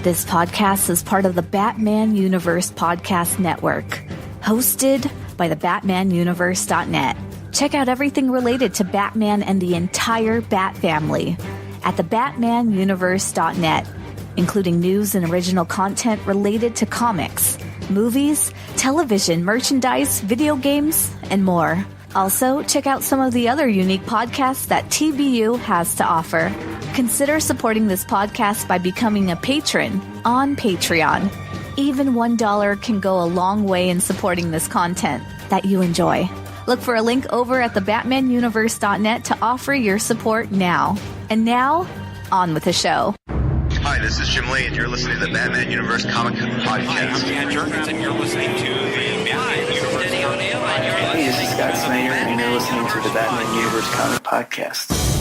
This podcast is part of the Batman Universe Podcast Network, hosted by the BatmanUniverse.net. Check out everything related to Batman and the entire Bat family at the BatmanUniverse.net, including news and original content related to comics, movies, television, merchandise, video games, and more. Also, check out some of the other unique podcasts that TBU has to offer. Consider supporting this podcast by becoming a patron on Patreon. Even $1 can go a long way in supporting this content that you enjoy. Look for a link over at the BatmanUniverse.net to offer your support now. And now, on with the show. Hi, this is Jim Lee, and you're listening to the Batman Universe Comic Podcast. Hi, I'm Dan Jurgens, and you're listening to the Batman Universe. Hey, this is Scott Snyder, and you're listening to the Batman Universe Comic Podcast.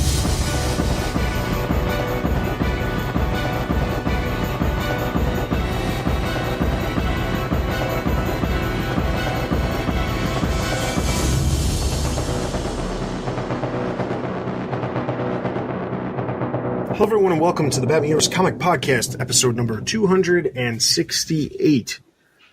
Hello, everyone, and welcome to the Batman Universe Comic Podcast, episode number 268.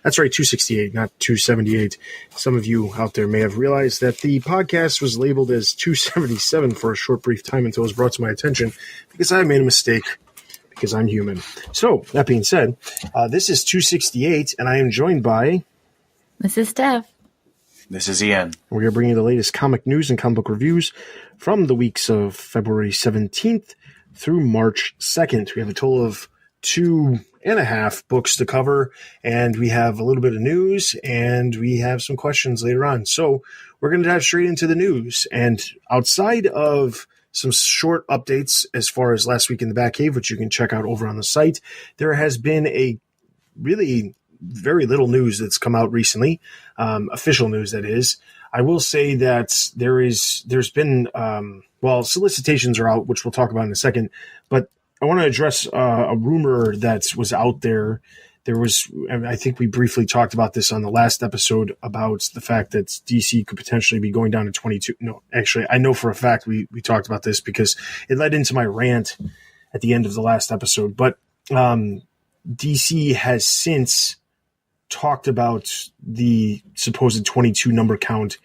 That's right, 268, not 278. Some of you out there may have realized that the podcast was labeled as 277 for a short, brief time until it was brought to my attention because I made a mistake, because I'm human. So, that being said, this is 268, and I am joined by... This is Steph. This is Ian. We're going to bring you the latest comic news and comic book reviews from the weeks of February 17th through March 2nd. We have a total of 2.5 books to cover, and we have a little bit of news, and we have some questions later on. So we're going to dive straight into the news. And outside of some short updates as far as last week in the Batcave, which you can check out over on the site, there has been a really very little news that's come out recently, official news that is. I will say that there's been solicitations are out, which we'll talk about in a second, but I want to address a rumor that was out there. I think we briefly talked about this on the last episode about the fact that DC could potentially be going down to 22. No, actually, I know for a fact we talked about this because it led into my rant at the end of the last episode, but DC has since talked about the supposed 22 number count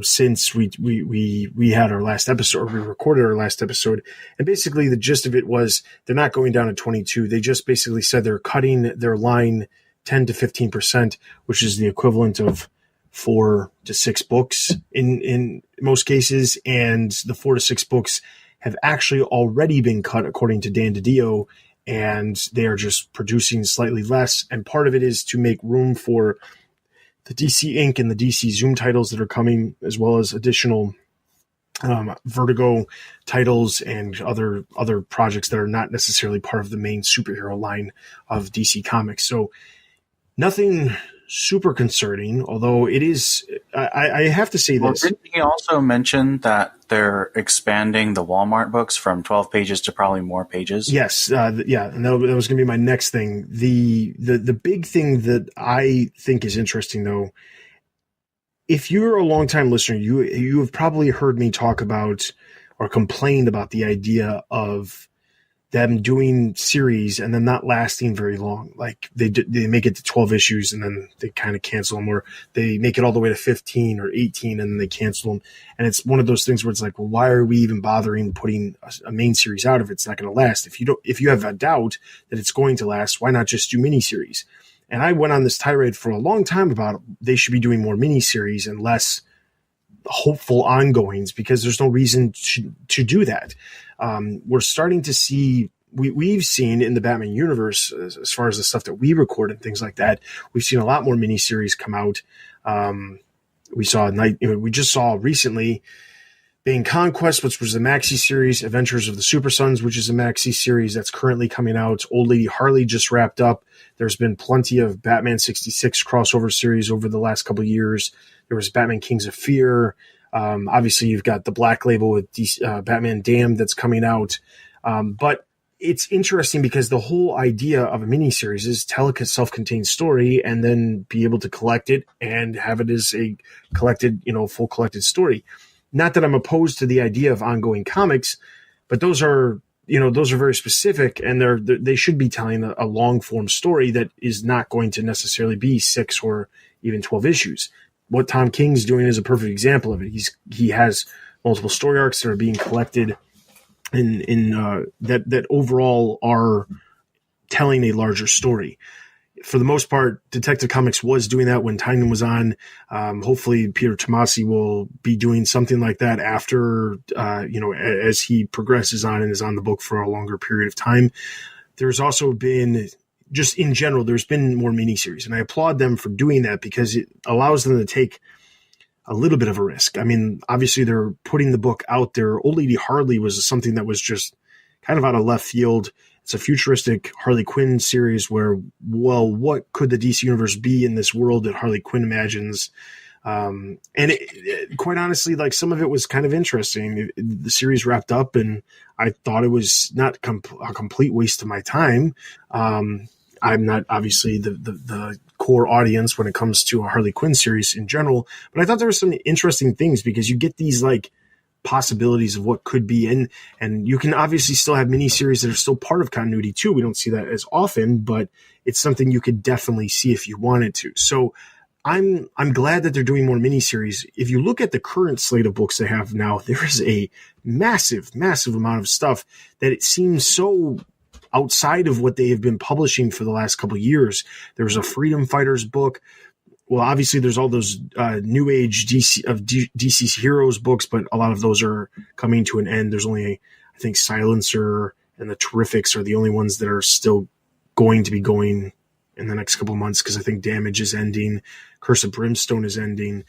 since we had our last episode, or we recorded our last episode. And basically the gist of it was they're not going down to 22. They just basically said they're cutting their line 10 to 15%, which is the equivalent of 4 to 6 books in most cases. And the 4 to 6 books have actually already been cut, according to Dan DiDio, and they are just producing slightly less. And part of it is to make room for the DC Inc. and the DC Zoom titles that are coming, as well as additional Vertigo titles and other projects that are not necessarily part of the main superhero line of DC Comics. So nothing super concerning, although it is, I have to say this. Didn't he also mention that they're expanding the Walmart books from 12 pages to probably more pages? Yes. And that was going to be my next thing. The big thing that I think is interesting, though, if you're a longtime listener, you have probably heard me talk about or complained about the idea of them doing series and then not lasting very long. Like they make it to 12 issues and then they kind of cancel them, or they make it all the way to 15 or 18 and then they cancel them. And it's one of those things where it's like, well, why are we even bothering putting a main series out if it's not going to last? If you have a doubt that it's going to last, why not just do miniseries? And I went on this tirade for a long time about they should be doing more miniseries and less hopeful ongoings, because there's no reason to do that. We're starting to see, we've seen in the Batman universe, as far as the stuff that we record and things like that, we've seen a lot more miniseries come out. We just saw recently Bane Conquest, which was a maxi series, Adventures of the Super Sons, which is a maxi series that's currently coming out. Old Lady Harley just wrapped up. There's been plenty of Batman 66 crossover series over the last couple of years. There was Batman Kings of Fear. Obviously, you've got the Black Label with Batman Damned that's coming out. But it's interesting because the whole idea of a miniseries is tell a self-contained story and then be able to collect it and have it as a collected, full collected story. Not that I'm opposed to the idea of ongoing comics, but those are those are very specific, and they should be telling a long form story that is not going to necessarily be 6 or even 12 issues. What Tom King's doing is a perfect example of it. He has multiple story arcs that are being collected in that overall are telling a larger story. For the most part, Detective Comics was doing that when Tynion was on. Hopefully, Peter Tomasi will be doing something like that after, as he progresses on and is on the book for a longer period of time. There's also been, just in general, there's been more miniseries, and I applaud them for doing that because it allows them to take a little bit of a risk. I mean, obviously, they're putting the book out there. Old Lady Harley was something that was just kind of out of left field. It's a futuristic Harley Quinn series where, well, what could the DC universe be in this world that Harley Quinn imagines? And quite honestly, like, some of it was kind of interesting. The series wrapped up, and I thought it was not a complete waste of my time. I'm not obviously the core audience when it comes to a Harley Quinn series in general, but I thought there were some interesting things because you get these like possibilities of what could be, and you can obviously still have miniseries that are still part of continuity too. We don't see that as often, but it's something you could definitely see if you wanted to. So I'm glad that they're doing more miniseries. If you look at the current slate of books they have now, there is a massive amount of stuff that it seems so outside of what they have been publishing for the last couple of years. There's a Freedom Fighters book. Well, obviously, there's all those new age DC's heroes books, but a lot of those are coming to an end. There's only, I think, Silencer and the Terrifics are the only ones that are still going to be going in the next couple of months because I think Damage is ending, Curse of Brimstone is ending.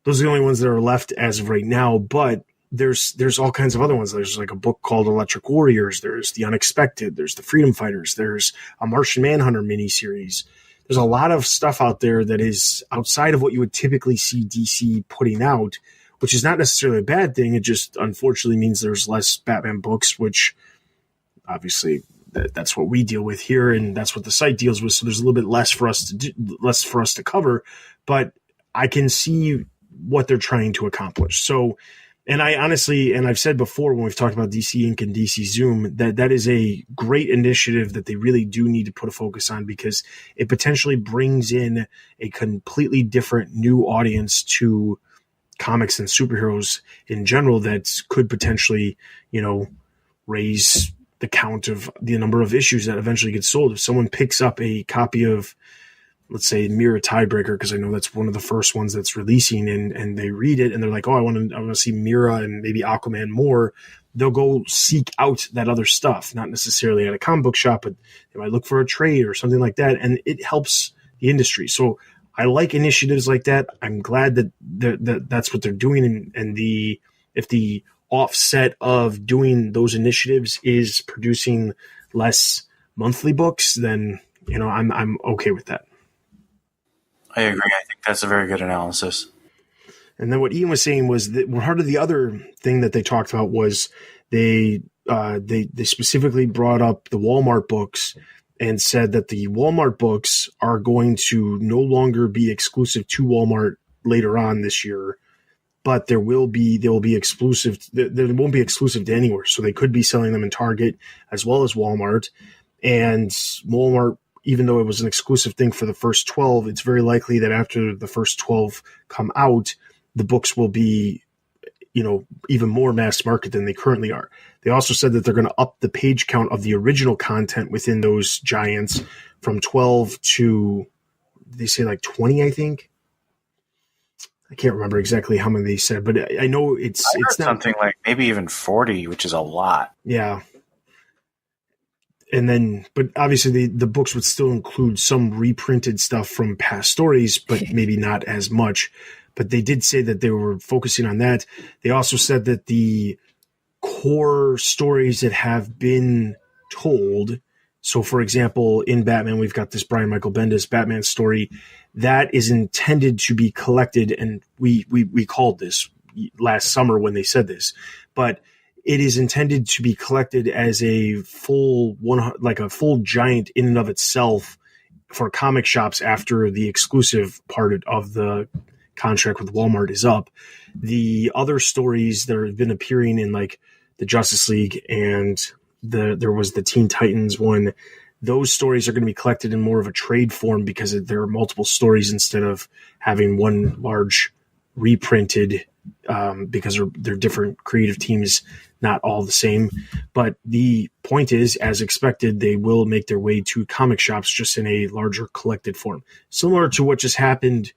Those are the only ones that are left as of right now, but there's all kinds of other ones. There's like a book called Electric Warriors. There's The Unexpected. There's the Freedom Fighters. There's a Martian Manhunter miniseries. There's a lot of stuff out there that is outside of what you would typically see DC putting out, which is not necessarily a bad thing. It just unfortunately means there's less Batman books, which obviously that's what we deal with here, and that's what the site deals with. So there's a little bit less for us to cover, but I can see what they're trying to accomplish. So, and I honestly, and I've said before when we've talked about DC Inc. and DC Zoom, that is a great initiative that they really do need to put a focus on because it potentially brings in a completely different new audience to comics and superheroes in general that could potentially, raise the count of the number of issues that eventually get sold. If someone picks up a copy of, let's say, Mirror Tiebreaker, because I know that's one of the first ones that's releasing, and they read it and they're like, oh, I want to see Mira and maybe Aquaman more, they'll go seek out that other stuff, not necessarily at a comic book shop, but they might look for a trade or something like that, and it helps the industry. So I like initiatives like that. I'm glad that that's what they're doing, and if the offset of doing those initiatives is producing less monthly books, then I'm okay with that. I agree. I think that's a very good analysis. And then what Ian was saying was that part of the other thing that they talked about was they specifically brought up the Walmart books and said that the Walmart books are going to no longer be exclusive to Walmart later on this year, but they will be exclusive. They won't be exclusive to anywhere. So they could be selling them in Target as well as Walmart. And Walmart, even though it was an exclusive thing for the first 12, it's very likely that after the first 12 come out, the books will be, even more mass market than they currently are. They also said that they're going to up the page count of the original content within those giants from 12 to, they say like 20, I think. I can't remember exactly how many they said, but I know it's not something like maybe even 40, which is a lot. Yeah. And then, but obviously the books would still include some reprinted stuff from past stories, but maybe not as much. But they did say that they were focusing on that. They also said that the core stories that have been told, so for example, in Batman, we've got this Brian Michael Bendis Batman story that is intended to be collected. And we called this last summer when they said this, but it is intended to be collected as a full giant in and of itself for comic shops after the exclusive part of the contract with Walmart is up. The other stories that have been appearing in like the Justice League and there was the Teen Titans one. Those stories are going to be collected in more of a trade form because there are multiple stories instead of having one large reprinted, because they're different creative teams, not all the same. But the point is, as expected, they will make their way to comic shops just in a larger collected form. Similar to what just happened.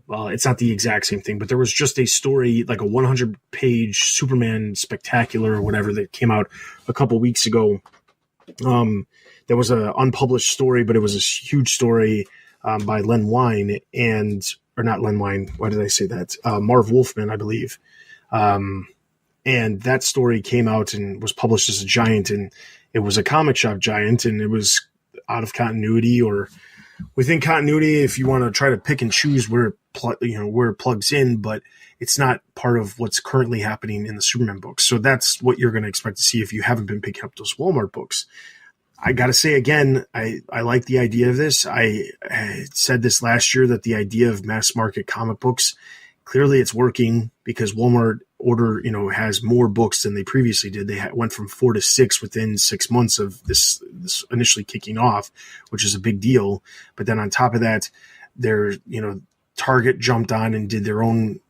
Well, it's not the exact same thing, but there was just a story, like a 100-page Superman spectacular or whatever, that came out a couple weeks ago. There was an unpublished story, but it was a huge story by Len Wein or not Len Wein. Why did I say that? Marv Wolfman, I believe. And that story came out and was published as a giant, and it was a comic shop giant, and it was out of continuity or within continuity, if you want to try to pick and choose where it plugs in, but it's not part of what's currently happening in the Superman books. So that's what you're going to expect to see if you haven't been picking up those Walmart books. I got to say again, I like the idea of this. I said this last year that the idea of mass market comic books, clearly it's working because Walmart has more books than they previously did. They went from 4 to 6 within 6 months of this initially kicking off, which is a big deal. But then on top of that, Target jumped on and did their own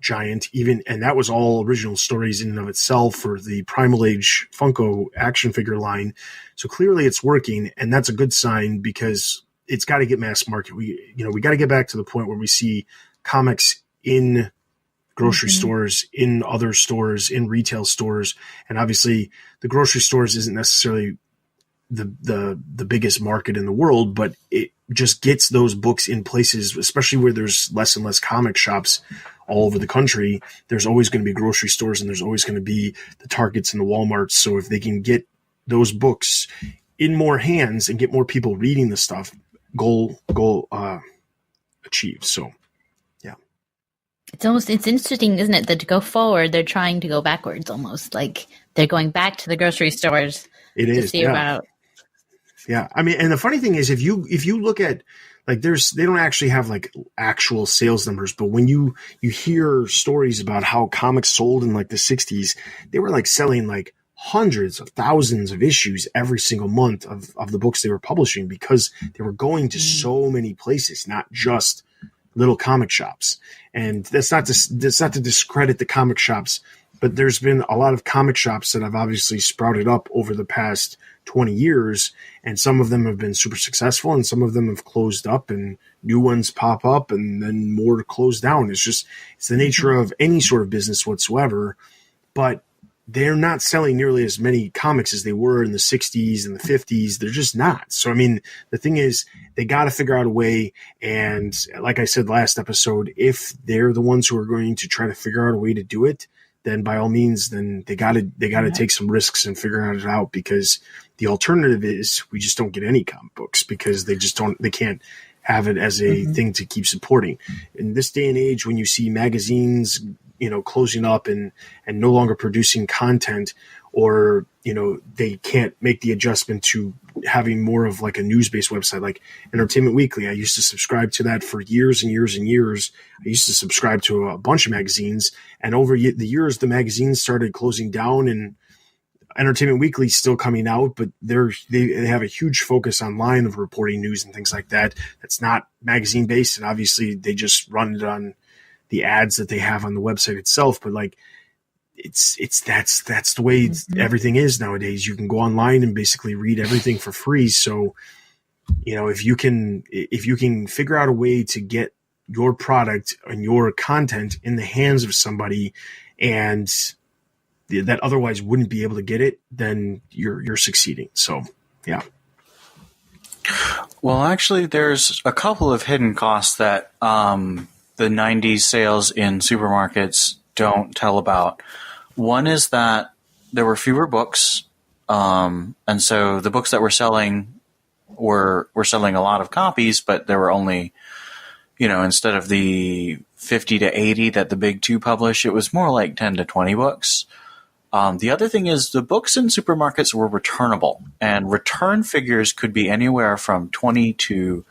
giant, and that was all original stories in and of itself for the Primal Age Funko action figure line. So clearly it's working, and that's a good sign because it's got to get mass market. We got to get back to the point where we see comics in grocery stores, in other stores, in retail stores. And obviously the grocery stores isn't necessarily the biggest market in the world, but it just gets those books in places, especially where there's less and less comic shops all over the country. There's always going to be grocery stores, and there's always going to be the Targets and the Walmarts. So if they can get those books in more hands and get more people reading the stuff, goal achieved. So it's interesting, isn't it, that to go forward, they're trying to go backwards almost. Like they're going back to the grocery stores about. Yeah. I mean, and the funny thing is, if you look at, like, they don't actually have like actual sales numbers, but when you hear stories about how comics sold in like the 60s, they were like selling like hundreds of thousands of issues every single month of the books they were publishing because they were going to so many places, not just little comic shops. And that's not to discredit the comic shops, but there's been a lot of comic shops that have obviously sprouted up over the past 20 years, and some of them have been super successful and some of them have closed up and new ones pop up and then more close down. It's the nature of any sort of business whatsoever, but they're not selling nearly as many comics as they were in the 60s and the 50s. They're just not. So, I mean, the thing is, they got to figure out a way. And like I said last episode, if they're the ones who are going to try to figure out a way to do it, then by all means, then they got to take some risks and figure it out, because the alternative is we just don't get any comic books because they can't have it as a thing to keep supporting. In this day and age, when you see magazines, closing up and no longer producing content, or, they can't make the adjustment to having more of like a news-based website like Entertainment Weekly. I used to subscribe to that for years and years and years. I used to subscribe to a bunch of magazines, and over the years, the magazines started closing down, and Entertainment Weekly is still coming out, but they have a huge focus online of reporting news and things like that. That's not magazine based, and obviously they just run it on the ads that they have on the website itself. But like, that's the way everything is nowadays. You can go online and basically read everything for free. So, if you can figure out a way to get your product and your content in the hands of somebody and that otherwise wouldn't be able to get it, then you're succeeding. So, yeah. Well, actually, there's a couple of hidden costs that the 90s sales in supermarkets don't tell about. One is that there were fewer books, and so the books that were selling were selling a lot of copies, but there were only, instead of the 50 to 80 that the big two publish, it was more like 10 to 20 books. The other thing is the books in supermarkets were returnable, and return figures could be anywhere from 20 to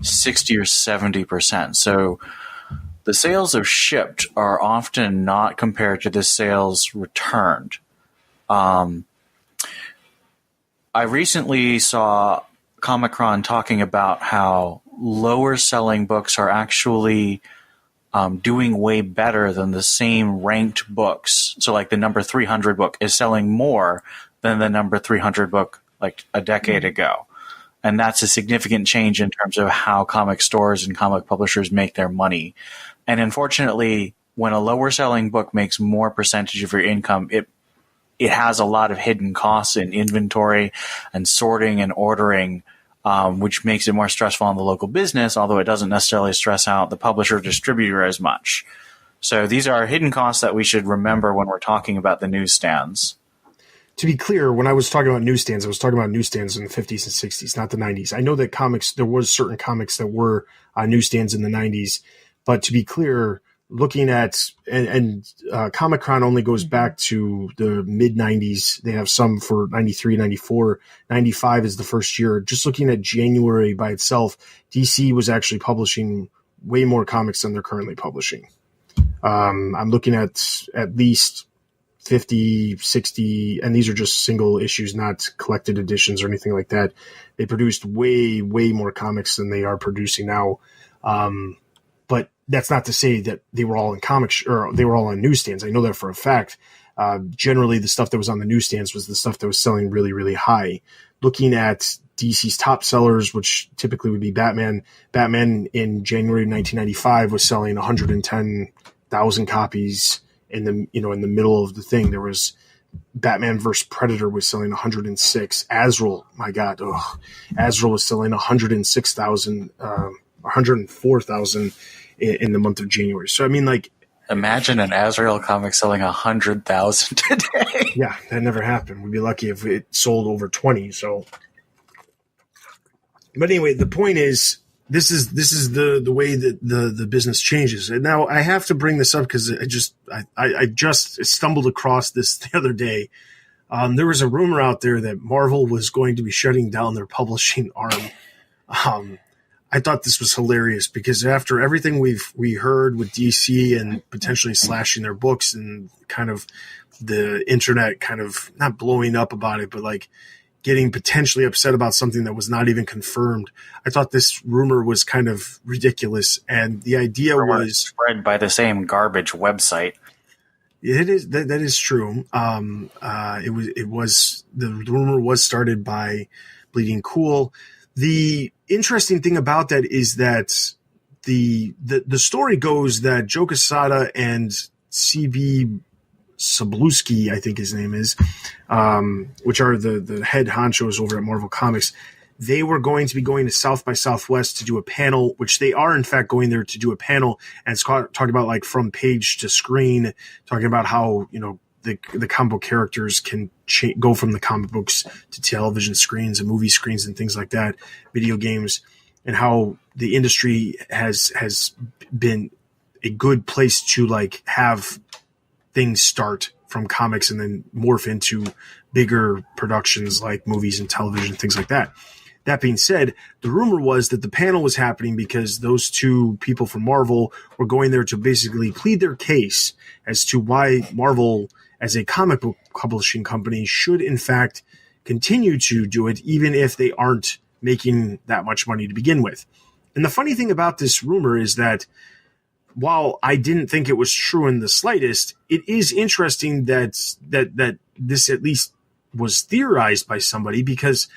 60 or 70%. So the sales of shipped are often not compared to the sales returned. I recently saw Comic-Con talking about how lower selling books are actually doing way better than the same ranked books. So like the number 300 book is selling more than the number 300 book like a decade ago. And that's a significant change in terms of how comic stores and comic publishers make their money. And unfortunately, when a lower selling book makes more percentage of your income, it has a lot of hidden costs in inventory and sorting and ordering, which makes it more stressful on the local business, although it doesn't necessarily stress out the publisher distributor as much. So these are hidden costs that we should remember when we're talking about the newsstands. To be clear, when I was talking about newsstands, I was talking about newsstands in the 50s and 60s, not the 90s. I know that there was certain comics that were on newsstands in the 90s, but to be clear, looking at Comic-Con only goes back to the mid 90s. They have some for 93, 94, 95 is the first year. Just looking at January by itself, DC was actually publishing way more comics than they're currently publishing. I'm looking at least 50, 60, and these are just single issues, not collected editions or anything like that. They produced way, way more comics than they are producing now. But that's not to say that they were all in comics or they were all on newsstands. I know that for a fact. Generally, the stuff that was on the newsstands was the stuff that was selling really, really high. Looking at DC's top sellers, which typically would be Batman. Batman in January of 1995 was selling 110,000 copies. In the middle of the thing, there was Batman vs. Predator was selling 106. Azrael, my God, Azrael was selling 106,000, 104,000 in the month of January. So I mean, like, imagine an Azrael comic selling 100,000 today. Yeah, that never happened. We'd be lucky if it sold over 20. So, but anyway, the point is, this is the way that the business changes. And now I have to bring this up because I just stumbled across this the other day. There was a rumor out there that Marvel was going to be shutting down their publishing arm. I thought this was hilarious because after everything we heard with DC and potentially slashing their books and kind of the internet kind of not blowing up about it, but like getting potentially upset about something that was not even confirmed. I thought this rumor was kind of ridiculous. And the idea was spread by the same garbage website. It is that is true. It was the rumor was started by Bleeding Cool. The interesting thing about that is that the story goes that Joe Quesada and CB Cebulski, I think his name is, which are the head honchos over at Marvel Comics. They were going to be going to South by Southwest to do a panel, which they are in fact going there to do a panel, and it's talking about like from page to screen, talking about how the comic book characters can go from the comic books to television screens and movie screens and things like that, video games, and how the industry has been a good place to like have things start from comics and then morph into bigger productions like movies and television, things like that. That being said, the rumor was that the panel was happening because those two people from Marvel were going there to basically plead their case as to why Marvel, as a comic book publishing company, should in fact continue to do it, even if they aren't making that much money to begin with. And the funny thing about this rumor is that while I didn't think it was true in the slightest, it is interesting that this at least was theorized by somebody, because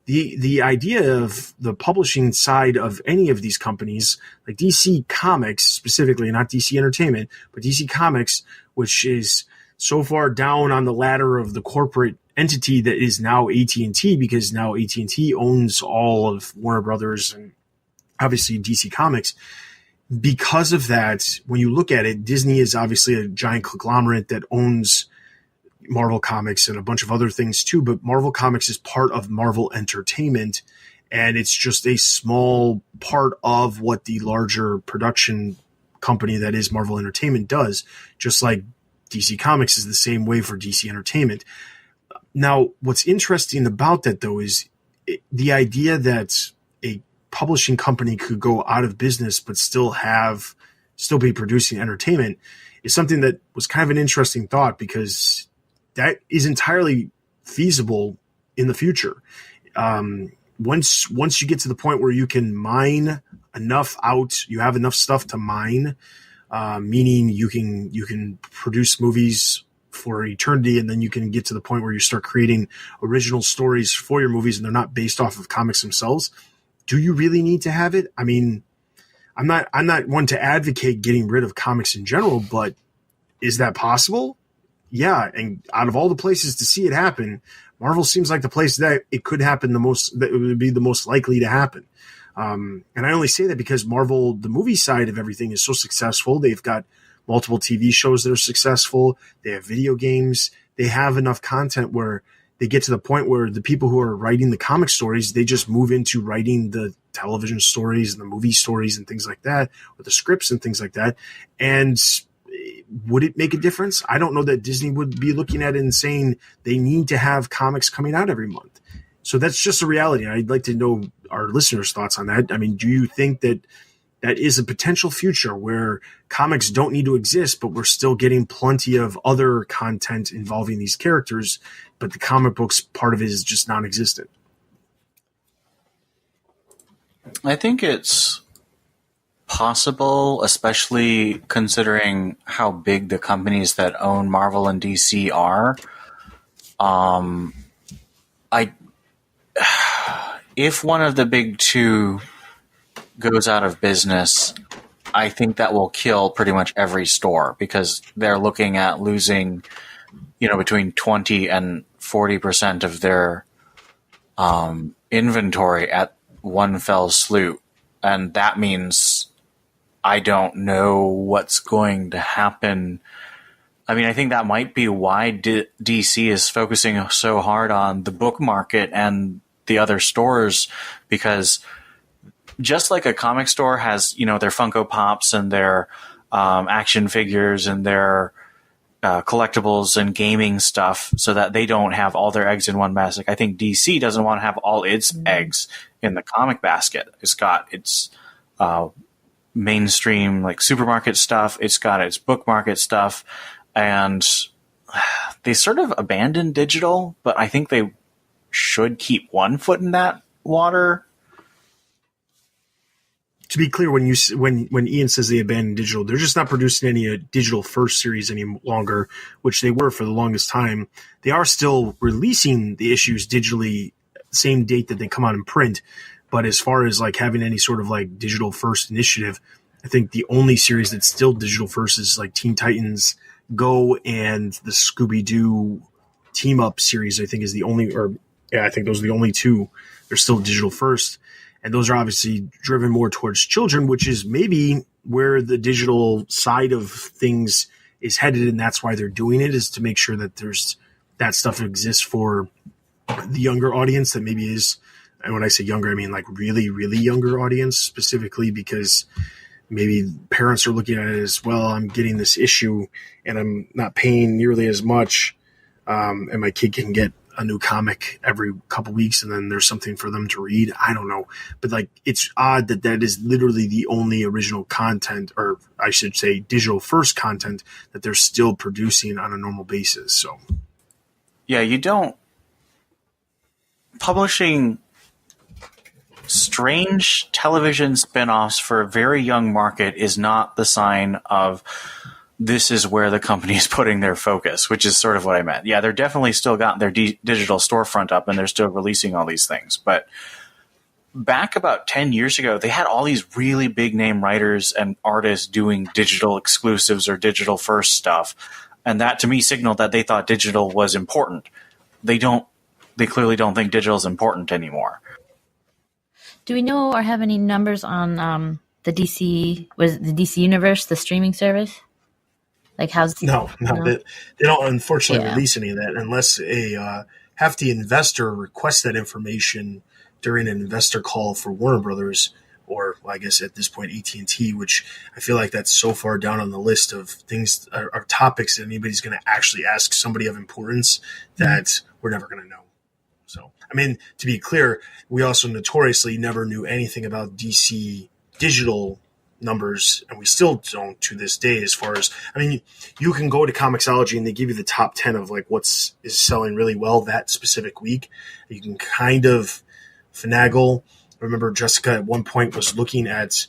the idea of the publishing side of any of these companies, like DC Comics specifically, not DC Entertainment, but DC Comics, which is so far down on the ladder of the corporate entity that is now AT&T, because now AT&T owns all of Warner Brothers and obviously DC Comics. Because of that, when you look at it, Disney is obviously a giant conglomerate that owns Marvel Comics and a bunch of other things too, but Marvel Comics is part of Marvel Entertainment, and it's just a small part of what the larger production company that is Marvel Entertainment does, just like DC Comics is the same way for DC Entertainment. Now, what's interesting about that, though, is the idea that a publishing company could go out of business but still be producing entertainment is something that was kind of an interesting thought, because that is entirely feasible in the future. Once you get to the point where you can mine enough out, you have enough stuff to mine, meaning you can produce movies for eternity, and then you can get to the point where you start creating original stories for your movies and they're not based off of comics themselves. Do you really need to have it? I mean, I'm not one to advocate getting rid of comics in general, but is that possible? Yeah. And out of all the places to see it happen, Marvel seems like the place that it could happen that it would be the most likely to happen. And I only say that because Marvel, the movie side of everything, is so successful. They've got multiple TV shows that are successful. They have video games. They have enough content where they get to the point where the people who are writing the comic stories, they just move into writing the television stories and the movie stories and things like that, or the scripts and things like that. And would it make a difference? I don't know that Disney would be looking at it and saying they need to have comics coming out every month. So that's just a reality. I'd like to know our listeners' thoughts on that. I mean, do you think that is a potential future where comics don't need to exist, but we're still getting plenty of other content involving these characters, but the comic books part of it is just non-existent? I think it's possible, especially considering how big the companies that own Marvel and DC are. If one of the big two goes out of business, I think that will kill pretty much every store, because they're looking at losing, between 20 and 40% of their inventory at one fell swoop. And that means I don't know what's going to happen. I mean, I think that might be why DC is focusing so hard on the book market and the other stores, because just like a comic store has, their Funko Pops and their action figures and their collectibles and gaming stuff, so that they don't have all their eggs in one basket. I think DC doesn't want to have all its eggs in the comic basket. It's got its mainstream like supermarket stuff. It's got its book market stuff, and they sort of abandoned digital, but I think they should keep one foot in that water. To be clear, when Ian says they abandoned digital, they're just not producing any digital first series any longer, which they were for the longest time. They are still releasing the issues digitally, same date that they come out in print. But as far as like having any sort of like digital first initiative, I think the only series that's still digital first is like Teen Titans Go and the Scooby-Doo Team Up series. I think is the only, I think those are the only two. They're still digital first. And those are obviously driven more towards children, which is maybe where the digital side of things is headed. And that's why they're doing it, is to make sure that that stuff exists for the younger audience that maybe is, and when I say younger, I mean like really, really younger audience, specifically because maybe parents are looking at it as, well, I'm getting this issue and I'm not paying nearly as much. And my kid can get a new comic every couple weeks and then there's something for them to read. I don't know. But like, it's odd that is literally the only original content, or I should say digital first content, that they're still producing on a normal basis. So yeah, publishing strange television spinoffs for a very young market is not the sign of this is where the company is putting their focus, which is sort of what I meant. Yeah, they're definitely still got their digital storefront up and they're still releasing all these things. But back about 10 years ago, they had all these really big name writers and artists doing digital exclusives or digital first stuff. And that to me signaled that they thought digital was important. They clearly don't think digital is important anymore. Do we know or have any numbers on the DC Universe, the streaming service? Like how's no. They don't unfortunately release any of that unless a hefty investor requests that information during an investor call for Warner Brothers, or I guess at this point AT&T, which I feel like that's so far down on the list of things or topics that anybody's going to actually ask somebody of importance that we're never going to know. So, I mean, to be clear, we also notoriously never knew anything about DC digital numbers, and we still don't to this day. As far as, I mean, you can go to Comixology and they give you the top 10 of like is selling really well that specific week. You can kind of finagle. I remember Jessica at one point was looking at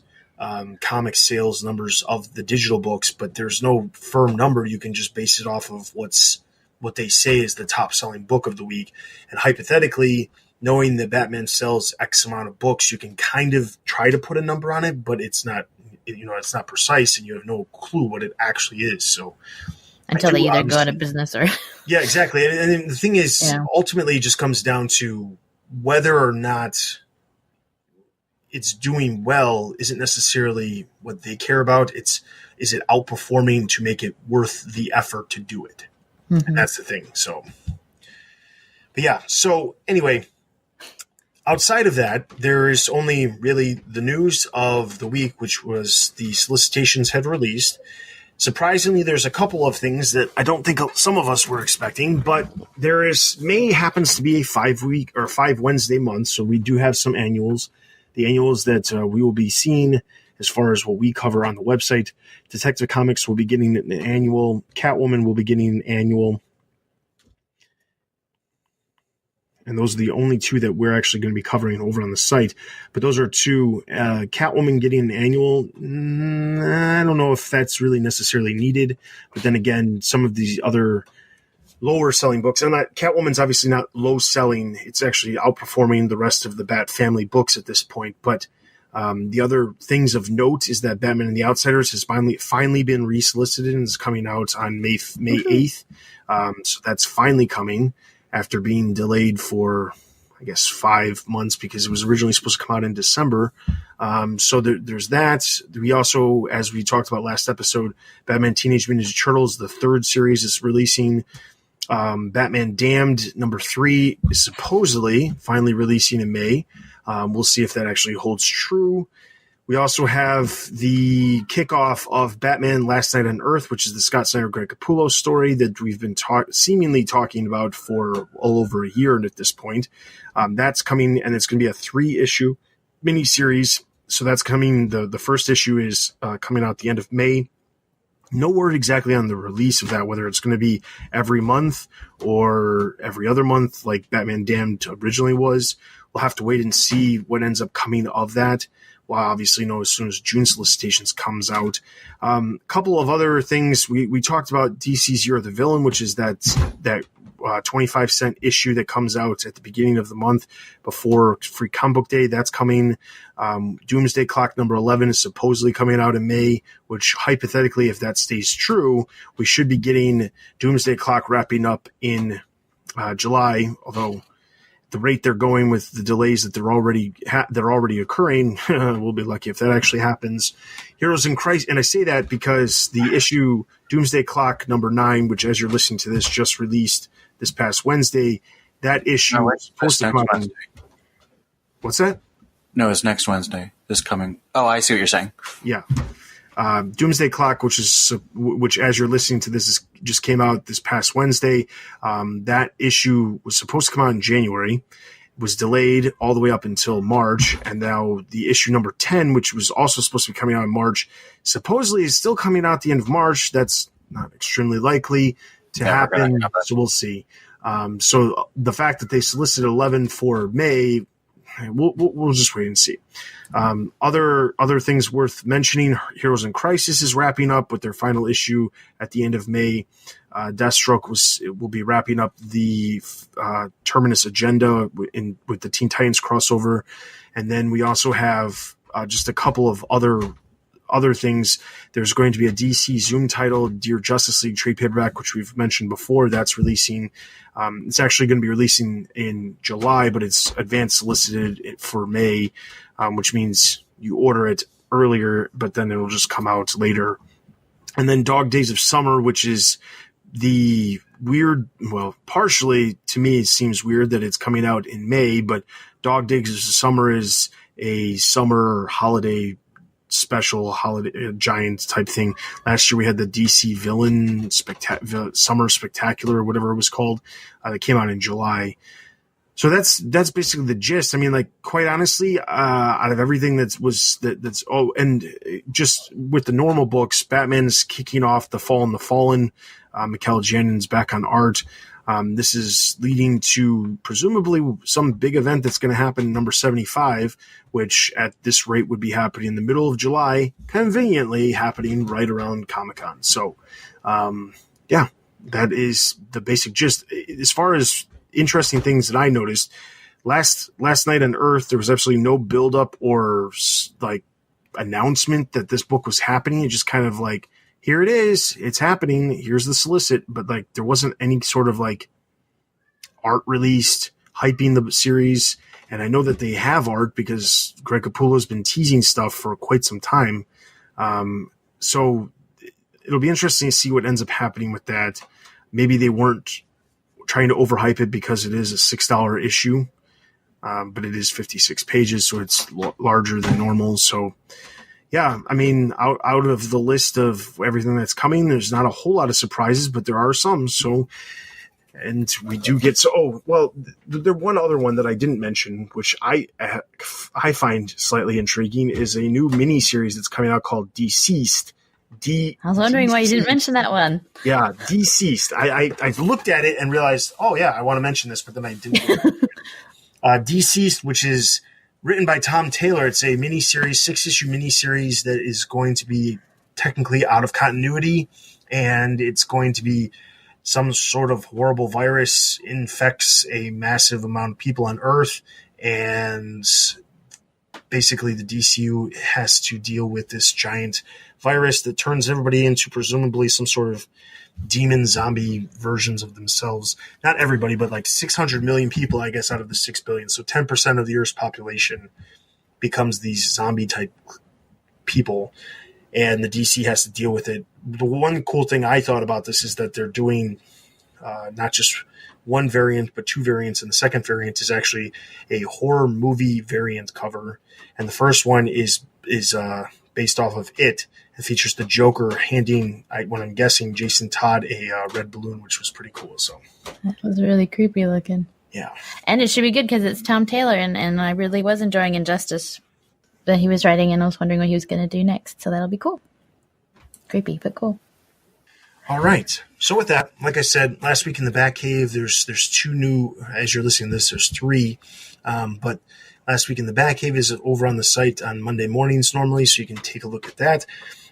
comic sales numbers of the digital books, but there's no firm number. You can just base it off of what they say is the top selling book of the week. And hypothetically, knowing that Batman sells X amount of books, you can kind of try to put a number on it, but it's not, it's not precise, and you have no clue what it actually is. So until they either go out of business or yeah, exactly. And the thing is, ultimately, it just comes down to whether or not it's doing well isn't necessarily what they care about. Is it outperforming to make it worth the effort to do it? Mm-hmm. And that's the thing. So, but yeah. So anyway, outside of that, there is only really the news of the week, which was the solicitations had released. Surprisingly, there's a couple of things that I don't think some of us were expecting, but May happens to be a 5-week or 5 Wednesday month. So we do have some annuals. The annuals that we will be seeing as far as what we cover on the website. Detective Comics will be getting an annual. Catwoman will be getting an annual. And those are the only two that we're actually going to be covering over on the site. But those are two. Catwoman getting an annual, I don't know if that's really necessarily needed. But then again, some of these other lower selling books, and Catwoman's obviously not low selling. It's actually outperforming the rest of the Bat family books at this point. But the other things of note is that Batman and the Outsiders has finally been resolicited and is coming out on May 8th. So that's finally coming after being delayed for, I guess, 5 months because it was originally supposed to come out in December. So there's that. We also, as we talked about last episode, Batman Teenage Mutant Ninja Turtles, the 3rd series is releasing. Batman Damned #3 is supposedly finally releasing in May. We'll see if that actually holds true. We also have the kickoff of Batman Last Night on Earth, which is the Scott Snyder Greg Capullo story that we've been seemingly talking about for all over a year at this point. That's coming, and it's going to be a 3-issue miniseries. So that's coming. The first issue is coming out at the end of May. No word exactly on the release of that, whether it's going to be every month or every other month like Batman Damned originally was. We'll have to wait and see what ends up coming of that. We'll obviously know as soon as June solicitations comes out. A couple of other things. We talked about DC's Year of the Villain, which is that 25-cent issue that comes out at the beginning of the month before Free Comic Book Day. That's coming. Doomsday Clock number 11 is supposedly coming out in May, which hypothetically, if that stays true, we should be getting Doomsday Clock wrapping up in July, although the rate they're going with the delays that they're already occurring, we'll be lucky if that actually happens. Heroes in Crisis, and I say that because the issue Doomsday Clock number 9, which as you're listening to this just released this past Wednesday, that issue was supposed to come out. Wednesday. What's that? No, it's next Wednesday. This coming. Oh, I see what you're saying. Yeah. Doomsday Clock, which as you're listening to this just came out this past Wednesday. That issue was supposed to come out in January, was delayed all the way up until March, and now the issue number 10, which was also supposed to be coming out in March, supposedly is still coming out at the end of March. That's not extremely likely to happen, so we'll see. So the fact that they solicited 11 for May, we'll just wait and see. Other things worth mentioning: Heroes in Crisis is wrapping up with their final issue at the end of May. Deathstroke will be wrapping up the Terminus Agenda with the Teen Titans crossover, and then we also have just a couple of other things. There's going to be a DC Zoom title, Dear Justice League trade paperback, which we've mentioned before. That's releasing. It's actually going to be releasing in July, but it's advanced solicited for May, which means you order it earlier, but then it'll just come out later. And then Dog Days of Summer, which is the weird, well, partially to me it seems weird that it's coming out in May, but Dog Days of Summer is a summer holiday special, holiday giant type thing. Last year we had the DC Villain Summer Spectacular or whatever it was called that came out in July. So that's basically the gist. I mean, like, quite honestly, out of everything and just with the normal books, Batman's kicking off The Fall and the Fallen. Mikel Janion's back on art. This is leading to presumably some big event that's going to happen in number 75, which at this rate would be happening in the middle of July, conveniently happening right around Comic-Con. So, yeah, that is the basic gist. As far as interesting things that I noticed, last night on Earth, there was absolutely no build-up or like announcement that this book was happening. It just kind of like, here it is, it's happening, here's the solicit, but like there wasn't any sort of like art released hyping the series. And I know that they have art because Greg Capullo's been teasing stuff for quite some time. So it'll be interesting to see what ends up happening with that. Maybe they weren't trying to overhype it because it is a $6 issue, but it is 56 pages, so it's larger than normal. So, yeah, I mean, out of the list of everything that's coming, there's not a whole lot of surprises, but there are some. So, and we do get there's one other one that I didn't mention, which I find slightly intriguing, is a new mini series that's coming out called Deceased. I was wondering why you didn't mention that one. Yeah, Deceased. I looked at it and realized, oh yeah, I want to mention this, but then I didn't. Deceased, which is written by Tom Taylor. It's a miniseries, 6-issue miniseries that is going to be technically out of continuity, and it's going to be some sort of horrible virus infects a massive amount of people on Earth, and basically the DCU has to deal with this giant virus that turns everybody into presumably some sort of demon zombie versions of themselves. Not everybody, but like 600 million people, I guess, out of the 6 billion. So 10% of the Earth's population becomes these zombie type people, and the DC has to deal with it. The one cool thing I thought about this is that they're doing not just one variant, but two variants, and the second variant is actually a horror movie variant cover. And the first one is based off of It. It features the Joker handing, what I'm guessing, Jason Todd a red balloon, which was pretty cool. So that was really creepy looking. Yeah. And it should be good because it's Tom Taylor, and I really was enjoying Injustice that he was writing, and I was wondering what he was going to do next. So that'll be cool. Creepy, but cool. All right. So with that, like I said, last week in the Batcave, there's two new, as you're listening to this, there's three. But last week in the Batcave is over on the site on Monday mornings normally, so you can take a look at that.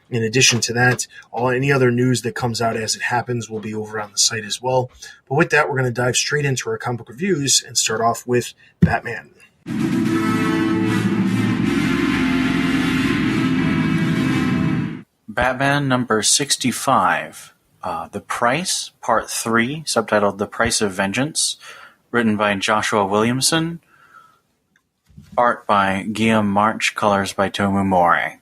In addition to that, any other news that comes out as it happens will be over on the site as well. But with that, we're going to dive straight into our comic book reviews and start off with Batman. Batman number 65. The Price, Part 3, subtitled The Price of Vengeance, written by Joshua Williamson, art by Guillaume March, colors by Tomu More.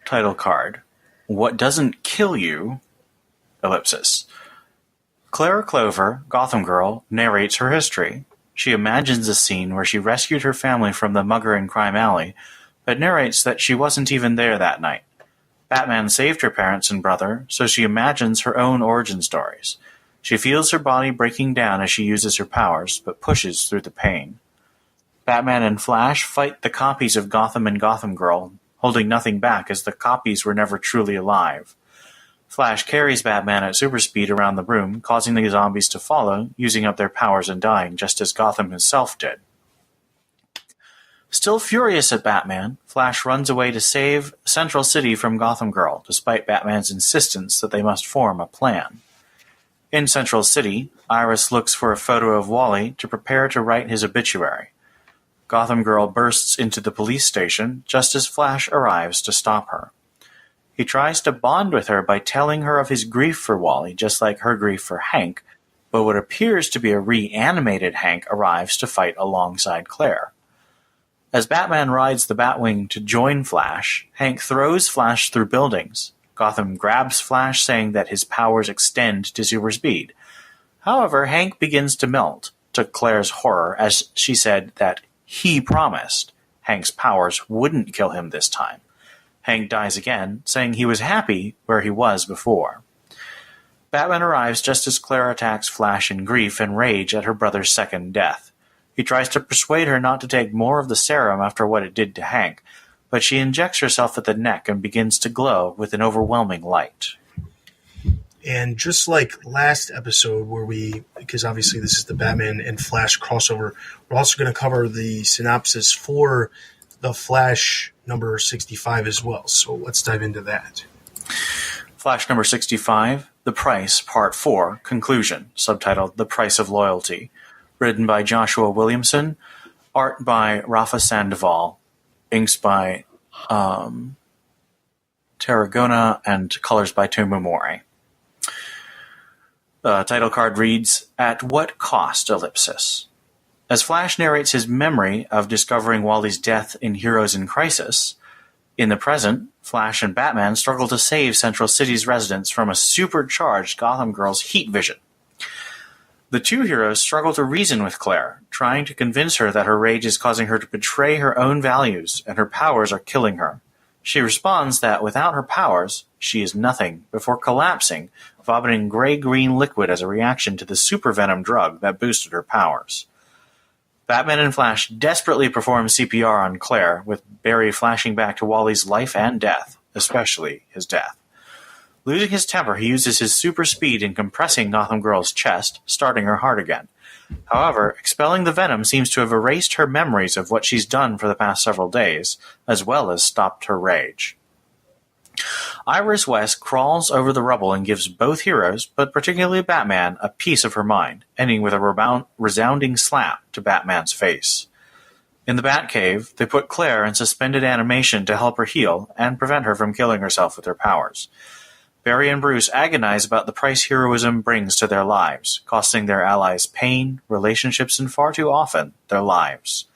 Title card. What doesn't kill you, ellipsis. Clara Clover, Gotham Girl, narrates her history. She imagines a scene where she rescued her family from the mugger in Crime Alley, but narrates that she wasn't even there that night. Batman saved her parents and brother, so she imagines her own origin stories. She feels her body breaking down as she uses her powers, but pushes through the pain. Batman and Flash fight the copies of Gotham and Gotham Girl, holding nothing back as the copies were never truly alive. Flash carries Batman at super speed around the room, causing the zombies to follow, using up their powers and dying, just as Gotham himself did. Still furious at Batman, Flash runs away to save Central City from Gotham Girl, despite Batman's insistence that they must form a plan. In Central City, Iris looks for a photo of Wally to prepare to write his obituary. Gotham Girl bursts into the police station just as Flash arrives to stop her. He tries to bond with her by telling her of his grief for Wally, just like her grief for Hank, but what appears to be a reanimated Hank arrives to fight alongside Claire. As Batman rides the Batwing to join Flash, Hank throws Flash through buildings. Gotham grabs Flash, saying that his powers extend to super speed. However, Hank begins to melt, to Claire's horror, as she said that he promised Hank's powers wouldn't kill him this time. Hank dies again, saying he was happy where he was before. Batman arrives just as Claire attacks Flash in grief and rage at her brother's second death. He tries to persuade her not to take more of the serum after what it did to Hank, but she injects herself at the neck and begins to glow with an overwhelming light. And just like last episode because obviously this is the Batman and Flash crossover, we're also going to cover the synopsis for the Flash number 65 as well. So let's dive into that. Flash number 65, The Price, Part 4, Conclusion, subtitled The Price of Loyalty, written by Joshua Williamson, art by Rafa Sandoval, inks by Tarragona, and colors by Tomomori. The title card reads, At What Cost? Ellipsis. As Flash narrates his memory of discovering Wally's death in Heroes in Crisis, in the present, Flash and Batman struggle to save Central City's residents from a supercharged Gotham Girl's heat vision. The two heroes struggle to reason with Claire, trying to convince her that her rage is causing her to betray her own values and her powers are killing her. She responds that without her powers, she is nothing, before collapsing, vomiting gray-green liquid as a reaction to the supervenom drug that boosted her powers. Batman and Flash desperately perform CPR on Claire, with Barry flashing back to Wally's life and death, especially his death. Losing his temper, he uses his super speed in compressing Gotham Girl's chest, starting her heart again. However, expelling the venom seems to have erased her memories of what she's done for the past several days, as well as stopped her rage. Iris West crawls over the rubble and gives both heroes, but particularly Batman, a piece of her mind, ending with a resounding slap to Batman's face. In the Batcave, they put Claire in suspended animation to help her heal and prevent her from killing herself with her powers. Barry and Bruce agonize about the price heroism brings to their lives, costing their allies pain, relationships, and far too often, their lives.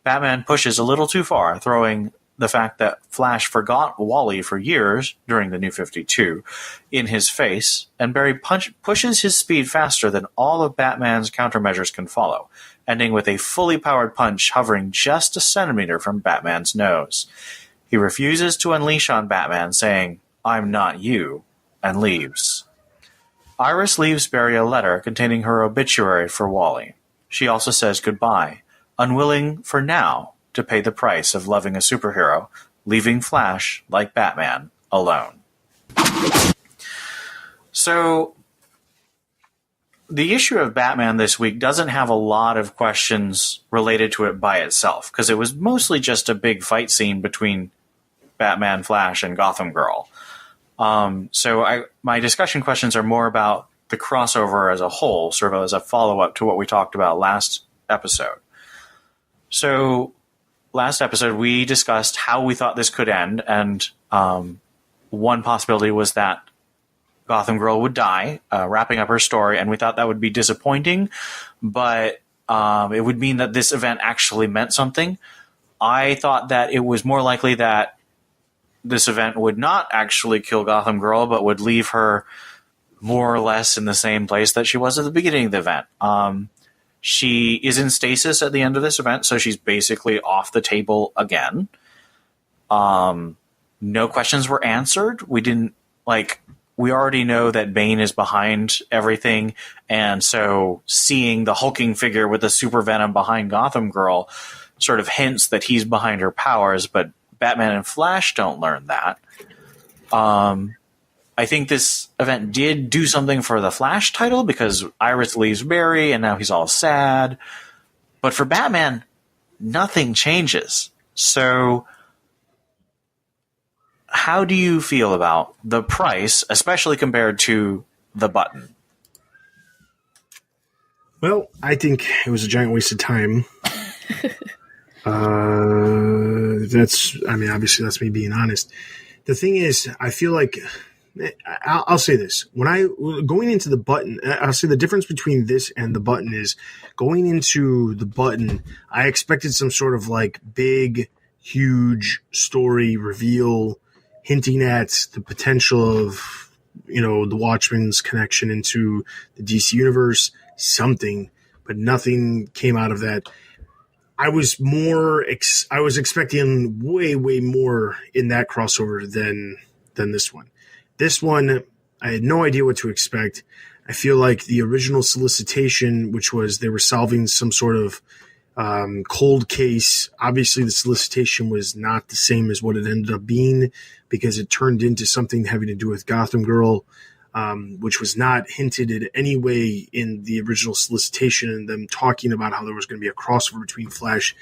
Batman pushes a little too far, throwing the fact that Flash forgot Wally for years during the New 52 in his face, and Barry pushes his speed faster than all of Batman's countermeasures can follow, ending with a fully powered punch hovering just a centimeter from Batman's nose. He refuses to unleash on Batman, saying, "I'm not you," and leaves. Iris leaves Barry a letter containing her obituary for Wally. She also says goodbye, unwilling for now to pay the price of loving a superhero, leaving Flash, like Batman, alone. So, the issue of Batman this week doesn't have a lot of questions related to it by itself, because it was mostly just a big fight scene between Batman, Flash, and Gotham Girl. My discussion questions are more about the crossover as a whole, sort of as a follow-up to what we talked about last episode. So, last episode, we discussed how we thought this could end, and one possibility was that Gotham Girl would die, wrapping up her story, and we thought that would be disappointing, but it would mean that this event actually meant something. I thought that it was more likely that this event would not actually kill Gotham Girl, but would leave her more or less in the same place that she was at the beginning of the event. She is in stasis at the end of this event, so she's basically off the table again. No questions were answered. We already know that Bane is behind everything, and so seeing the hulking figure with the super venom behind Gotham Girl sort of hints that he's behind her powers, but Batman and Flash don't learn that. I think this event did do something for the Flash title because Iris leaves Barry and now he's all sad. But for Batman, nothing changes. So how do you feel about the price, especially compared to the button? Well, I think it was a giant waste of time. Obviously that's me being honest. The thing is, I feel like I'll say this. Going into the button, I'll say the difference between this and the button is going into the button, I expected some sort of like big, huge story reveal hinting at the potential of, the Watchmen's connection into the DC universe, something, but nothing came out of that. I was expecting way, way more in that crossover than this one. This one, I had no idea what to expect. I feel like the original solicitation, which was they were solving some sort of cold case. Obviously, the solicitation was not the same as what it ended up being because it turned into something having to do with Gotham Girl, which was not hinted at any way in the original solicitation, and them talking about how there was going to be a crossover between Flash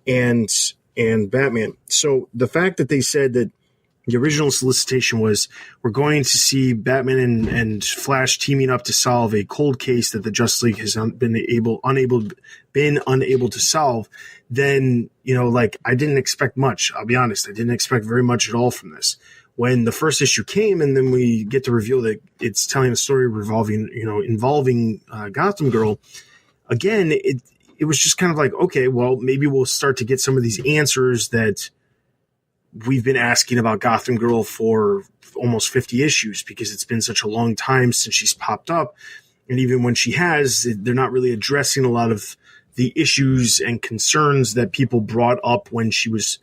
and Batman. So the fact that they said that the original solicitation was we're going to see Batman and Flash teaming up to solve a cold case that the Justice League has been unable to solve, then, I didn't expect much. I'll be honest. I didn't expect very much at all from this. When the first issue came and then we get to reveal that it's telling a story involving Gotham Girl, again, it was just kind of like, okay, well, maybe we'll start to get some of these answers that we've been asking about Gotham Girl for almost 50 issues because it's been such a long time since she's popped up. And even when she has, they're not really addressing a lot of the issues and concerns that people brought up when she was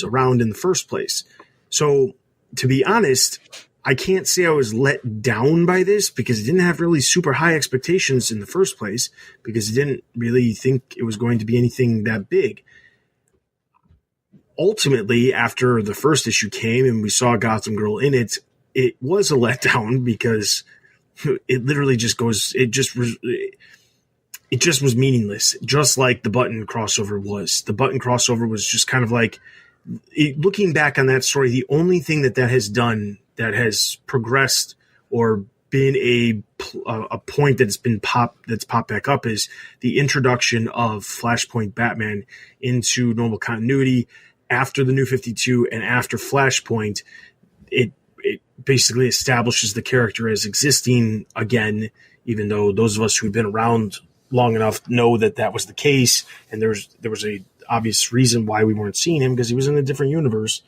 around in the first place. So to be honest, I can't say I was let down by this because I didn't have really super high expectations in the first place because I didn't really think it was going to be anything that big. Ultimately, after the first issue came and we saw Gotham Girl in it, it was a letdown because it literally just was meaningless, just like the Button crossover was. The Button crossover was just kind of like, looking back on that story, the only thing that has done that has progressed or been a point that's popped back up is the introduction of Flashpoint Batman into normal continuity. After the New 52 and after Flashpoint, it basically establishes the character as existing again, even though those of us who've been around long enough know that was the case, and there was a obvious reason why we weren't seeing him because he was in a different universe.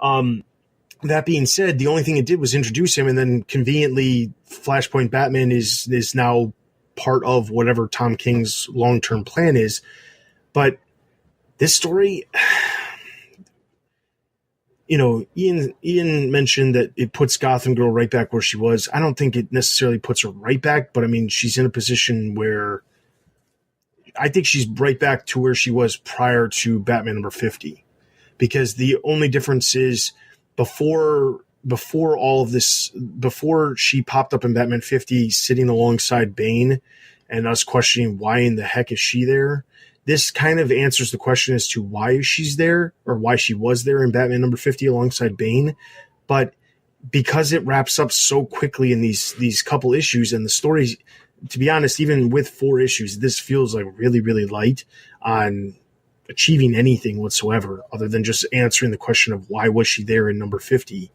That being said, the only thing it did was introduce him, and then conveniently Flashpoint Batman is now part of whatever Tom King's long-term plan is. But this story, Ian mentioned that it puts Gotham Girl right back where she was. I don't think it necessarily puts her right back, but I mean, she's in a position where I think she's right back to where she was prior to Batman number 50, because the only difference is before all of this, before she popped up in Batman 50 sitting alongside Bane and us questioning why in the heck is she there, this kind of answers the question as to why she's there or why she was there in Batman number 50 alongside Bane. But because it wraps up so quickly in these couple issues, and the stories, to be honest, even with 4 issues, this feels like really, really light on achieving anything whatsoever other than just answering the question of why was she there in number 50.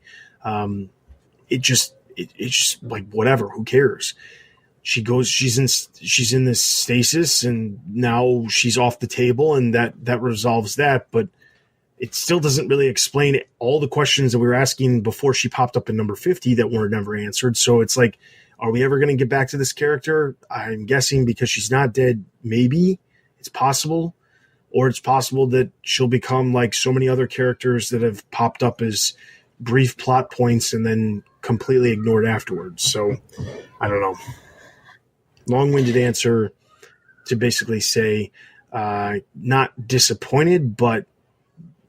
It's just like, whatever, who cares? She's in this stasis, and now she's off the table, and that resolves that. But it still doesn't really explain all the questions that we were asking before she popped up in number 50 that were never answered. So it's like, are we ever going to get back to this character? I'm guessing because she's not dead, maybe it's possible, or it's possible that she'll become like so many other characters that have popped up as brief plot points and then completely ignored afterwards. So I don't know. Long-winded answer to basically say not disappointed, but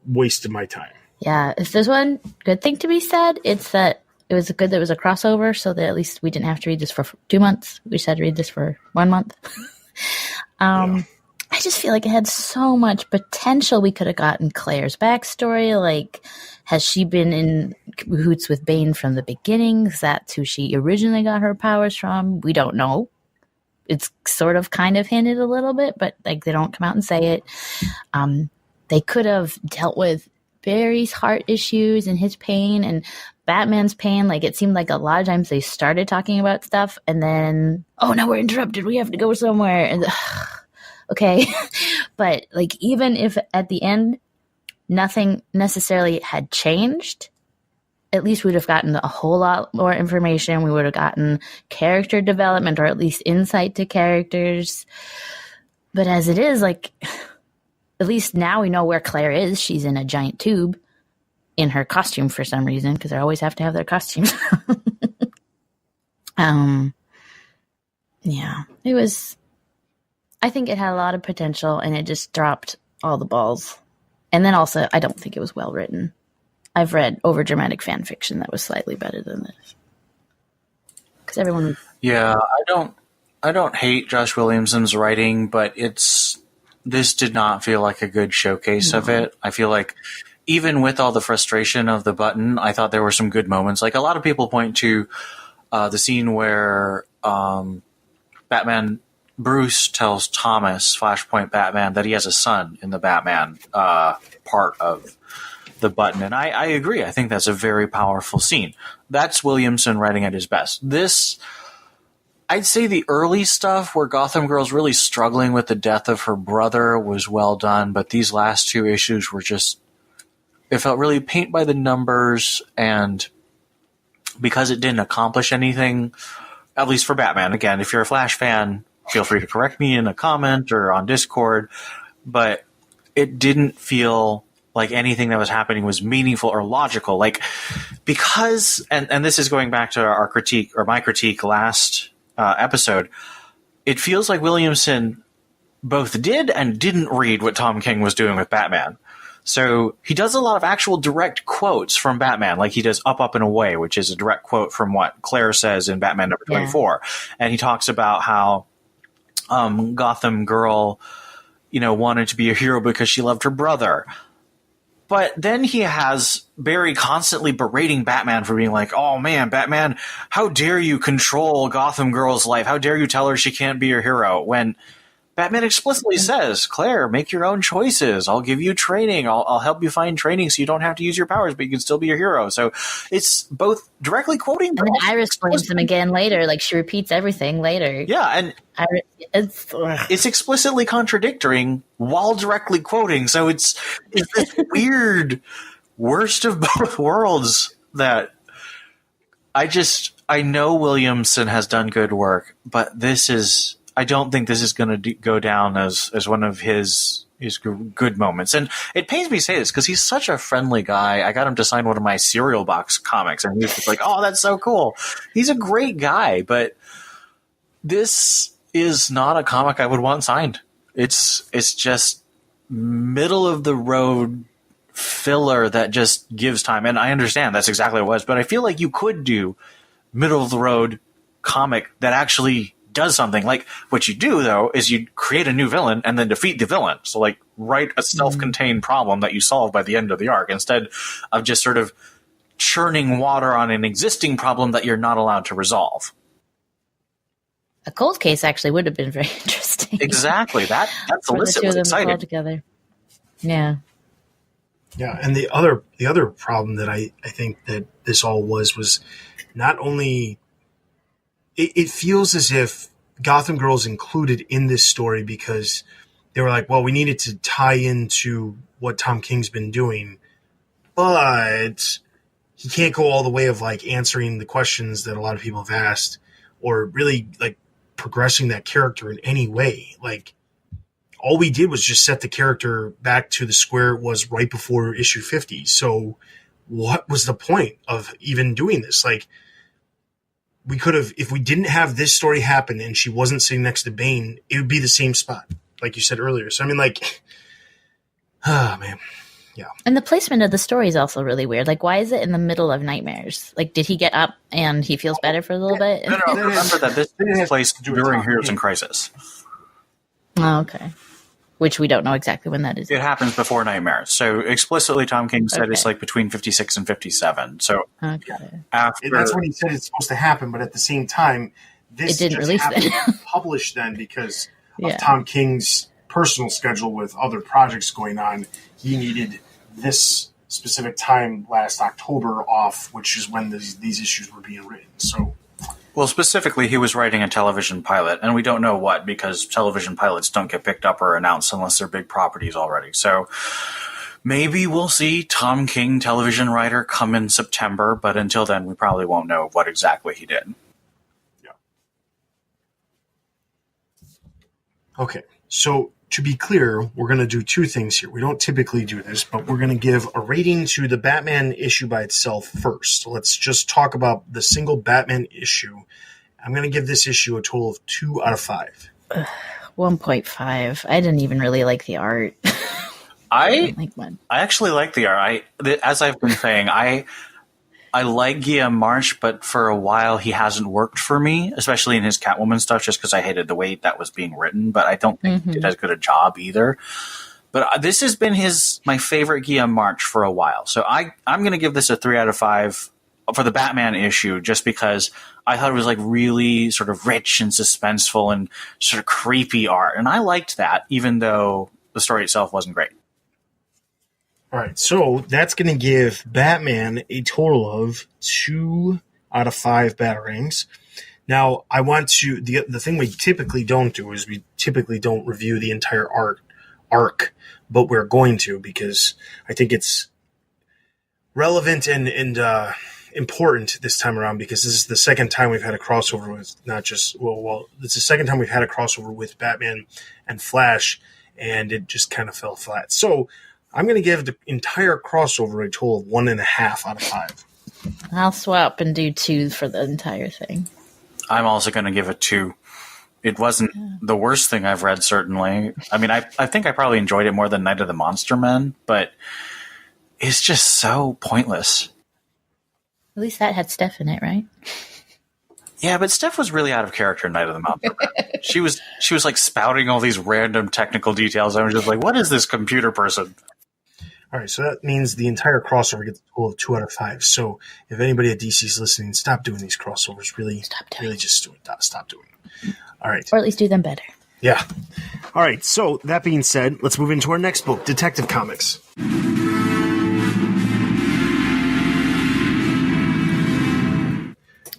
wasted my time. Yeah, if there's one good thing to be said, it's that it was good that it was a crossover, so that at least we didn't have to read this for 2 months. We just had to read this for 1 month. I just feel like it had so much potential. We could have gotten Claire's backstory. Like, has she been in cahoots with Bane from the beginning? Is that who she originally got her powers from? We don't know. It's sort of kind of hinted a little bit, but like they don't come out and say it. They could have dealt with Barry's heart issues and his pain and Batman's pain. Like, it seemed like a lot of times they started talking about stuff and then, oh, now we're interrupted. We have to go somewhere. And okay. But like, even if at the end nothing necessarily had changed, at least we'd have gotten a whole lot more information. We would have gotten character development, or at least insight to characters. But as it is, like, at least now we know where Claire is. She's in a giant tube in her costume for some reason, because they always have to have their costumes. Yeah, it was. I think it had a lot of potential, and it just dropped all the balls. And then also, I don't think it was well written. I've read overdramatic fan fiction that was slightly better than this. Because everyone. Yeah, I don't hate Josh Williamson's writing, but this did not feel like a good showcase of it. I feel like even with all the frustration of the button, I thought there were some good moments. Like a lot of people point to the scene where Batman Bruce tells Thomas, Flashpoint Batman, that he has a son in the Batman part of the button. And I agree. I think that's a very powerful scene. That's Williamson writing at his best. This, I'd say the early stuff where Gotham Girl's really struggling with the death of her brother was well done, but these last two issues were just, it felt really paint by the numbers, and because it didn't accomplish anything, at least for Batman. Again, if you're a Flash fan, feel free to correct me in a comment or on Discord, but it didn't feel like anything that was happening was meaningful or logical. Like, because, and this is going back to our critique, or my critique last episode, it feels like Williamson both did and didn't read what Tom King was doing with Batman. So he does a lot of actual direct quotes from Batman, like he does Up, Up, and Away, which is a direct quote from what Claire says in Batman number 24. And he talks about how Gotham Girl, wanted to be a hero because she loved her brother. But then he has Barry constantly berating Batman for being like, oh man, Batman, how dare you control Gotham Girl's life? How dare you tell her she can't be your hero? When Batman explicitly says, Claire, make your own choices. I'll give you training. I'll help you find training so you don't have to use your powers, but you can still be your hero. So it's both directly quoting. And then Iris blames him again later. Like, she repeats everything later. Yeah, and it's explicitly contradicting while directly quoting. So it's this weird worst of both worlds that I know Williamson has done good work, but I don't think this is going to go down as one of his good moments. And it pains me to say this because he's such a friendly guy. I got him to sign one of my cereal box comics, and he was just like, oh, that's so cool. He's a great guy, but this is not a comic I would want signed. It's just middle of the road filler that just gives time. And I understand that's exactly what it was, but I feel like you could do middle of the road comic that actually does something. Like, what you do though is you create a new villain and then defeat the villain. So like, write a self-contained problem that you solve by the end of the arc, instead of just sort of churning water on an existing problem that you're not allowed to resolve. A cold case actually would have been very interesting. Exactly. That solicit was exciting. Together. Yeah. Yeah, and the other problem that I think that this all was not only it feels as if Gotham Girl's included in this story because they were like, well, we needed to tie into what Tom King's been doing, but he can't go all the way of like answering the questions that a lot of people have asked or really like progressing that character in any way. Like, all we did was just set the character back to the square it was right before issue 50. So what was the point of even doing this? Like, we could have, if we didn't have this story happen and she wasn't sitting next to Bane, it would be the same spot, like you said earlier. So, I mean, like, man. Yeah. And the placement of the story is also really weird. Like, why is it in the middle of Nightmares? Like, did he get up and he feels better for a little bit? No, remember that this takes place during Heroes in Crisis. Oh, okay. Which we don't know exactly when that is. It happens before Nightmares. So explicitly, Tom King said it's like between 56 and 57. So after that's when he said it's supposed to happen, but at the same time, this it didn't release then. Published then because of Tom King's personal schedule with other projects going on. He needed this specific time last October off, which is when these issues were being written. So. Well, specifically, he was writing a television pilot, and we don't know what, because television pilots don't get picked up or announced unless they're big properties already. So maybe we'll see Tom King, television writer, come in September, but until then, we probably won't know what exactly he did. Yeah. Okay, so to be clear, we're going to do two things here. We don't typically do this, but we're going to give a rating to the Batman issue by itself first. So let's just talk about the single Batman issue I'm going to give this issue a total of 2 out of 5. 1.5. I didn't even really like the art. I like one. I actually like the art. As I've been saying, I like Guillaume March, but for a while he hasn't worked for me, especially in his Catwoman stuff, just because I hated the way that was being written. But I don't think he did as good a job either. But this has been my favorite Guillaume March for a while. So I'm going to give this a 3 out of 5 for the Batman issue, just because I thought it was like really sort of rich and suspenseful and sort of creepy art. And I liked that, even though the story itself wasn't great. All right, so that's going to give Batman a total of 2 out of 5 Batarangs. Now, I want to the thing we typically don't do is we typically don't review the entire arc, but we're going to, because I think it's relevant and important this time around, because this is the second time we've had a crossover with it's the second time we've had a crossover with Batman and Flash, and it just kind of fell flat. So I'm going to give the entire crossover a total of 1.5 out of 5. I'll swap and do 2 for the entire thing. I'm also going to give it 2. It wasn't the worst thing I've read, certainly. I mean, I think I probably enjoyed it more than Night of the Monster Men, but it's just so pointless. At least that had Steph in it, right? Yeah, but Steph was really out of character in Night of the Monster Men. She was like spouting all these random technical details. I was just like, what is this computer person? All right, so that means the entire crossover gets a total of 2 out of 5. So if anybody at DC is listening, stop doing these crossovers. Really just do it. Stop doing them. All right. Or at least do them better. Yeah. All right, so that being said, let's move into our next book, Detective Comics.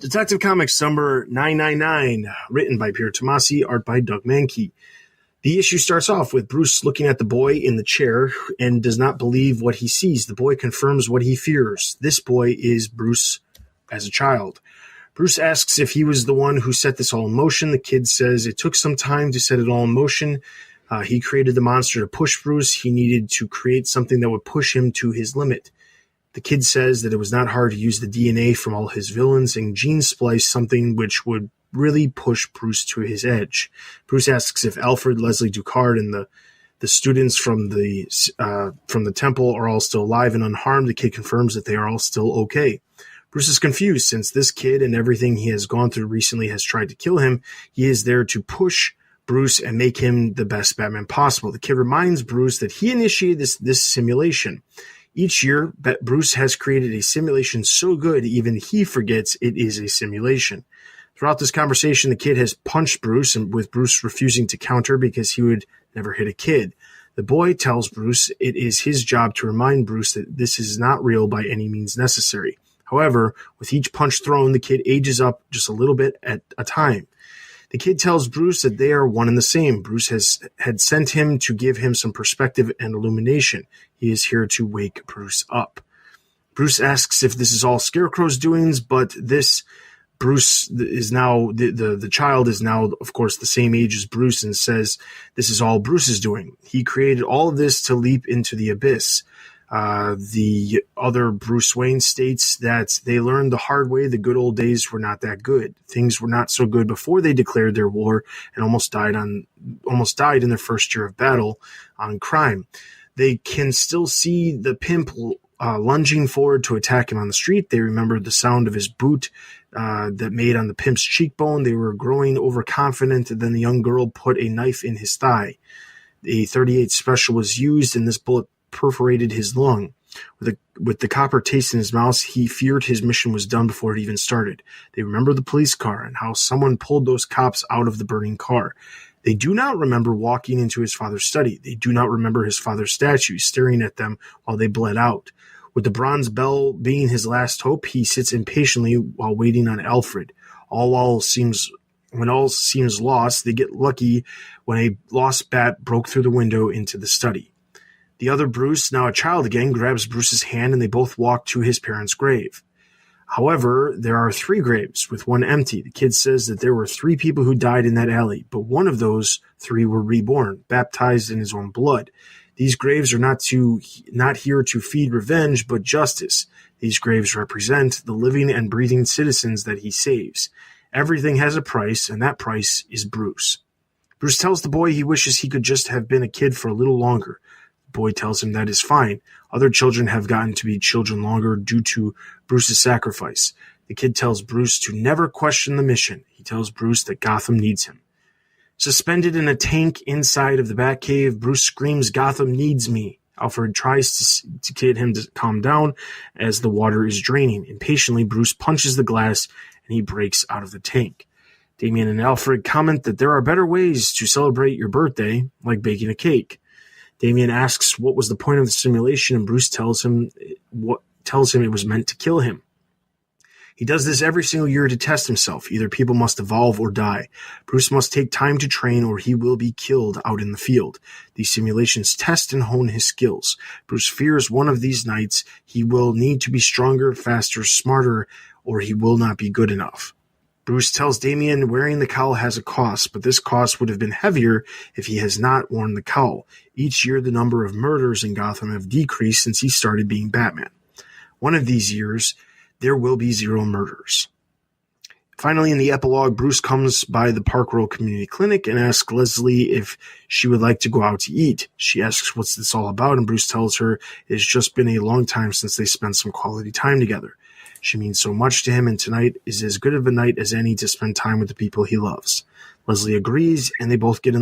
Detective Comics number 999, written by Pierre Tomasi, art by Doug Mankey. The issue starts off with Bruce looking at the boy in the chair and does not believe what he sees. The boy confirms what he fears. This boy is Bruce as a child. Bruce asks if he was the one who set this all in motion. The kid says it took some time to set it all in motion. He created the monster to push Bruce. He needed to create something that would push him to his limit. The kid says that it was not hard to use the DNA from all his villains and gene splice something which would really push Bruce to his edge. Bruce asks if Alfred, Leslie Ducard, and the students from the temple are all still alive and unharmed. The kid confirms that they are all still okay. Bruce is confused since this kid and everything he has gone through recently has tried to kill him. He is there to push Bruce and make him the best Batman possible. The kid reminds Bruce that he initiated this simulation. Each year, Bruce has created a simulation so good even he forgets it is a simulation. Throughout this conversation, the kid has punched Bruce, and with Bruce refusing to counter because he would never hit a kid. The boy tells Bruce it is his job to remind Bruce that this is not real by any means necessary. However, with each punch thrown, the kid ages up just a little bit at a time. The kid tells Bruce that they are one and the same. Bruce had sent him to give him some perspective and illumination. He is here to wake Bruce up. Bruce asks if this is all Scarecrow's doings, but Bruce is now, the child is now, of course, the same age as Bruce, and says this is all Bruce is doing. He created all of this to leap into the abyss. The other Bruce Wayne states that they learned the hard way the good old days were not that good. Things were not so good before they declared their war and almost died in their first year of battle on crime. They can still see the pimp lunging forward to attack him on the street. They remembered the sound of his boot that made on the pimp's cheekbone. They were growing overconfident. Then the young girl put a knife in his thigh. A .38 special was used, and this bullet perforated his lung. With the copper taste in his mouth, he feared his mission was done before it even started. They remember the police car and how someone pulled those cops out of the burning car. They do not remember walking into his father's study. They do not remember his father's statue staring at them while they bled out. With the bronze bell being his last hope, he sits impatiently while waiting on Alfred. When all seems lost, they get lucky when a lost bat broke through the window into the study. The other Bruce, now a child again, grabs Bruce's hand and they both walk to his parents' grave. However, there are 3 graves, with one empty. The kid says that there were 3 people who died in that alley, but one of those 3 were reborn, baptized in his own blood. These graves are not here to feed revenge, but justice. These graves represent the living and breathing citizens that he saves. Everything has a price, and that price is Bruce. Bruce tells the boy he wishes he could just have been a kid for a little longer. The boy tells him that is fine. Other children have gotten to be children longer due to Bruce's sacrifice. The kid tells Bruce to never question the mission. He tells Bruce that Gotham needs him. Suspended in a tank inside of the Batcave, Bruce screams, "Gotham needs me." Alfred tries to get him to calm down as the water is draining. Impatiently, Bruce punches the glass and he breaks out of the tank. Damian and Alfred comment that there are better ways to celebrate your birthday, like baking a cake. Damian asks what was the point of the simulation, and Bruce tells him it was meant to kill him. He does this every single year to test himself. Either people must evolve or die. Bruce must take time to train or he will be killed out in the field. These simulations test and hone his skills. Bruce fears one of these nights he will need to be stronger, faster, smarter, or he will not be good enough. Bruce tells Damian wearing the cowl has a cost, but this cost would have been heavier if he has not worn the cowl. Each year the number of murders in Gotham have decreased since he started being Batman. One of these years, there will be 0 murders. Finally, in the epilogue, Bruce comes by the Park Row Community Clinic and asks Leslie if she would like to go out to eat. She asks what's this all about, and Bruce tells her it's just been a long time since they spent some quality time together. She means so much to him, and tonight is as good of a night as any to spend time with the people he loves. Leslie agrees, and they both get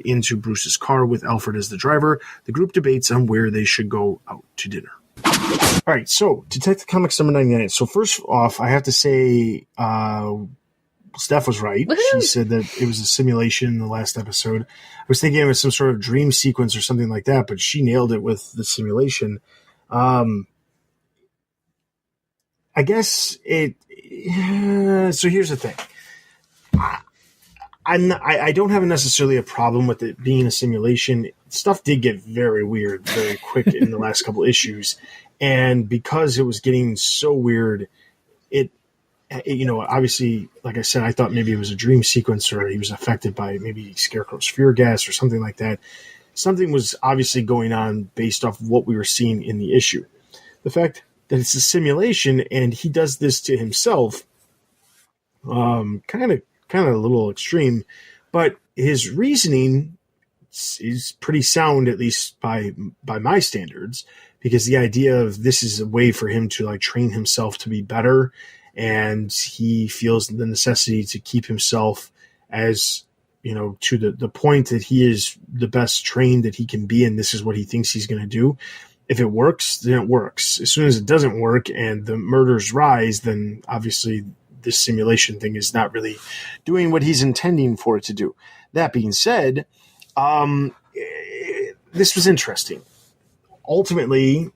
into Bruce's car with Alfred as the driver. The group debates on where they should go out to dinner. All right, so Detective Comics number 99. So first off, I have to say Steph was right. Woohoo! She said that it was a simulation in the last episode. I was thinking it was some sort of dream sequence or something like that, but she nailed it with the simulation. I guess it... so here's the thing. I don't have necessarily a problem with it being a simulation. Stuff did get very weird very quick in the last couple issues. And because it was getting so weird, it obviously, like I said, I thought maybe it was a dream sequence or he was affected by maybe Scarecrow's fear gas or something like that. Something was obviously going on based off of what we were seeing in the issue. The fact that it's a simulation and he does this to himself, kind of a little extreme, but his reasoning is pretty sound, at least by my standards, because the idea of this is a way for him to like train himself to be better, and he feels the necessity to keep himself as, to the point that he is the best trained that he can be, and this is what he thinks he's going to do. If it works, then it works. As soon as it doesn't work and the murders rise, then obviously this simulation thing is not really doing what he's intending for it to do. That being said, this was interesting. Ultimately,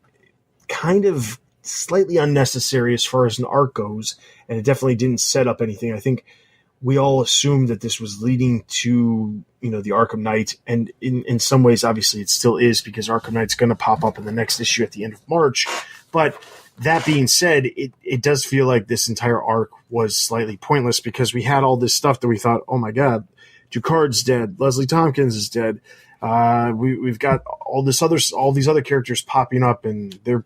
kind of slightly unnecessary as far as an arc goes, and it definitely didn't set up anything. I think we all assumed that this was leading to, the Arkham Knight, and in some ways, obviously, it still is, because Arkham Knight's going to pop up in the next issue at the end of March. But that being said, it does feel like this entire arc was slightly pointless, because we had all this stuff that we thought, oh my God, Ducard's dead, Leslie Tompkins is dead. We've got all these other characters popping up, and they're,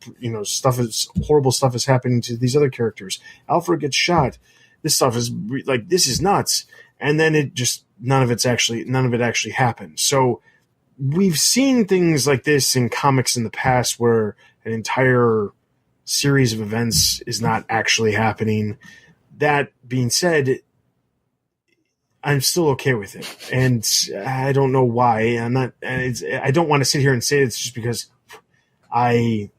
horrible stuff is happening to these other characters. Alfred gets shot. This stuff is like, this is nuts. And then none of it actually happened. So we've seen things like this in comics in the past where an entire series of events is not actually happening. That being said, I'm still okay with it, and I don't know why. I don't want to sit here and say it's just because I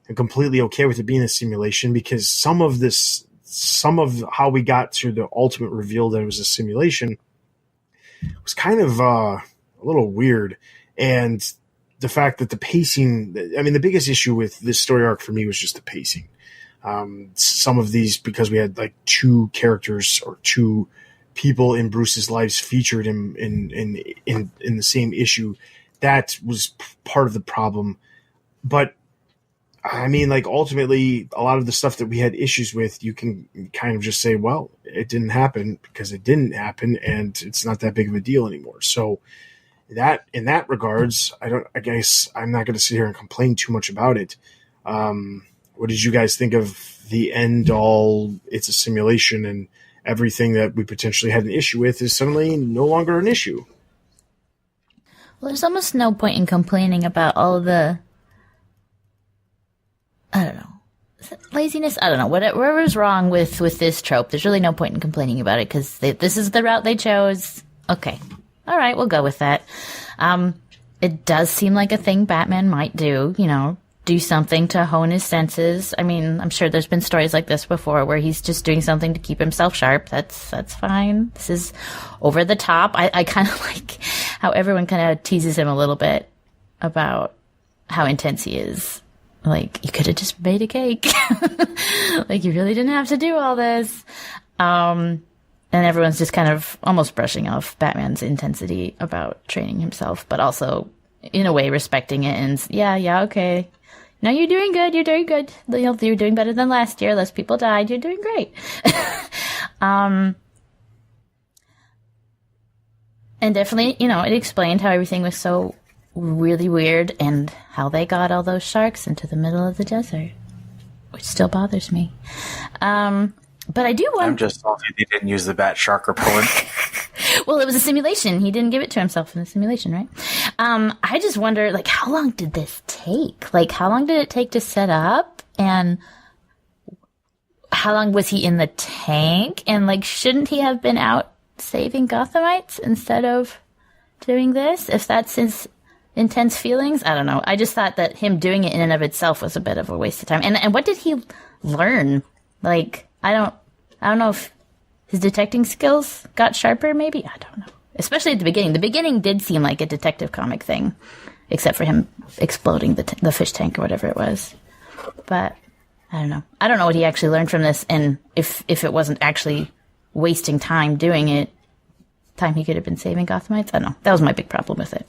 am completely okay with it being a simulation, because some of how we got to the ultimate reveal that it was a simulation was kind of a little weird. And the fact that the pacing, the biggest issue with this story arc for me was just the pacing. Some of these, because we had like 2 characters or 2 people in Bruce's lives featured in the same issue, that was part of the problem. But ultimately, a lot of the stuff that we had issues with, you can kind of just say, well, it didn't happen because it didn't happen, and it's not that big of a deal anymore. So that, in that regards, I guess I'm not going to sit here and complain too much about it. What did you guys think of the end all, it's a simulation, and everything that we potentially had an issue with is suddenly no longer an issue. Well, there's almost no point in complaining about all the, I don't know, laziness. I don't know, whatever's wrong with this trope. There's really no point in complaining about it because this is the route they chose. Okay, all right, we'll go with that. It does seem like a thing Batman might do. Do something to hone his senses. I mean, I'm sure there's been stories like this before where he's just doing something to keep himself sharp. That's fine. This is over the top. I kind of like how everyone kind of teases him a little bit about how intense he is. Like, you could have just made a cake. Like, you really didn't have to do all this. And everyone's just kind of almost brushing off Batman's intensity about training himself, but also in a way respecting it and yeah, okay. No, you're doing good. You're doing good. You're doing better than last year. Less people died. You're doing great. And definitely, it explained how everything was so really weird and how they got all those sharks into the middle of the desert, which still bothers me. But I do want... I'm just salty they didn't use the bat shark repellent. Well, it was a simulation. He didn't give it to himself in the simulation, right? I just wonder, like, how long did this take? Like, how long did it take to set up? And how long was he in the tank? And, like, shouldn't he have been out saving Gothamites instead of doing this? If that's his intense feelings? I don't know. I just thought that him doing it in and of itself was a bit of a waste of time. And what did he learn? Like, I don't know if his detecting skills got sharper, maybe? I don't know. Especially at the beginning. The beginning did seem like a detective comic thing, except for him exploding the fish tank or whatever it was. But I don't know. I don't know what he actually learned from this, and if it wasn't actually wasting time doing it, time he could have been saving Gothamites. I don't know. That was my big problem with it.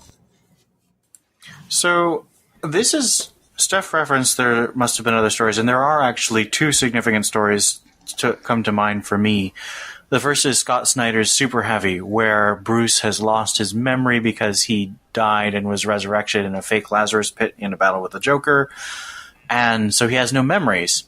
So this is Steph referenced there must have been other stories, and there are actually two significant stories to come to mind for me. The first is Scott Snyder's Super Heavy, where Bruce has lost his memory because he died and was resurrected in a fake Lazarus pit in a battle with the Joker. And so he has no memories.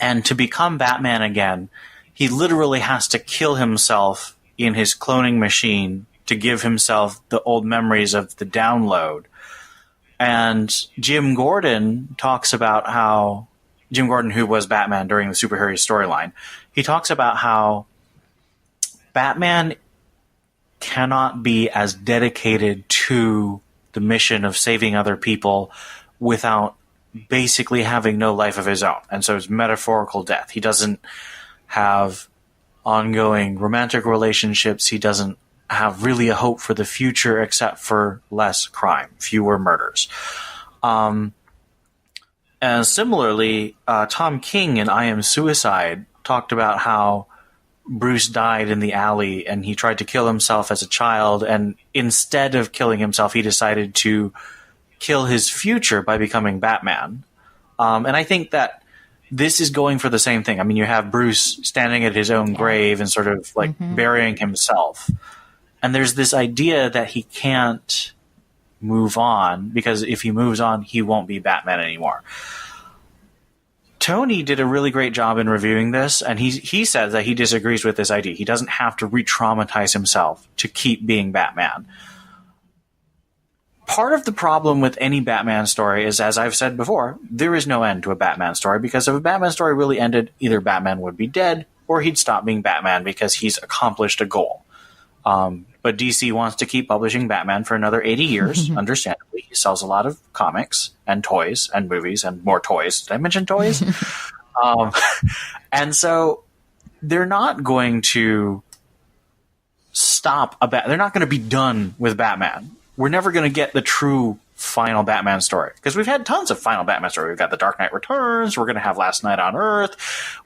And to become Batman again, he literally has to kill himself in his cloning machine to give himself the old memories of the download. And Jim Gordon talks about how Jim Gordon, who was Batman during the Super Harry storyline, he talks about how Batman cannot be as dedicated to the mission of saving other people without basically having no life of his own. And so it's metaphorical death. He doesn't have ongoing romantic relationships. He doesn't have really a hope for the future except for less crime, fewer murders. And similarly, Tom King in I Am Suicide talked about how Bruce died in the alley and he tried to kill himself as a child, and instead of killing himself, he decided to kill his future by becoming Batman. And I think that this is going for the same thing. I mean, you have Bruce standing at his own grave and sort of like burying himself. And there's this idea that he can't move on because if he moves on, he won't be Batman anymore. Tony did a really great job in reviewing this, and he says that he disagrees with this idea. He doesn't have to re-traumatize himself to keep being Batman. Part of the problem with any Batman story is, as I've said before, there is no end to a Batman story, because if a Batman story really ended, either Batman would be dead or he'd stop being Batman because he's accomplished a goal. But DC wants to keep publishing Batman for another 80 years, understandably. He sells a lot of comics and toys and movies and more toys. Did I mention toys? And so they're not going to stop they're not going to be done with Batman. We're never going to get the true final Batman story, because we've had tons of final Batman story. We've got The Dark Knight Returns. We're going to have Last Night on Earth.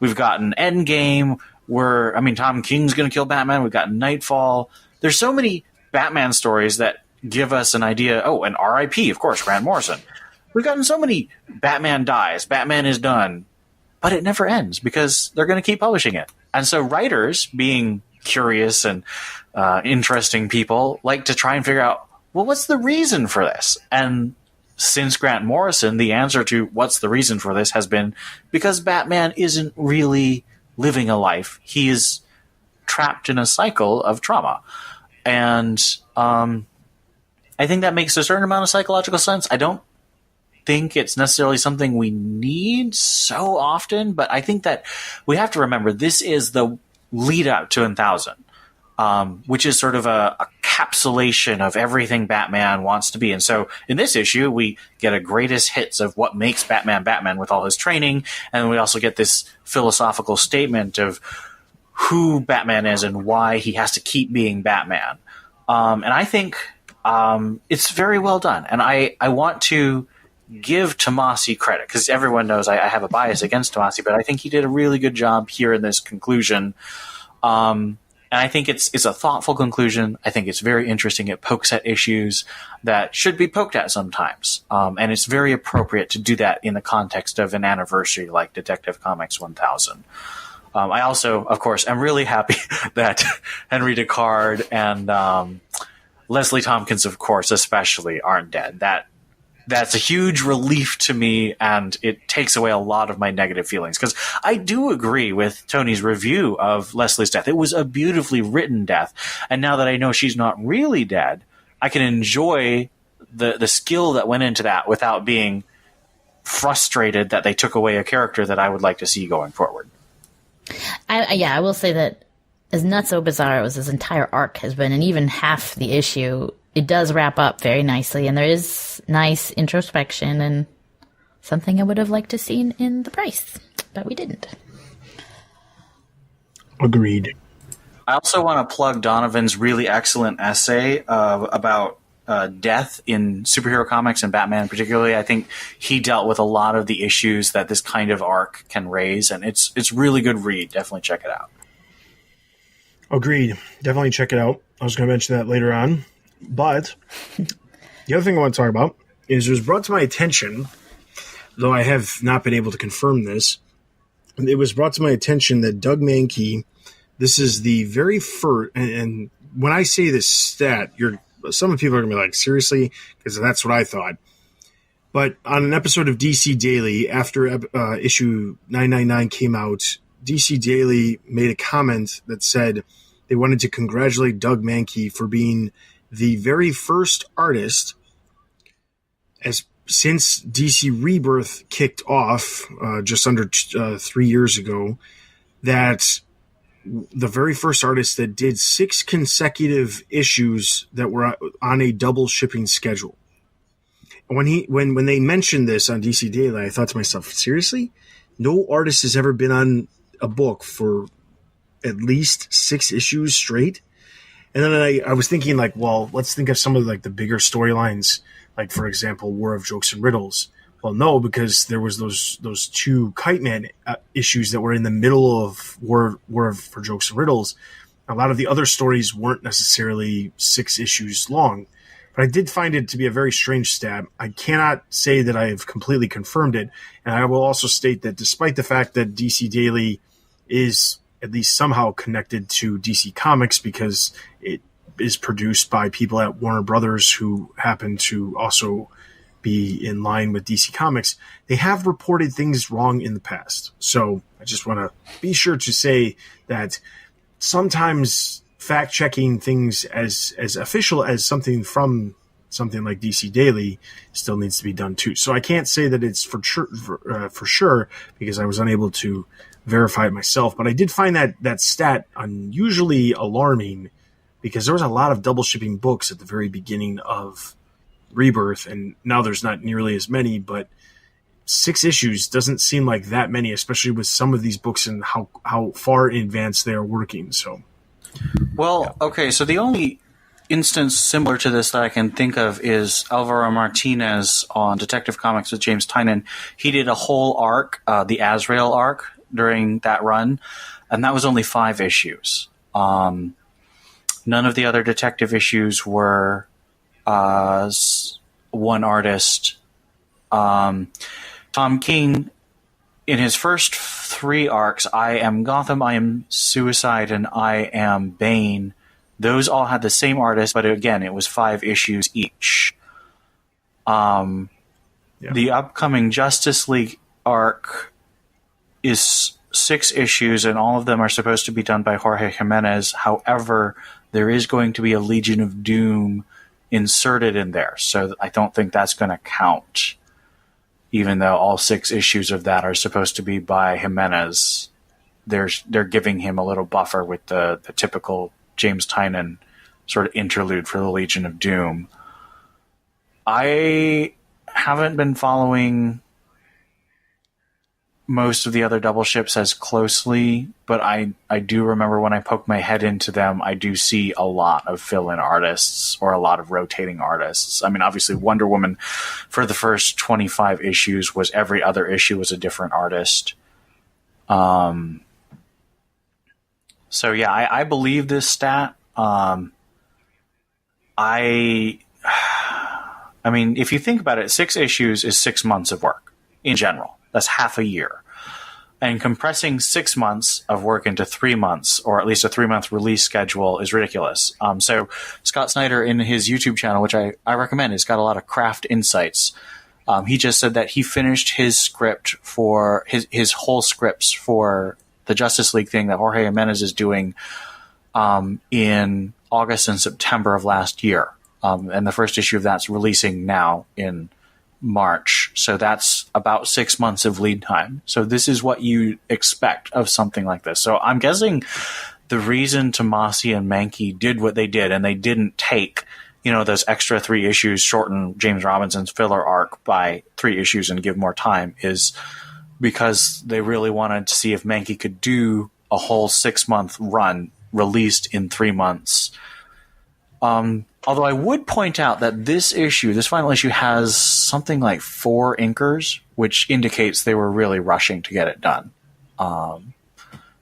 We've gotten Endgame. Tom King's going to kill Batman. We've got Nightfall. There's so many Batman stories that give us an idea. Oh, and R.I.P., of course, Grant Morrison. We've gotten so many Batman dies, Batman is done, but it never ends because they're going to keep publishing it. And so writers, being curious and interesting people, like to try and figure out, well, what's the reason for this? And since Grant Morrison, the answer to what's the reason for this has been because Batman isn't really living a life. He is trapped in a cycle of trauma. And I think that makes a certain amount of psychological sense. I don't think it's necessarily something we need so often, but I think that we have to remember this is the lead up to 1000, which is sort of a capsulation of everything Batman wants to be. And so in this issue, we get a greatest hits of what makes Batman Batman with all his training, and we also get this philosophical statement of who Batman is and why he has to keep being Batman. And I think it's very well done. And I want to give Tomasi credit, because everyone knows I have a bias against Tomasi, but I think he did a really good job here in this conclusion. And I think it's a thoughtful conclusion. I think it's very interesting. It pokes at issues that should be poked at sometimes. And it's very appropriate to do that in the context of an anniversary like Detective Comics 1000. I also, of course, am really happy that Henry Descartes and Leslie Tompkins, of course, especially, aren't dead. That's a huge relief to me, and it takes away a lot of my negative feelings. Because I do agree with Tony's review of Leslie's death. It was a beautifully written death. And now that I know she's not really dead, I can enjoy the skill that went into that without being frustrated that they took away a character that I would like to see going forward. I will say that as not so bizarre as this entire arc has been, and even half the issue, it does wrap up very nicely, and there is nice introspection and something I would have liked to see in the price, but we didn't. Agreed. I also want to plug Donovan's really excellent essay about death in superhero comics and Batman particularly. I think he dealt with a lot of the issues that this kind of arc can raise, and it's really good read. Definitely check it out. Agreed. Definitely check it out. I was going to mention that later on. But the other thing I want to talk about is it was brought to my attention, though I have not been able to confirm this, it was brought to my attention that Doug Mankey, this is the very first, and when I say this stat, some people are going to be like, seriously? Because that's what I thought. But on an episode of DC Daily, after issue 999 came out, DC Daily made a comment that said they wanted to congratulate Doug Mankey for being the very first artist since DC Rebirth kicked off just under 3 years ago, that the very first artist that did 6 consecutive issues that were on a double shipping schedule. And when they mentioned this on DC Daily, I thought to myself, seriously? No artist has ever been on a book for at least 6 issues straight? And then I was thinking, like, well, let's think of some of like the bigger storylines, like, for example, War of Jokes and Riddles. Well, no, because there was those 2 Kite Man issues that were in the middle of War for Jokes and Riddles. A lot of the other stories weren't necessarily 6 issues long. But I did find it to be a very strange stat. I cannot say that I have completely confirmed it. And I will also state that despite the fact that DC Daily is at least somehow connected to DC Comics because it is produced by people at Warner Brothers who happen to also be in line with DC Comics, they have reported things wrong in the past. So I just want to be sure to say that sometimes fact-checking things as official as something from something like DC Daily still needs to be done too. So I can't say that it's for sure because I was unable to verify it myself, but I did find that stat unusually alarming because there was a lot of double shipping books at the very beginning of Rebirth, and now there's not nearly as many, but 6 issues doesn't seem like that many, especially with some of these books and how far in advance they are working. So, well, okay, so the only instance similar to this that I can think of is Alvaro Martinez on Detective Comics with James Tynion. He did a whole arc, the Azrael arc, during that run, and that was only 5 issues. None of the other detective issues were one artist. Tom King, in his first 3 arcs, I Am Gotham, I Am Suicide, and I Am Bane, those all had the same artist, but again, it was 5 issues each. The upcoming Justice League arc is 6 issues, and all of them are supposed to be done by Jorge Jimenez. However, there is going to be a Legion of Doom inserted in there, so I don't think that's going to count, even though all 6 issues of that are supposed to be by Jimenez. They're giving him a little buffer with the typical James Tynion sort of interlude for the Legion of Doom. I haven't been following most of the other double ships as closely, but I do remember when I poke my head into them, I do see a lot of fill-in artists or a lot of rotating artists. I mean, obviously Wonder Woman for the first 25 issues was every other issue was a different artist. So yeah, I believe this stat. I mean, if you think about it, 6 issues is 6 months of work in general. That's half a year. And compressing 6 months of work into 3 months, or at least a 3-month release schedule, is ridiculous. So Scott Snyder, in his YouTube channel, which I recommend, has got a lot of craft insights. He just said that he finished his script for his whole scripts for the Justice League thing that Jorge Jimenez is doing in August and September of last year. And the first issue of that's releasing now in March. So that's about 6 months of lead time. So this is what you expect of something like this. So I'm guessing the reason Tomasi and Mankey did what they did, and they didn't take, those extra 3 issues, shorten James Robinson's filler arc by 3 issues and give more time, is because they really wanted to see if Mankey could do a whole 6-month run released in 3 months. Although I would point out that this final issue, has something like 4 inkers, which indicates they were really rushing to get it done.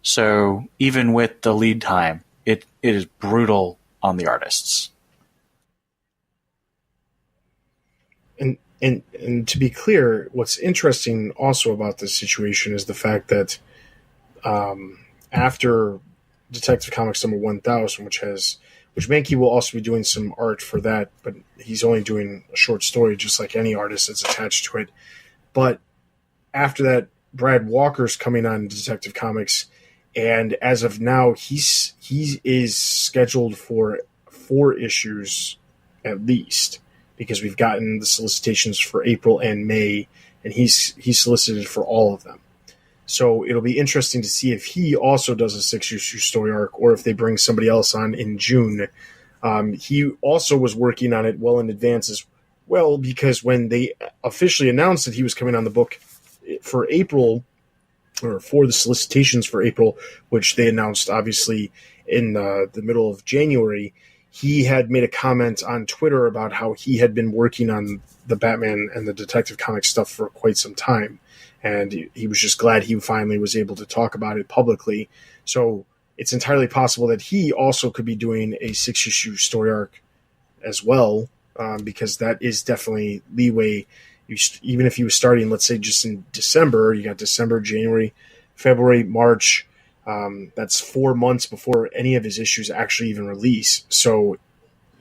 So even with the lead time, it is brutal on the artists. And to be clear, what's interesting also about this situation is the fact that after Detective Comics number 1000, which Mankey will also be doing some art for that, but he's only doing a short story, just like any artist that's attached to it. But after that, Brad Walker's coming on Detective Comics, and as of now, he is scheduled for 4 issues at least, because we've gotten the solicitations for April and May, and he's solicited for all of them. So it'll be interesting to see if he also does a 6-issue story arc, or if they bring somebody else on in June. He also was working on it well in advance as well, because when they officially announced that he was coming on the book for April, or for the solicitations for April, which they announced obviously in the middle of January, he had made a comment on Twitter about how he had been working on the Batman and the Detective Comics stuff for quite some time. And he was just glad he finally was able to talk about it publicly. So it's entirely possible that he also could be doing a 6-issue story arc as well, because that is definitely leeway. Even if he was starting, let's say, just in December, you got December, January, February, March. That's 4 months before any of his issues actually even release. So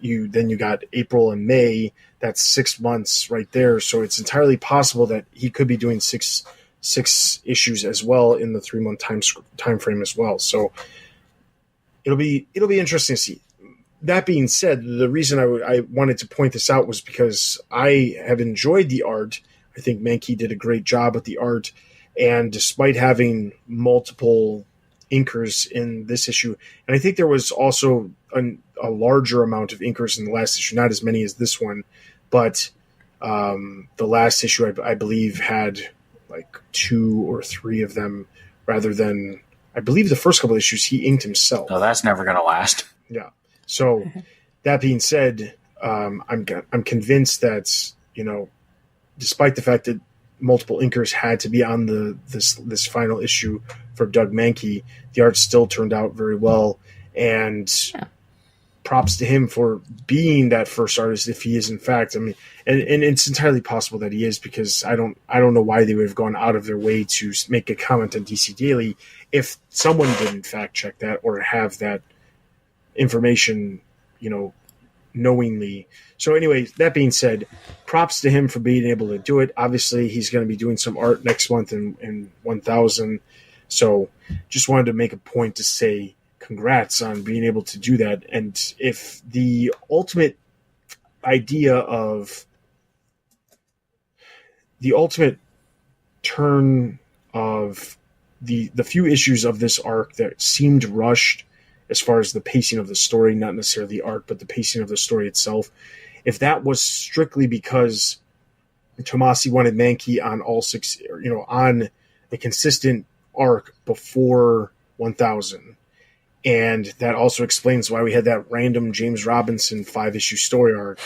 you got April and May. That's 6 months right there. So it's entirely possible that he could be doing six issues as well in the 3-month time frame as well. So it'll be interesting to see. That being said, the reason I wanted to point this out was because I have enjoyed the art. I think Mankey did a great job with the art, and despite having multiple inkers in this issue, and I think there was also a larger amount of inkers in the last issue, not as many as this one, but the last issue I believe had like 2 or 3 of them, rather than, I believe the first couple of issues he inked himself. No, that's never going to last. Yeah. So that being said, I'm convinced that, despite the fact that multiple inkers had to be on this final issue for Doug Mankey, the art still turned out very well, and props to him for being that first artist, if he is in fact. I mean, and it's entirely possible that he is, because I don't know why they would have gone out of their way to make a comment on DC Daily if someone didn't fact check that or have that information, knowingly. So anyway, that being said, props to him for being able to do it. Obviously, he's going to be doing some art next month in 1000. So just wanted to make a point to say congrats on being able to do that. And if the ultimate idea of the ultimate turn of the few issues of this arc that seemed rushed as far as the pacing of the story, not necessarily the arc, but the pacing of the story itself, if that was strictly because Tomasi wanted Mankey on all six, on a consistent arc before 1000, and that also explains why we had that random James Robinson 5-issue story arc,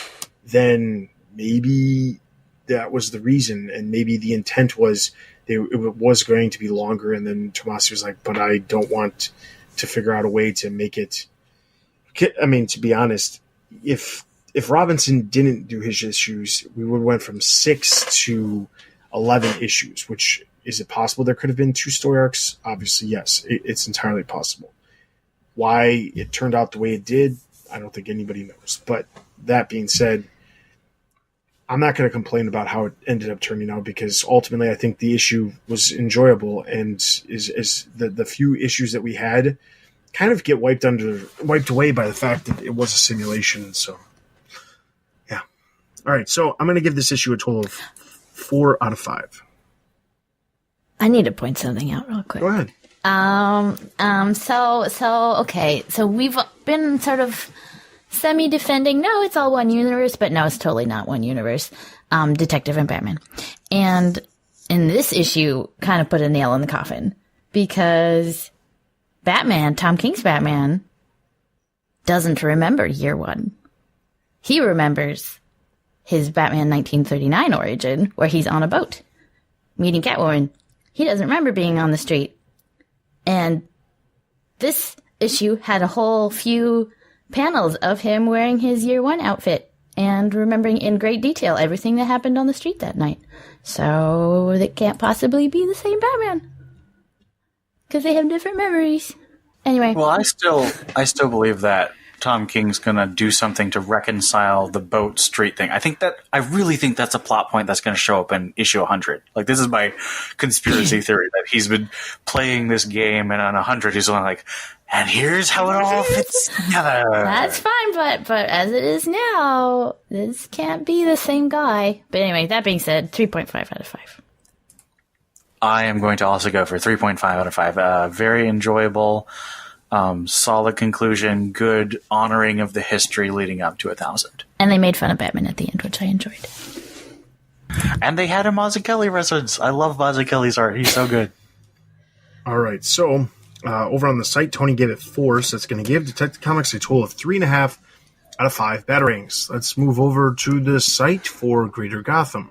then maybe that was the reason, and maybe the intent was it was going to be longer, and then Tomasi was like, but I don't want to figure out a way to make it. I mean, to be honest, if Robinson didn't do his issues, we would have went from 6 to 11 issues, which is it possible there could have been 2 story arcs? Obviously, yes. It's entirely possible. Why it turned out the way it did, I don't think anybody knows. But that being said, I'm not going to complain about how it ended up turning out, because ultimately I think the issue was enjoyable, and is the few issues that we had kind of get wiped away by the fact that it was a simulation. So, yeah. All right, so I'm going to give this issue a total of 4 out of 5. I need to point something out real quick. Go ahead. Okay. So we've been sort of semi-defending, no, it's all one universe, but no, it's totally not one universe. Detective and Batman. And in this issue, kind of put a nail in the coffin, because Batman, Tom King's Batman, doesn't remember year 1. He remembers his Batman 1939 origin, where he's on a boat, meeting Catwoman. He doesn't remember being on the street. And this issue had a whole few panels of him wearing his year 1 outfit and remembering in great detail everything that happened on the street that night. So it can't possibly be the same Batman, because they have different memories. Anyway. Well, I still believe that Tom King's gonna do something to reconcile the boat street thing. I really think that's a plot point that's gonna show up in issue 100. Like, this is my conspiracy theory, that he's been playing this game, and on 100 he's only like, and here's how it all fits together. That's fine, but as it is now, this can't be the same guy. But anyway, that being said, 3.5 out of 5. I am going to also go for 3.5 out of 5. Very enjoyable, solid conclusion, good honoring of the history leading up to 1000. And they made fun of Batman at the end, which I enjoyed. And they had a Mazzucchelli reference. I love Mazzucchelli's art. He's so good. All right, so over on the site, Tony gave it 4, so it's going to give Detective Comics a total of 3.5 out of 5 batarangs. Let's move over to the site for Greater Gotham.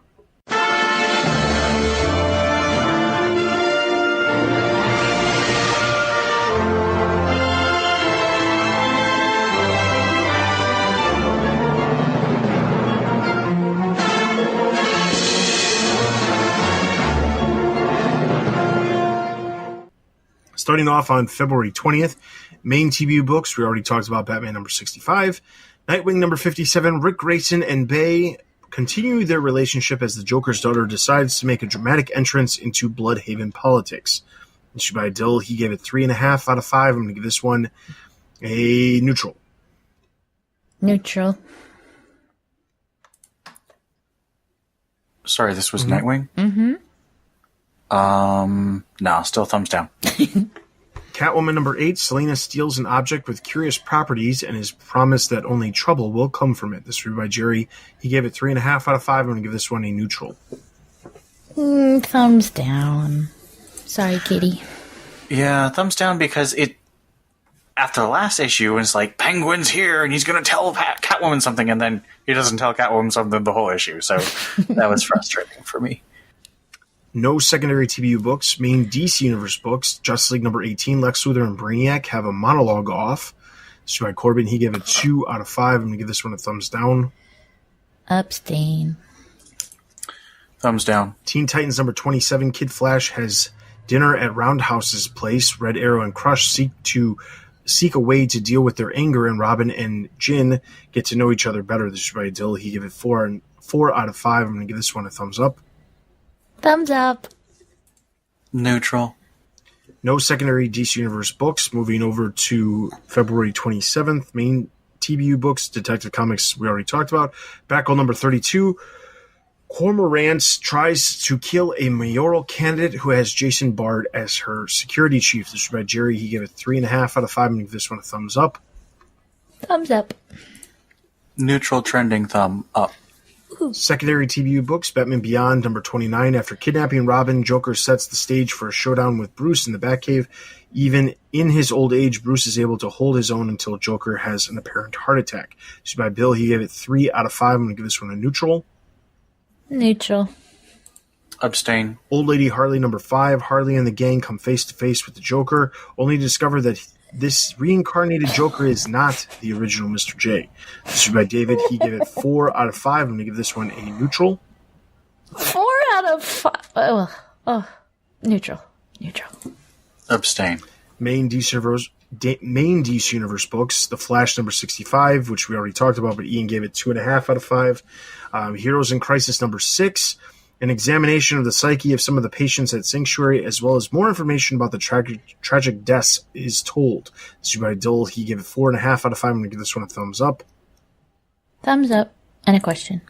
Starting off on February 20th, main TBU books, we already talked about Batman number 65. Nightwing number 57, Rick Grayson and Bay continue their relationship as the Joker's daughter decides to make a dramatic entrance into Bloodhaven politics. Issued by Dill, he gave it 3.5 out of 5. I'm going to give this one a neutral. Neutral. Sorry, this was Nightwing? Mm-hmm. No, still thumbs down. Catwoman number 8, Selena steals an object with curious properties and is promised that only trouble will come from it. This is read by Jerry. He gave it 3.5 out of 5. I'm going to give this one a neutral. Thumbs down. Sorry, Kitty. Yeah, thumbs down, because after the last issue, it's like, Penguin's here and he's going to tell Catwoman something, and then he doesn't tell Catwoman something the whole issue. So that was frustrating for me. No secondary TBU books. Main DC Universe books. Justice League number 18, Lex Luthor and Brainiac have a monologue off. This is by Corbin. He gave it 2 out of 5. I'm going to give this one a thumbs down. Abstain. Thumbs down. Teen Titans number 27, Kid Flash has dinner at Roundhouse's place. Red Arrow and Crush seek a way to deal with their anger, and Robin and Jin get to know each other better. This is by Dill. He gave it 4 out of 5. I'm going to give this one a thumbs up. Thumbs up. Neutral. No secondary DC Universe books. Moving over to February 27th, main TBU books, Detective Comics, we already talked about. Batgirl number 32. Cormorant tries to kill a mayoral candidate who has Jason Bard as her security chief. This is by Jerry. He gave it 3.5 out of 5. I'm going to give this one a thumbs up. Thumbs up. Neutral trending thumb up. Secondary TBU books, Batman Beyond, number 29. After kidnapping Robin, Joker sets the stage for a showdown with Bruce in the Batcave. Even in his old age, Bruce is able to hold his own until Joker has an apparent heart attack. This is by Bill. He gave it 3 out of 5. I'm going to give this one a neutral. Neutral. Abstain. Old Lady Harley, number 5. Harley and the gang come face to face with the Joker, only to discover that this reincarnated Joker is not the original Mr. J. This is by David. He gave it 4 out of 5. I'm going to give this one a neutral. 4 out of 5. Neutral. Neutral. Abstain. Main DC Universe books, The Flash number 65, which we already talked about, but Ian gave it 2.5 out of 5. Heroes in Crisis number 6. An examination of the psyche of some of the patients at Sanctuary, as well as more information about the tragic deaths is told. This is by Dill. He gave it 4.5 out of 5. I'm going to give this one a thumbs up. Thumbs up. And a question.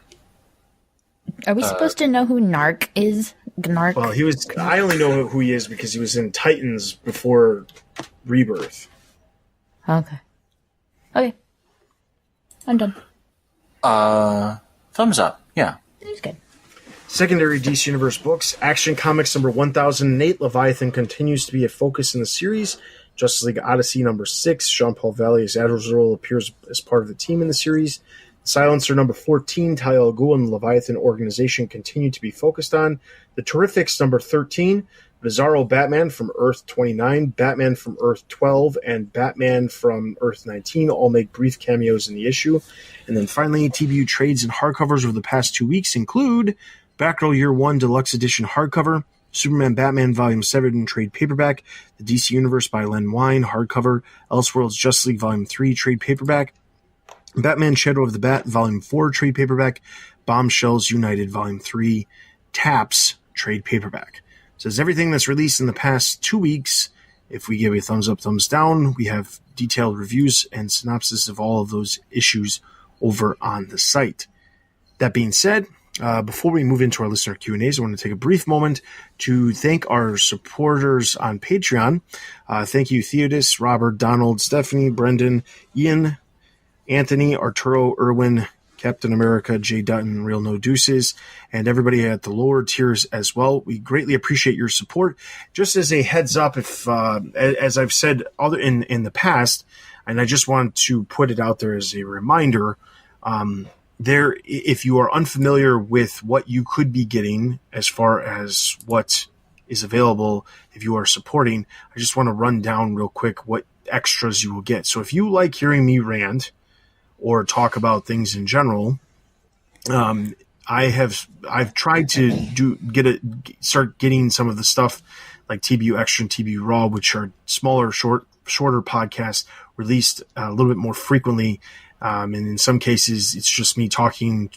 Are we supposed to know who Narc is? Gnark? Well, I only know who he is because he was in Titans before Rebirth. Okay. Okay. I'm done. Thumbs up. Yeah. He's good. Secondary DC Universe books, Action Comics number 1008, Leviathan continues to be a focus in the series. Justice League Odyssey number 6, Jean-Paul Valley as Azrael appears as part of the team in the series. Silencer number 14, Talia al Ghul and the Leviathan organization continue to be focused on. The Terrifics number 13, Bizarro Batman from Earth 29, Batman from Earth 12, and Batman from Earth 19 all make brief cameos in the issue. And then finally, TBU trades and hardcovers over the past 2 weeks include Batgirl Year 1 Deluxe Edition hardcover, Superman Batman Volume 7 trade paperback, The DC Universe by Len Wein hardcover, Elseworlds Justice League Volume 3 trade paperback, Batman Shadow of the Bat Volume 4 trade paperback, Bombshells United Volume 3, Taps trade paperback. So it's everything that's released in the past 2 weeks. If we give a thumbs up, thumbs down, we have detailed reviews and synopsis of all of those issues over on the site. That being said, before we move into our listener Q&As, I want to take a brief moment to thank our supporters on Patreon. Thank you, Theodis, Robert, Donald, Stephanie, Brendan, Ian, Anthony, Arturo, Irwin, Captain America, Jay Dutton, Real No Deuces, and everybody at the lower tiers as well. We greatly appreciate your support. Just as a heads up, if as I've said in the past, and I just want to put it out there as a reminder, if you are unfamiliar with what you could be getting as far as what is available, if you are supporting, I just want to run down real quick what extras you will get. So if you like hearing me rant or talk about things in general, I've tried to start getting some of the stuff like TBU Extra and TBU Raw, which are smaller, shorter podcasts released a little bit more frequently. And in some cases, it's just me talking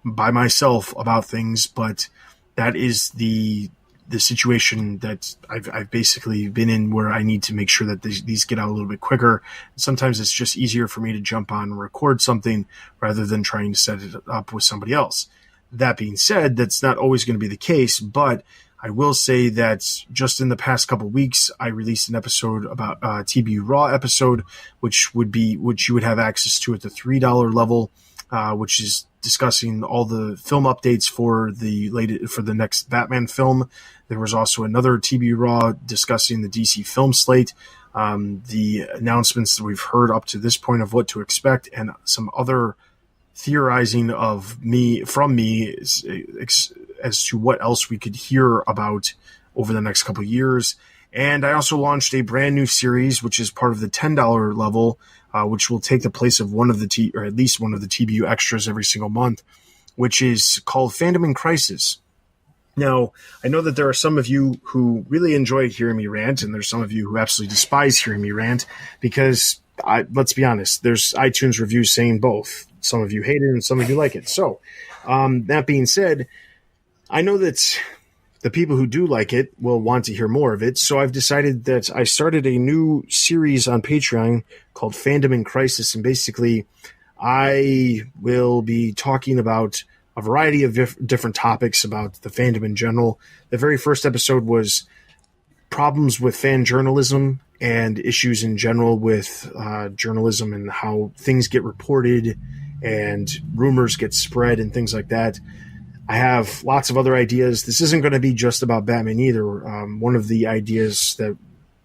by myself about things, but that is the situation that I've basically been in, where I need to make sure that these get out a little bit quicker. Sometimes it's just easier for me to jump on and record something rather than trying to set it up with somebody else. That being said, that's not always going to be the case, but I will say that just in the past couple of weeks, I released an episode about TBU Raw episode, which you would have access to at the $3 level, which is discussing all the film updates for the next Batman film. There was also another TBU Raw discussing the DC film slate, the announcements that we've heard up to this point of what to expect, and some other theorizing from me as to what else we could hear about over the next couple of years. And I also launched a brand new series, which is part of the $10 level, which will take the place of at least one of the TBU extras every single month, which is called Fandom in Crisis. Now, I know that there are some of you who really enjoy hearing me rant, and there's some of you who absolutely despise hearing me rant, because let's be honest, there's iTunes reviews saying both. Some of you hate it and some of you like it. So, that being said, I know that the people who do like it will want to hear more of it. So I've decided that I started a new series on Patreon called Fandom in Crisis. And basically, I will be talking about a variety of different topics about the fandom in general. The very first episode was problems with fan journalism and issues in general with journalism and how things get reported and rumors get spread and things like that. I have lots of other ideas. This isn't going to be just about Batman either. One of the ideas that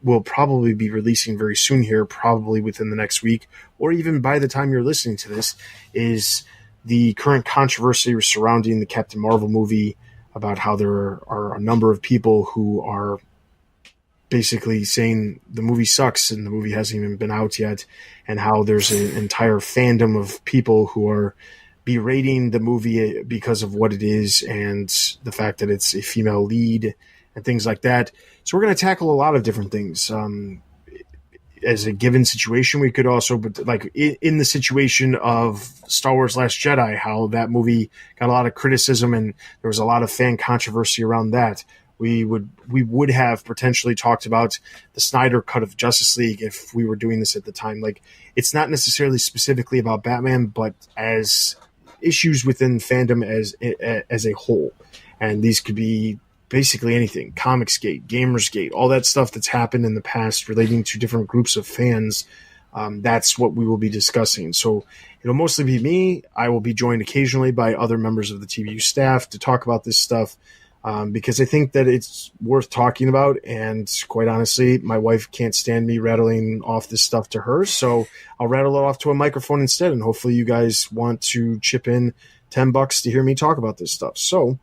we'll probably be releasing very soon here, probably within the next week, or even by the time you're listening to this, is the current controversy surrounding the Captain Marvel movie, about how there are a number of people who are basically saying the movie sucks and the movie hasn't even been out yet, and how there's an entire fandom of people who are berating the movie because of what it is and the fact that it's a female lead and things like that. So we're going to tackle a lot of different things. As a given situation, we could also, but like in the situation of Star Wars Last Jedi, how that movie got a lot of criticism and there was a lot of fan controversy around that. We would have potentially talked about the Snyder cut of Justice League if we were doing this at the time. Like, it's not necessarily specifically about Batman, but as issues within fandom as a whole. And these could be basically anything: Comicsgate, Gamersgate, all that stuff that's happened in the past relating to different groups of fans. That's what we will be discussing. So it'll mostly be me. I will be joined occasionally by other members of the TBU staff to talk about this stuff, because I think that it's worth talking about. And quite honestly, my wife can't stand me rattling off this stuff to her, so I'll rattle it off to a microphone instead. And hopefully you guys want to chip in $10 to hear me talk about this stuff. So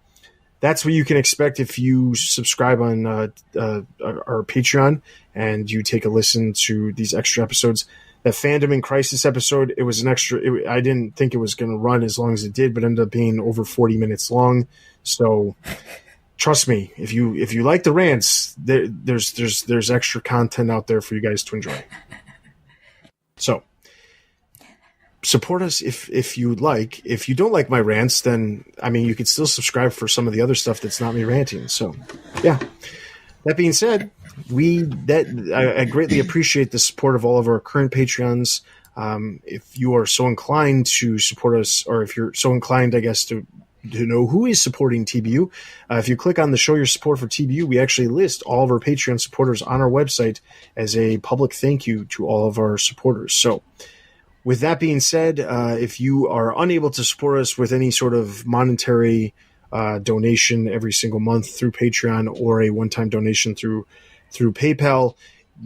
that's what you can expect if you subscribe on our Patreon and you take a listen to these extra episodes. The Fandom in Crisis episode, it was an extra. I didn't think it was going to run as long as it did, but ended up being over 40 minutes long. So trust me, if you like the rants, there's extra content out there for you guys to enjoy. So support us if you like. If you don't like my rants, then you could still subscribe for some of the other stuff that's not me ranting. So yeah. That being said, I greatly appreciate the support of all of our current Patreons. If you are so inclined to support us, or if you're so inclined, I guess, to know who is supporting TBU, if you click on the Show Your Support for TBU, we actually list all of our Patreon supporters on our website as a public thank you to all of our supporters. So with that being said, if you are unable to support us with any sort of monetary donation every single month through Patreon, or a one-time donation through PayPal,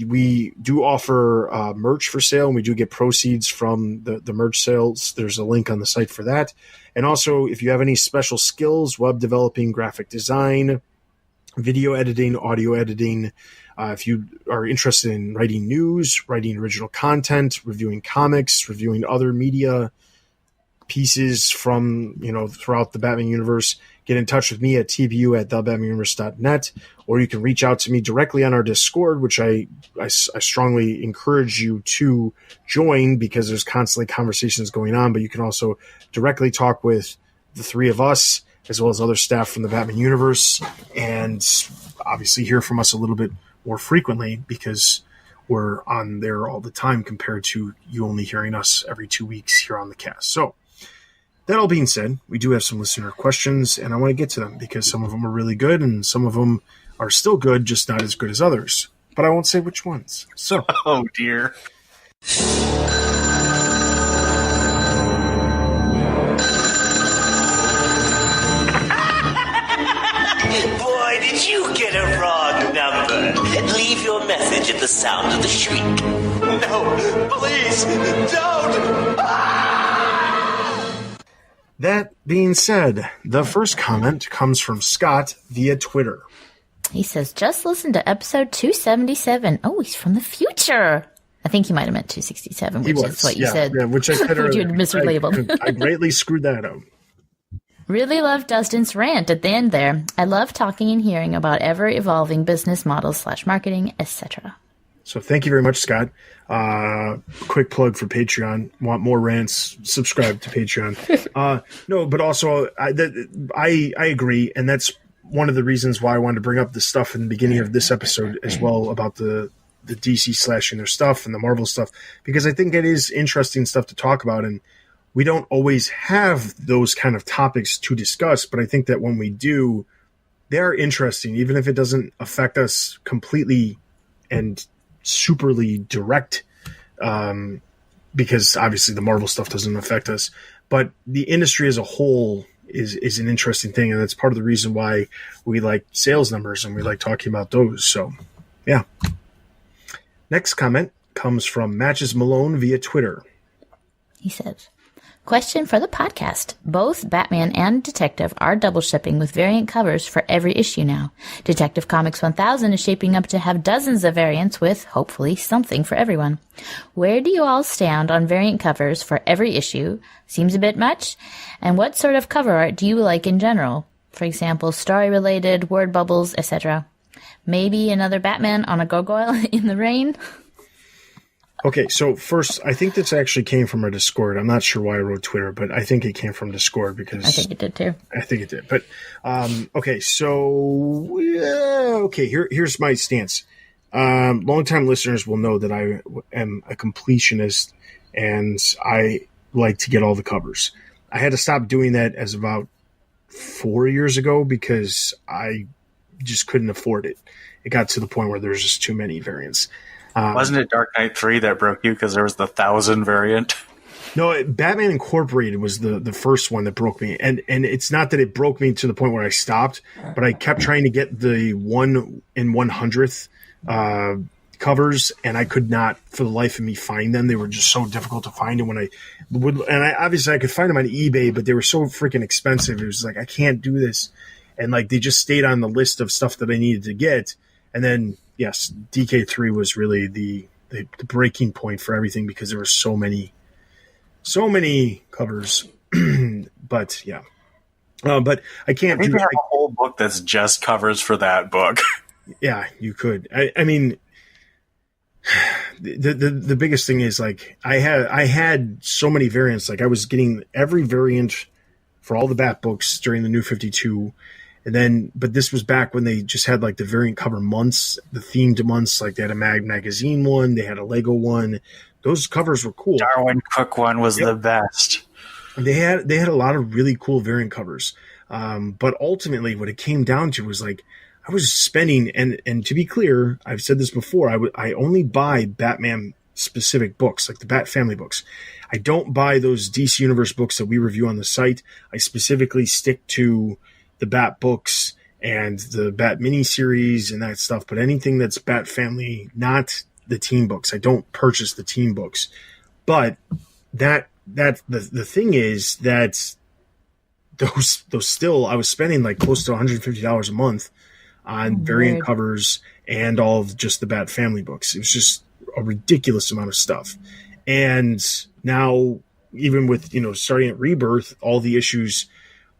we do offer merch for sale, and we do get proceeds from the merch sales. There's a link on the site for that. And also, if you have any special skills, web developing, graphic design, video editing, audio editing, if you are interested in writing news, writing original content, reviewing comics, reviewing other media pieces from, throughout the Batman universe, get in touch with me at tbu@thebatmanuniverse.net, or you can reach out to me directly on our Discord, which I strongly encourage you to join, because there's constantly conversations going on. But you can also directly talk with the three of us, as well as other staff from the Batman universe, and obviously hear from us a little bit more frequently, because we're on there all the time compared to you only hearing us every 2 weeks here on the cast. So that all being said, we do have some listener questions, and I want to get to them because some of them are really good and some of them are still good, just not as good as others. But I won't say which ones. So, oh dear. Boy, did you get a wrong number. Leave your message at the sound of the shriek. No, please, don't! That being said, the first comment comes from Scott via Twitter. He says, just listen to episode 277. Oh, he's from the future. I think he might have meant 267, which is what you said. Yeah, which I could have mislabeled. I greatly screwed that up. Really love Dustin's rant at the end there. I love talking and hearing about ever-evolving business models / marketing, etc. So thank you very much, Scott. Quick plug for Patreon. Want more rants? Subscribe to Patreon. No, but also I agree, and that's one of the reasons why I wanted to bring up this stuff in the beginning of this episode as well about the DC slashing their stuff and the Marvel stuff, because I think it is interesting stuff to talk about, and we don't always have those kind of topics to discuss, but I think that when we do, they are interesting, even if it doesn't affect us completely and superly direct, because obviously the Marvel stuff doesn't affect us, but the industry as a whole is an interesting thing, and that's part of the reason why we like sales numbers and we like talking about those. So, yeah. Next comment comes from Matches Malone via Twitter. He says, question for the podcast. Both Batman and Detective are double shipping with variant covers for every issue now. Detective Comics 1000 is shaping up to have dozens of variants with, hopefully, something for everyone. Where do you all stand on variant covers for every issue? Seems a bit much. And what sort of cover art do you like in general? For example, story-related, word bubbles, etc. Maybe another Batman on a gargoyle in the rain? Okay, so first, I think this actually came from our Discord. I'm not sure why I wrote Twitter, but I think it came from Discord because... I think it did too. I think it did. But, okay, so... here's my stance. Longtime listeners will know that I am a completionist, and I like to get all the covers. I had to stop doing that as about 4 years ago because I just couldn't afford it. It got to the point where there's just too many variants. Wasn't it Dark Knight 3 that broke you because there was the 1000 variant? No, Batman Incorporated was the first one that broke me. And it's not that it broke me to the point where I stopped, but I kept trying to get the 1 in 100th covers, and I could not for the life of me find them. They were just so difficult to find. And when I would, and I obviously I could find them on eBay, but they were so freaking expensive. It was like, I can't do this. And like, they just stayed on the list of stuff that I needed to get. And then, yes, DK3 was really the breaking point for everything because there were so many covers. But yeah, but I can't do a whole book that's just covers for that book. Yeah, you could. I mean, the biggest thing is like I had so many variants. Like I was getting every variant for all the Bat books during the New 52. And then, but this was back when they just had like the variant cover months, the themed months. Like they had a magazine one, they had a Lego one. Those covers were cool. Darwin Cook one was the best. They had a lot of really cool variant covers. But ultimately, what it came down to was like I was spending, and to be clear, I've said this before. I only buy Batman specific books, like the Bat Family books. I don't buy those DC Universe books that we review on the site. I specifically stick to the Bat books and the Bat miniseries and that stuff, but anything that's Bat Family, not the team books. I don't purchase the team books. But the thing is that those still, I was spending like close to $150 a month on variant covers and all of just the Bat Family books. It was just a ridiculous amount of stuff. And now, even with, starting at Rebirth, all the issues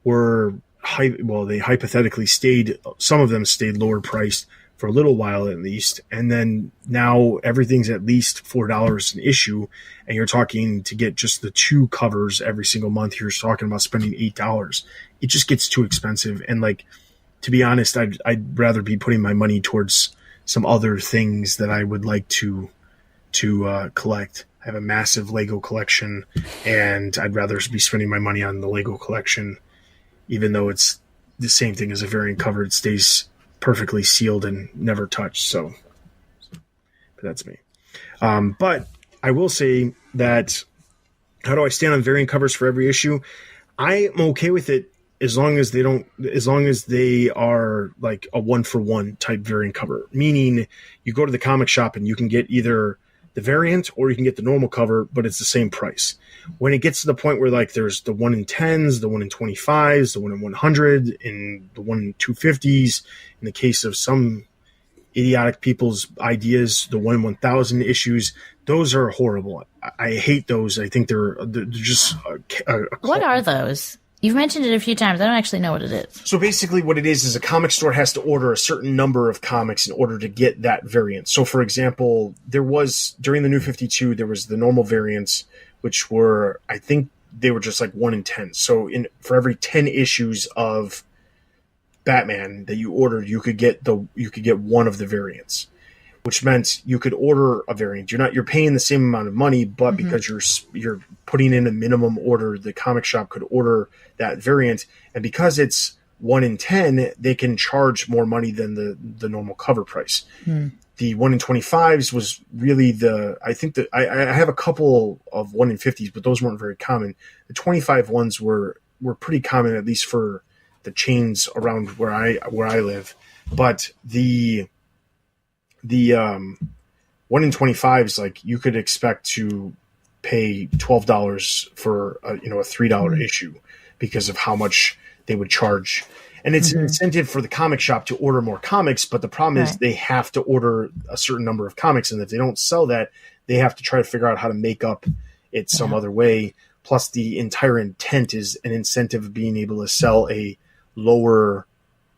were they hypothetically stayed, some of them stayed lower priced for a little while at least. And then now everything's at least $4 an issue. And you're talking to get just the 2 covers every single month. You're talking about spending $8. It just gets too expensive. And like, to be honest, I'd rather be putting my money towards some other things that I would like to collect. I have a massive Lego collection, and I'd rather be spending my money on the Lego collection, even though it's the same thing as a variant cover. It stays perfectly sealed and never touched. So but that's me. But I will say that, how do I stand on variant covers for every issue? I am okay with it as long as they are like a 1-for-1 type variant cover, meaning you go to the comic shop and you can get either the variant or you can get the normal cover, but it's the same price. When it gets to the point where like there's the 1 in 10s, the 1 in 25s, the 1 in 100, and the 1 in 250s, in the case of some idiotic people's ideas, the 1 in 1,000 issues, those are horrible. I hate those. I think they're just what are those? You've mentioned it a few times. I don't actually know what it is. So basically what it is a comic store has to order a certain number of comics in order to get that variant. So for example, there was, during the New 52, there was the normal variants, which were, I think they were just like 1 in 10. So for every 10 issues of Batman that you ordered, you could get one of the variants, which meant you could order a variant. You're paying the same amount of money, but because you're putting in a minimum order, the comic shop could order that variant, and because it's 1 in 10, they can charge more money than the normal cover price. The 1 in 25s was really I think that I have a couple of 1 in 50s, but those weren't very common. The 25 ones were pretty common, at least for the chains around where I live. But the 1 in 25s, like, you could expect to pay $12 for a $3 issue because of how much they would charge. And it's an incentive for the comic shop to order more comics, but the problem is they have to order a certain number of comics, and if they don't sell that, they have to try to figure out how to make up it some other way. Plus, the entire intent is an incentive of being able to sell a lower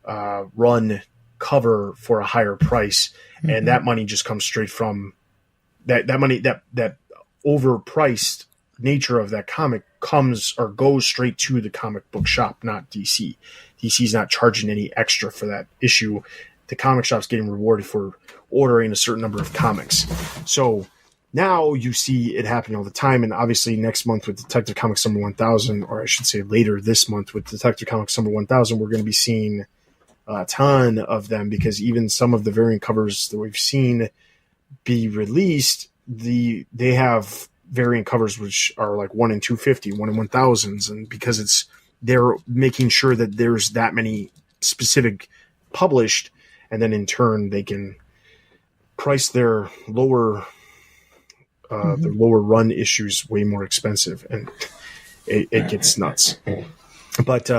run cover for a higher price, and that money just comes straight from that money. That overpriced nature of that comic goes straight to the comic book shop, not DC. DC's not charging any extra for that issue. The comic shop's getting rewarded for ordering a certain number of comics. So now you see it happening all the time, and obviously next month with Detective Comics number 1000, or I should say later this month with Detective Comics number 1000, we're going to be seeing a ton of them, because even some of the variant covers that we've seen be released, they have variant covers which are like 1 in 250, 1 in 1000s, and because they're making sure that there's that many specific published, and then in turn they can price their lower run issues way more expensive, and it gets nuts. But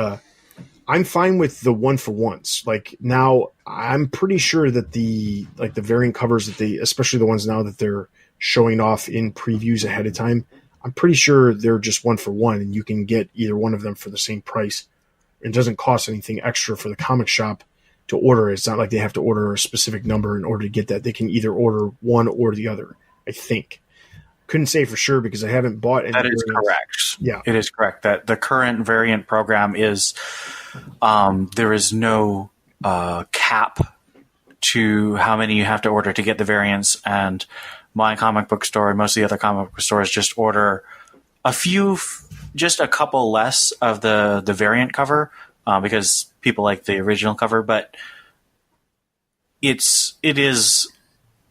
I'm fine with the 1-for-1s. Like, now I'm pretty sure that the variant covers that especially the ones now that they're showing off in previews ahead of time, I'm pretty sure they're just 1-for-1, and you can get either one of them for the same price. It doesn't cost anything extra for the comic shop to order. It's not like they have to order a specific number in order to get that. They can either order one or the other, I think. Couldn't say for sure because I haven't bought any. That is correct. Yeah. It is correct that the current variant program is there is no cap to how many you have to order to get the variants, and my comic book store and most of the other comic book stores just order just a couple less of the variant cover because people like the original cover, but it is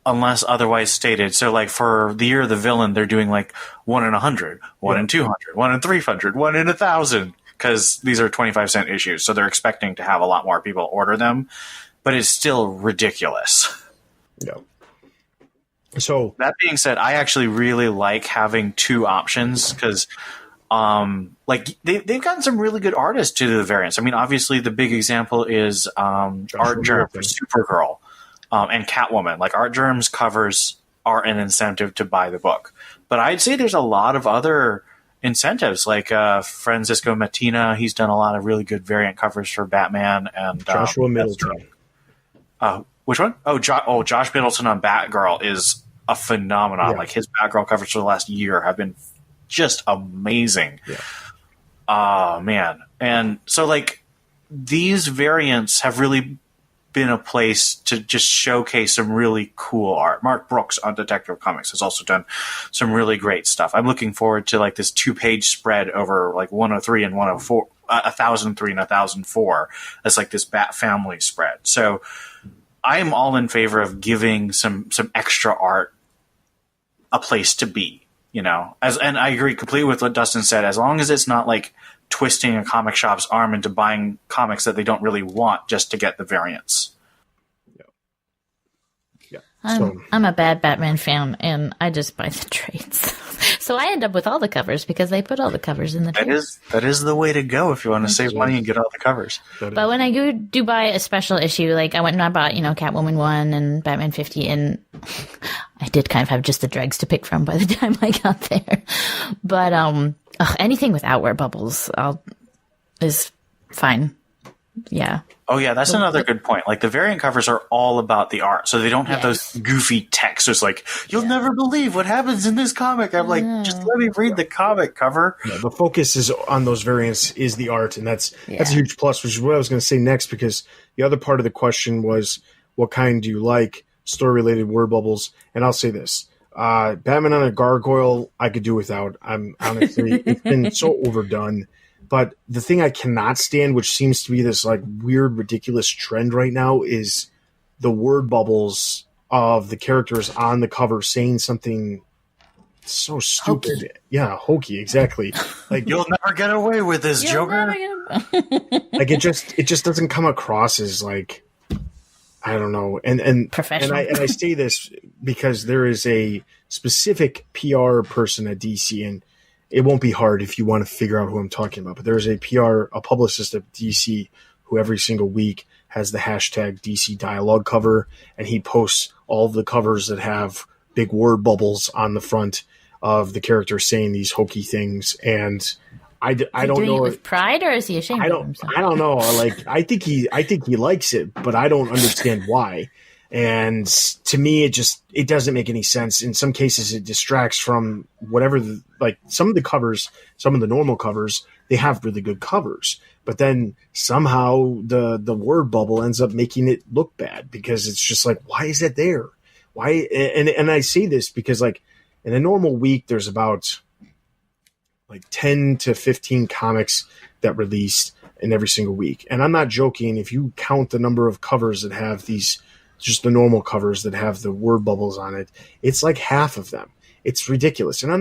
unless otherwise stated. So like for the Year of the Villain, they're doing like 1 in 100, 1 in 200, 1 in 300, 1 in 1,000, because these are 25-cent issues. So they're expecting to have a lot more people order them, but it's still ridiculous. Yeah. So that being said, I actually really like having two options because, like they've gotten some really good artists to do the variants. I mean, obviously the big example is Art Germ for Supergirl and Catwoman. Like Art Germ's covers are an incentive to buy the book, but I'd say there's a lot of other incentives. Like Francisco Mattina, he's done a lot of really good variant covers for Batman and Joshua Middleton. Which one? Josh Middleton on Batgirl is a phenomenon. Yeah. Like his Batgirl covers for the last year have been just amazing. Yeah. Oh man. And so like these variants have really been a place to just showcase some really cool art. Mark Brooks on Detective Comics has also done some really great stuff. I'm looking forward to like this 2-page spread over like 103 and 104, 1003 and 1004 as like this Bat Family spread. So I am all in favor of giving some extra art a place to be, you know, and I agree completely with what Dustin said. As long as it's not like twisting a comic shop's arm into buying comics that they don't really want just to get the variants. Yeah. I'm a bad Batman fan, and I just buy the trades. So I end up with all the covers because they put all the covers in the trades. That is the way to go if you want to save money and get all the covers. But when I do buy a special issue, like I went and I bought, Catwoman 1 and Batman 50, and I did kind of have just the dregs to pick from by the time I got there. But anything with outwear bubbles is fine. Yeah. Oh yeah, that's another good point. Like the variant covers are all about the art, so they don't have those goofy texts. It's like you'll never believe what happens in this comic. I'm like, just let me read the comic cover. Yeah, the focus is on those variants is the art, and that's a huge plus. Which is what I was going to say next, because the other part of the question was, what kind do you like? Story-related word bubbles, and I'll say this: Batman on a gargoyle, I could do without. I'm honestly, it's been so overdone. But the thing I cannot stand, which seems to be this like weird, ridiculous trend right now, is the word bubbles of the characters on the cover saying something so stupid. Hokey. Yeah, hokey, exactly. Like You'll never get away with this, Joker. like it just doesn't come across as like, I don't know. And professional. And I say this because there is a specific PR person at DC, and it won't be hard if you want to figure out who I'm talking about. But there's a publicist at DC who every single week has the hashtag DC Dialogue cover, and he posts all of the covers that have big word bubbles on the front of the character saying these hokey things. And I don't know. It with pride, or is he ashamed of himself? I don't know. Like I think he likes it, but I don't understand why. And to me, it doesn't make any sense. In some cases, it distracts from whatever. Some of the covers, some of the normal covers, they have really good covers. But then somehow the word bubble ends up making it look bad, because it's just like, why is that there? Why? And I say this because like in a normal week, there's about like 10 to 15 comics that release in every single week. And I'm not joking. If you count the number of covers that have these, just the normal covers that have the word bubbles on it, it's like half of them. It's ridiculous. And I'm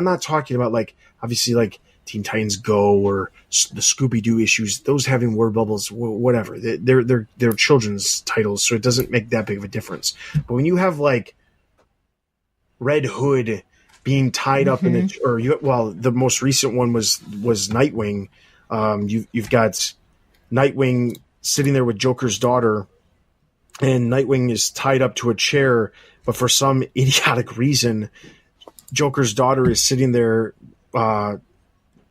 not talking about like, obviously like Teen Titans Go or the Scooby-Doo issues, those having word bubbles, whatever. They're children's titles, so it doesn't make that big of a difference. But when you have like Red Hood being tied up in the most recent one was Nightwing. You've got Nightwing sitting there with Joker's daughter, and Nightwing is tied up to a chair, but for some idiotic reason, Joker's daughter is sitting there.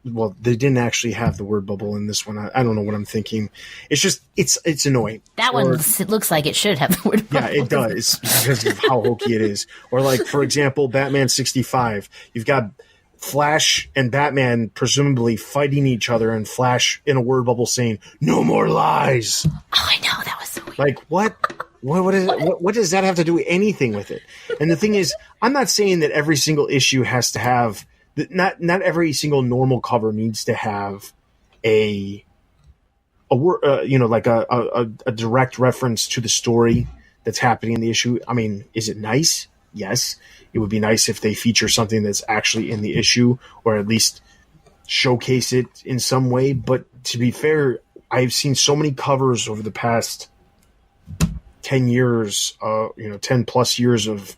Well, they didn't actually have the word bubble in this one. I don't know what I'm thinking. It's just, it's annoying. That one looks like it should have the word bubble. Yeah, it does, because of how hokey it is. Or like, for example, Batman 65. You've got Flash and Batman presumably fighting each other, and Flash in a word bubble saying, "No more lies." Oh, I know. That was so weird. Like, what? What does that have to do with anything with it? And the thing is, I'm not saying that every single issue has to have, not every single normal cover needs to have a word, like a direct reference to the story that's happening in the issue. I mean, is it nice? Yes. It would be nice if they feature something that's actually in the issue, or at least showcase it in some way. But to be fair, I've seen so many covers over the past 10 years, 10 plus years of,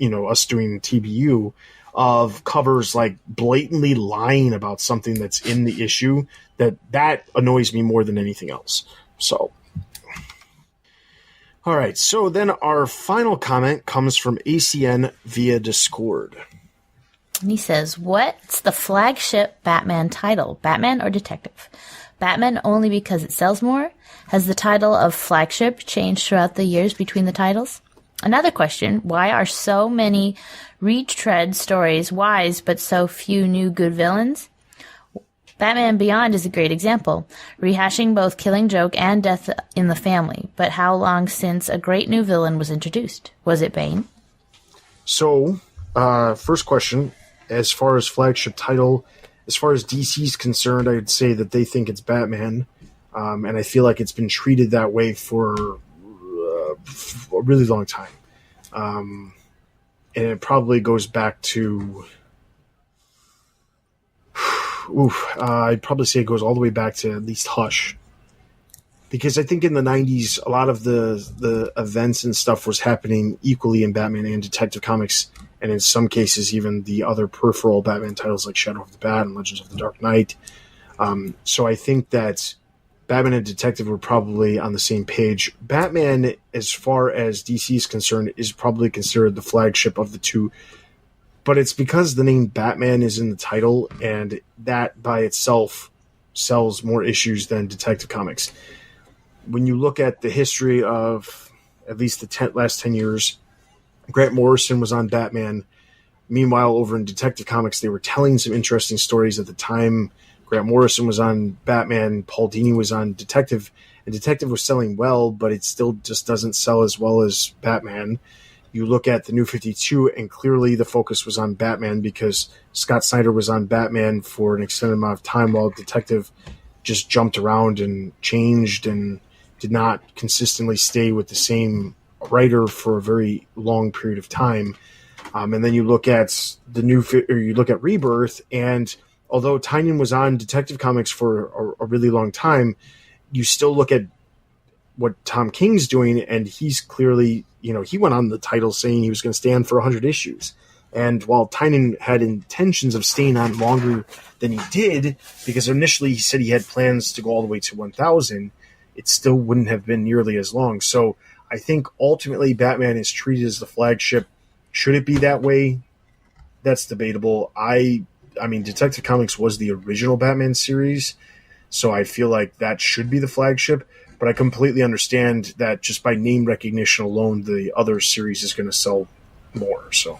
us doing TBU, of covers like blatantly lying about something that's in the issue, that annoys me more than anything else. So, all right. So then our final comment comes from ACN via Discord. And he says, what's the flagship Batman title? Batman or Detective? Batman only because it sells more? Has the title of flagship changed throughout the years between the titles? Another question, why are so many retread stories wise but so few new good villains? Batman Beyond is a great example, rehashing both Killing Joke and Death in the Family. But how long since a great new villain was introduced? Was it Bane? So, first question, as far as flagship title, as far as DC's concerned, I'd say that they think it's Batman, and I feel like it's been treated that way for a really long time. And it probably goes back to... I'd probably say it goes all the way back to at least Hush. Because I think in the 90s, a lot of the events and stuff was happening equally in Batman and Detective Comics, and in some cases even the other peripheral Batman titles like Shadow of the Bat and Legends of the Dark Knight. So I think that Batman and Detective were probably on the same page. Batman, as far as DC is concerned, is probably considered the flagship of the two, but it's because the name Batman is in the title, and that by itself sells more issues than Detective Comics. when you look at the history of at least the last 10 years, Grant Morrison was on Batman. Meanwhile, over in Detective Comics, they were telling some interesting stories at the time. Grant Morrison was on Batman. Paul Dini was on Detective. And Detective was selling well, but it still just doesn't sell as well as Batman. You look at the New 52, and clearly the focus was on Batman because Scott Snyder was on Batman for an extended amount of time while Detective just jumped around and changed and did not consistently stay with the same writer for a very long period of time. And then you look at you look at Rebirth, and although Tynion was on Detective Comics for a really long time, you still look at what Tom King's doing, and he's clearly, he went on the title saying he was going to stay on for 100 issues. And while Tynion had intentions of staying on longer than he did, because initially he said he had plans to go all the way to 1,000, it still wouldn't have been nearly as long. So I think ultimately Batman is treated as the flagship. Should it be that way? That's debatable. I mean, Detective Comics was the original Batman series, so I feel like that should be the flagship. But I completely understand that just by name recognition alone, the other series is going to sell more. So,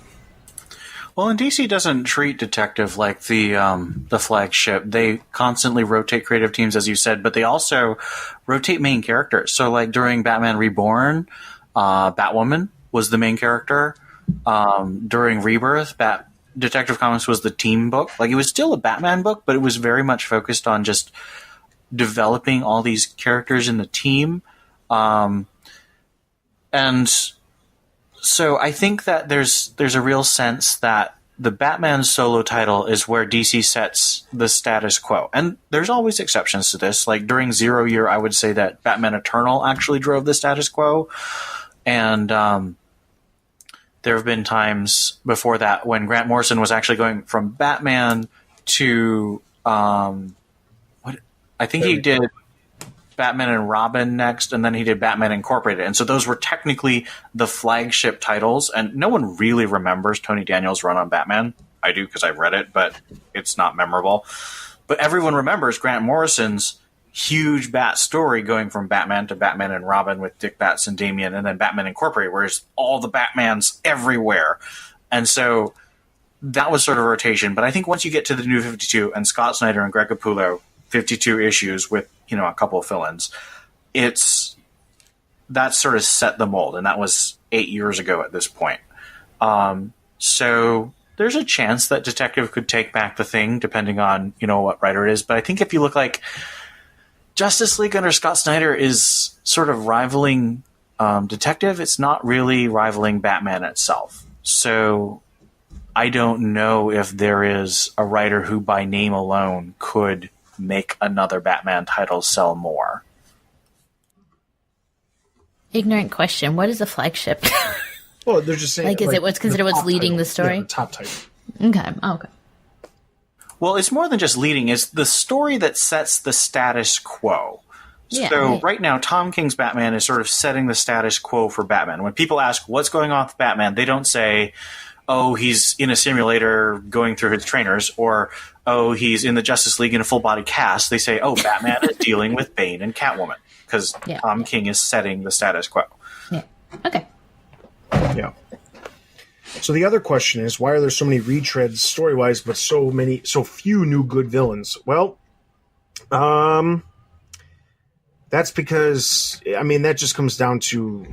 well, and DC doesn't treat Detective like the flagship. They constantly rotate creative teams, as you said, but they also rotate main characters. So, like during Batman Reborn, Batwoman was the main character. During Rebirth, Detective Comics was the team book. Like, it was still a Batman book, but it was very much focused on just developing all these characters in the team. And so I think that there's a real sense that the Batman solo title is where DC sets the status quo. And there's always exceptions to this. Like during Zero Year, I would say that Batman Eternal actually drove the status quo. And there have been times before that when Grant Morrison was actually going from Batman to I think he did Batman and Robin next, and then he did Batman Incorporated. And so those were technically the flagship titles, and no one really remembers Tony Daniels' run on Batman. I do because I've read it, but it's not memorable. But everyone remembers Grant Morrison's huge Bat story going from Batman to Batman and Robin with Dick Batts and Damian, and then Batman Incorporated, where there's all the Batmans everywhere. And so that was sort of rotation. But I think once you get to the New 52 and Scott Snyder and Greg Capullo, 52 issues with, a couple of fill-ins, that sort of set the mold, and that was 8 years ago at this point. So there's a chance that Detective could take back the thing, depending on, what writer it is. But I think if you look like Justice League under Scott Snyder is sort of rivaling Detective, it's not really rivaling Batman itself. So I don't know if there is a writer who by name alone could make another Batman title sell more. Ignorant question. What is a flagship? Well, they're just saying, is it what's considered what's leading title. the story? Yeah, the top title. Okay. Oh, okay. Well, it's more than just leading. It's the story that sets the status quo. Yeah, so right now, Tom King's Batman is sort of setting the status quo for Batman. When people ask what's going on with Batman, they don't say, oh, he's in a simulator going through his trainers, or, oh, he's in the Justice League in a full-body cast. They say, oh, Batman is dealing with Bane and Catwoman, because Tom King is setting the status quo. Yeah. Okay. Yeah. So the other question is, why are there so many retreads story-wise, but so few new good villains? Well, that's because, that just comes down to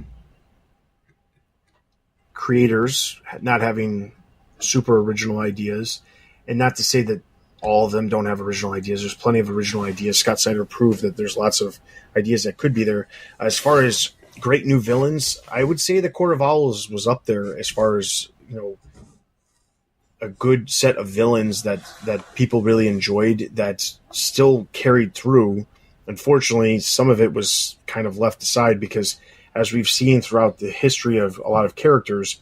creators not having super original ideas, and not to say that all of them don't have original ideas. There's plenty of original ideas. Scott Snyder proved that there's lots of ideas that could be there. As far as great new villains, I would say the Court of Owls was up there as far as, a good set of villains that people really enjoyed that still carried through. Unfortunately, some of it was kind of left aside because, as we've seen throughout the history of a lot of characters,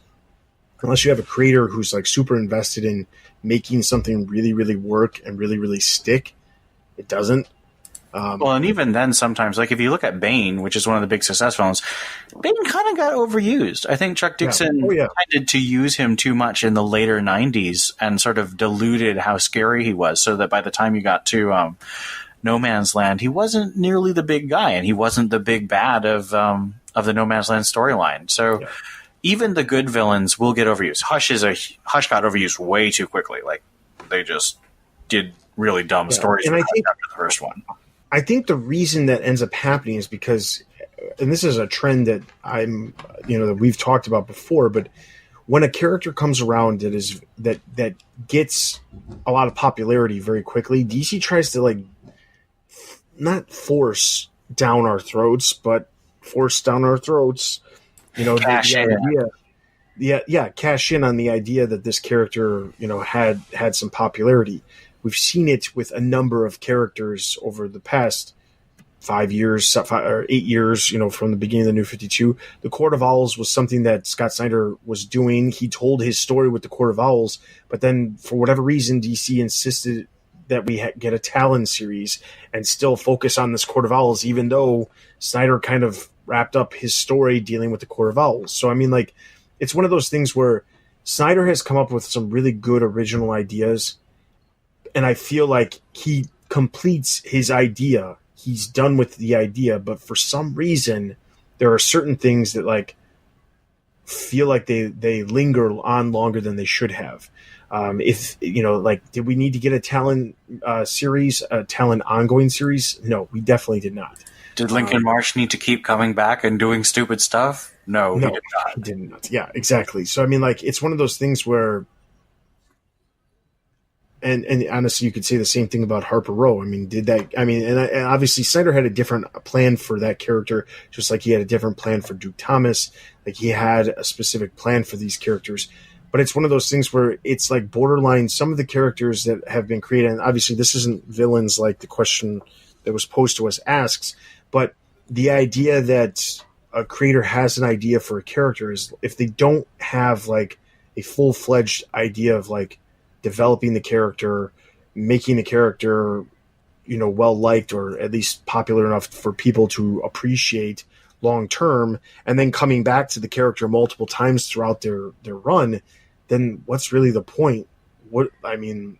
unless you have a creator who's like super invested in making something really, really work and really, really stick, it doesn't. Well, and even then, sometimes, like if you look at Bane, which is one of the big success films, Bane kind of got overused. I think Chuck Dixon tended to use him too much in the later 90s and sort of diluted how scary he was, so that by the time you got to No Man's Land, he wasn't nearly the big guy, and he wasn't the big bad of the No Man's Land storyline. So even the good villains will get overused. Hush got overused way too quickly. Like, they just did really dumb stories and I think after the first one. I think the reason that ends up happening is because, and this is a trend that that we've talked about before, but when a character comes around that gets a lot of popularity very quickly, DC tries to, like, not force down our throats, but force down our throats, Cash in. cash in on the idea that this character, had some popularity. We've seen it with a number of characters over the past 8 years, from the beginning of the New 52. The Court of Owls was something that Scott Snyder was doing. He told his story with the Court of Owls, but then for whatever reason, DC insisted that we get a Talon series and still focus on this Court of Owls, even though Snyder kind of wrapped up his story dealing with the Court of Owls. So, I mean, like, it's one of those things where Snyder has come up with some really good original ideas, and I feel like he completes his idea. He's done with the idea, but for some reason, there are certain things that, like, feel like they linger on longer than they should have. Did we need to get a Talon series, a Talon ongoing series? No, we definitely did not. Did Lincoln March need to keep coming back and doing stupid stuff? No, he did not. He did not. Yeah, exactly. So, I mean, like, it's one of those things where, and honestly, you could say the same thing about Harper Row. I mean, and obviously Snyder had a different plan for that character, just like he had a different plan for Duke Thomas. Like, he had a specific plan for these characters. But it's one of those things where it's like borderline. Some of the characters that have been created, and obviously this isn't villains like the question that was posed to us asks, but the idea that a creator has an idea for a character is, if they don't have, like, a full-fledged idea of, like, developing the character, making the character, well-liked or at least popular enough for people to appreciate long-term, and then coming back to the character multiple times throughout their run, then what's really the point? In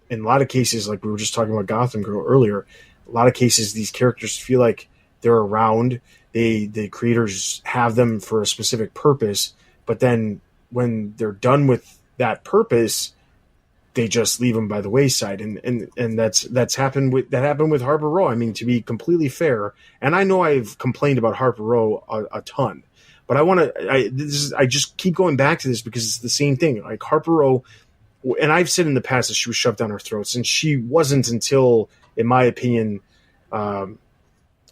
a lot of cases, like we were just talking about Gotham Girl earlier, a lot of cases these characters feel like they're around. The creators have them for a specific purpose, but then when they're done with that purpose, they just leave them by the wayside, and that's happened with Harper Row. I mean, to be completely fair, and I know I've complained about Harper Row a ton, but I just keep going back to this because it's the same thing. Like, Harper Row, and I've said in the past that she was shoved down our throats, and she wasn't until, in my opinion,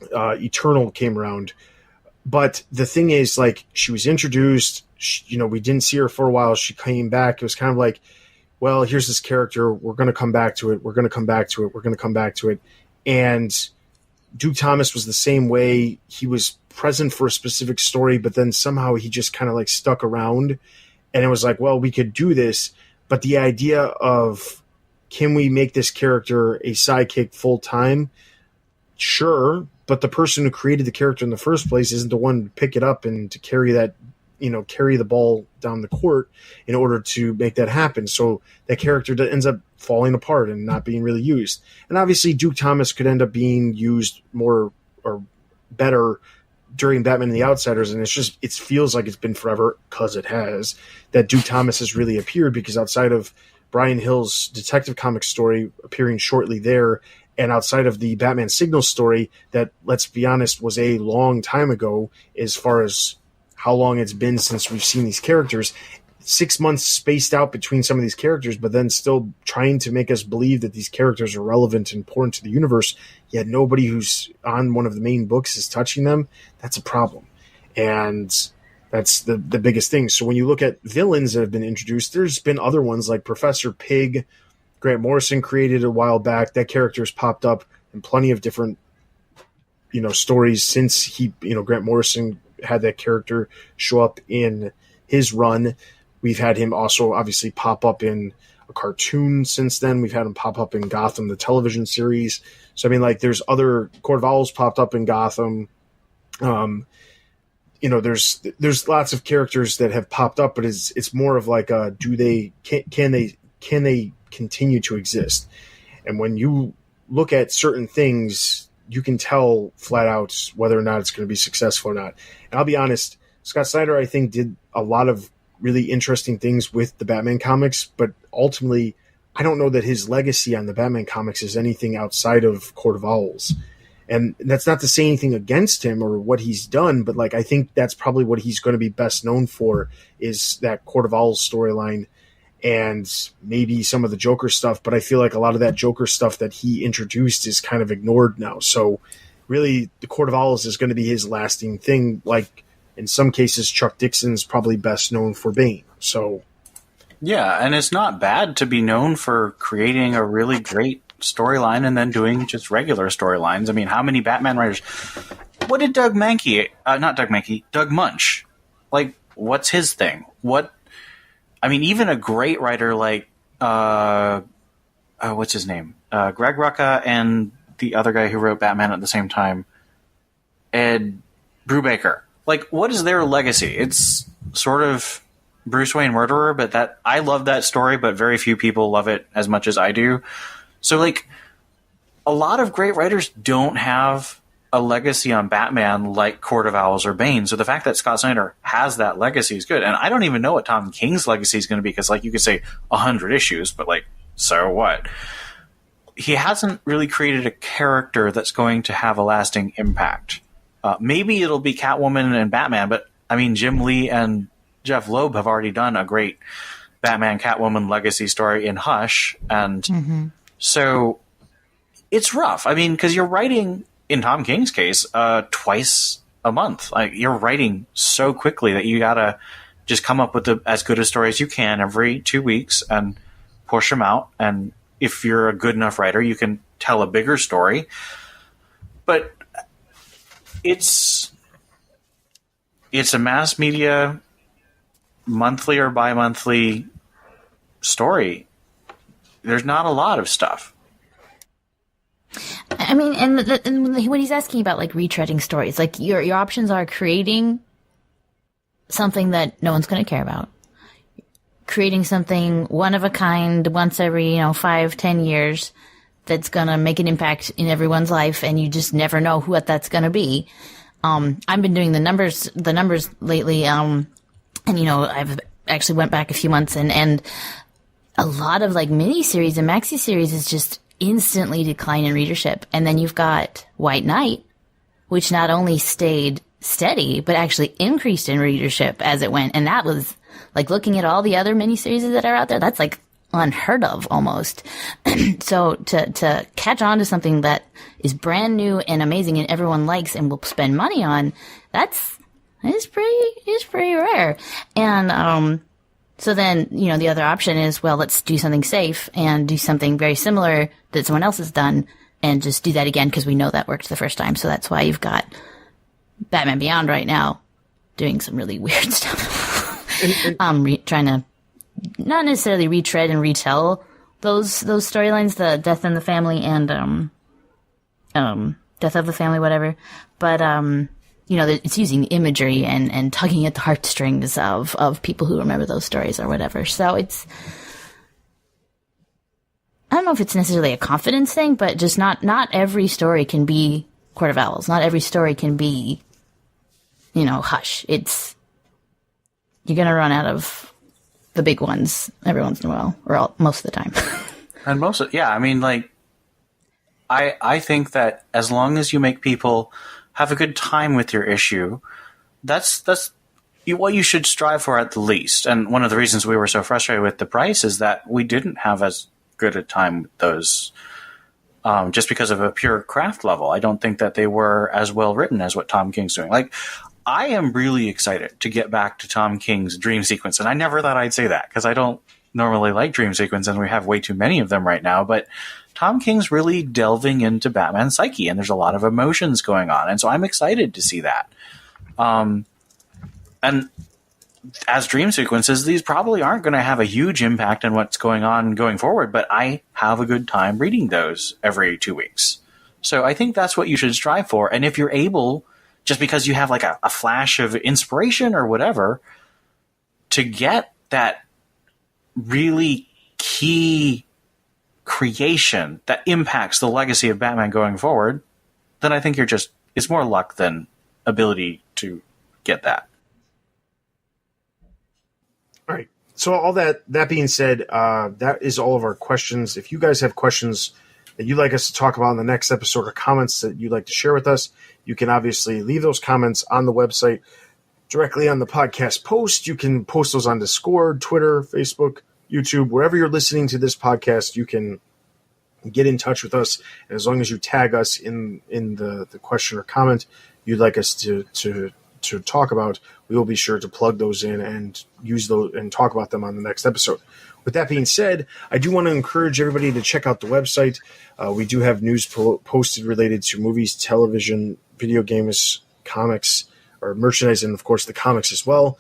Eternal came around. But the thing is, like, she was introduced. We didn't see her for a while. She came back. It was kind of like, well, here's this character. We're going to come back to it. We're going to come back to it. We're going to come back to it. And Duke Thomas was the same way. He was present for a specific story, but then somehow he just kind of, like, stuck around. And it was like, well, we could do this. But the idea of, can we make this character a sidekick full time? Sure. But the person who created the character in the first place isn't the one to pick it up and to carry the ball down the court in order to make that happen. So that character ends up falling apart and not being really used. And obviously Duke Thomas could end up being used more or better during Batman and the Outsiders. And it feels like it's been forever, because it has, that Duke Thomas has really appeared, because outside of Brian Hill's Detective Comics story appearing shortly there, and outside of the Batman Signal story that, let's be honest, was a long time ago as far as how long it's been since we've seen these characters, 6 months spaced out between some of these characters, but then still trying to make us believe that these characters are relevant and important to the universe, yet nobody who's on one of the main books is touching them. That's a problem. And that's the biggest thing. So when you look at villains that have been introduced, there's been other ones like Professor Pig, Grant Morrison created a while back. That character's popped up in plenty of different, stories since Grant Morrison had that character show up in his run. We've had him also obviously pop up in a cartoon since then. We've had him pop up in Gotham, the television series. So, I mean, like, there's other Court of Owls popped up in Gotham. There's lots of characters that have popped up, but it's more of like, can they continue to exist? And when you look at certain things, you can tell flat out whether or not it's going to be successful or not. And I'll be honest, Scott Snyder, I think, did a lot of really interesting things with the Batman comics, but ultimately, I don't know that his legacy on the Batman comics is anything outside of Court of Owls. And that's not to say anything against him or what he's done, but like I think that's probably what he's going to be best known for is that Court of Owls storyline and maybe some of the Joker stuff. But I feel like a lot of that Joker stuff that he introduced is kind of ignored now. So really, the Court of Owls is going to be his lasting thing. Like in some cases, Chuck Dixon's probably best known for Bane. So yeah, and it's not bad to be known for creating a really great storyline and then doing just regular storylines. I mean, how many Batman writers? What did Doug Munch, like, what's his thing? Even a great writer like, what's his name? Greg Rucka and the other guy who wrote Batman at the same time, Ed Brubaker. Like, what is their legacy? It's sort of Bruce Wayne Murderer, but that I love that story, but very few people love it as much as I do. So, like, a lot of great writers don't have a legacy on Batman like Court of Owls or Bane. So the fact that Scott Snyder has that legacy is good. And I don't even know what Tom King's legacy is going to be because, like, you could say 100 issues, but, like, so what? He hasn't really created a character that's going to have a lasting impact. Maybe it'll be Catwoman and Batman, but, I mean, Jim Lee and Jeff Loeb have already done a great Batman Catwoman legacy story in Hush, and so it's rough. I mean, because you're writing, in Tom King's case, twice a month. Like, you're writing so quickly that you gotta just come up with as good a story as you can every 2 weeks and push them out. And if you're a good enough writer, you can tell a bigger story. But it's a mass media monthly or bi-monthly story. There's not a lot of stuff. I mean, and when he's asking about, like, retreading stories, like, your options are creating something that no one's going to care about, creating something one of a kind once every 5-10 years that's going to make an impact in everyone's life, and you just never know what that's going to be. I've been doing the numbers lately, and I've actually went back a few months, and a lot of, like, miniseries and maxi series is just instantly decline in readership. And then you've got White Knight, which not only stayed steady, but actually increased in readership as it went. And that was, like, looking at all the other miniseries that are out there, that's, like, unheard of almost. So to catch on to something that is brand new and amazing and everyone likes and will spend money on, it's pretty rare. And so then, the other option is, well, let's do something safe and do something very similar that someone else has done and just do that again because we know that worked the first time. So that's why you've got Batman Beyond right now doing some really weird stuff. Trying to not necessarily retread and retell those storylines, the Death in the Family and Death of the Family, whatever. But it's using imagery and tugging at the heartstrings of people who remember those stories or whatever. So it's, I don't know if it's necessarily a confidence thing, but just not every story can be Court of Owls. Not every story can be, Hush. You're going to run out of the big ones every once in a while, or most of the time. And I think that as long as you make people have a good time with your issue, that's what you should strive for at the least. And one of the reasons we were so frustrated with the price is that we didn't have as good a time with those just because of a pure craft level. I don't think that they were as well written as what Tom King's doing. Like, I am really excited to get back to Tom King's dream sequence. And I never thought I'd say that because I don't normally like dream sequence and we have way too many of them right now. But Tom King's really delving into Batman's psyche, and there's a lot of emotions going on. And so I'm excited to see that. And as dream sequences, these probably aren't going to have a huge impact on what's going on going forward, but I have a good time reading those every 2 weeks. So I think that's what you should strive for. And if you're able, just because you have like a flash of inspiration or whatever, to get that really key creation that impacts the legacy of Batman going forward, then I think it's more luck than ability to get that. All right. So all that being said, that is all of our questions. If you guys have questions that you'd like us to talk about in the next episode or comments that you'd like to share with us, you can obviously leave those comments on the website directly on the podcast post. You can post those on Discord, Twitter, Facebook, YouTube, wherever you're listening to this podcast, you can get in touch with us. And as long as you tag us in the question or comment you'd like us to talk about, we will be sure to plug those in and use those and talk about them on the next episode. With that being said, I do want to encourage everybody to check out the website. We do have news posted related to movies, television, video games, comics, or merchandise, and of course the comics as well.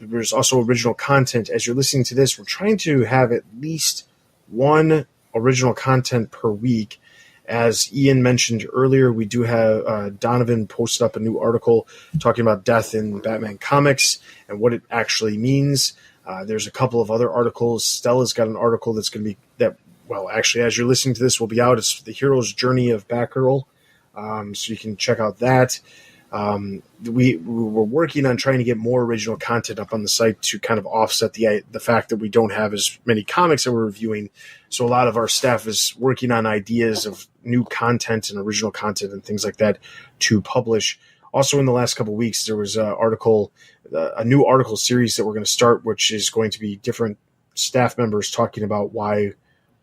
There's also original content. As you're listening to this, we're trying to have at least one original content per week. As Ian mentioned earlier, we do have Donovan posted up a new article talking about death in Batman comics and what it actually means. There's a couple of other articles. Stella's got an article that's going to be actually, as you're listening to this, will be out. It's The Hero's Journey of Batgirl. So you can check out that. We were working on trying to get more original content up on the site to kind of offset the fact that we don't have as many comics that we're reviewing. So a lot of our staff is working on ideas of new content and original content and things like that to publish. Also, in the last couple of weeks, there was a new article series that we're going to start, which is going to be different staff members talking about why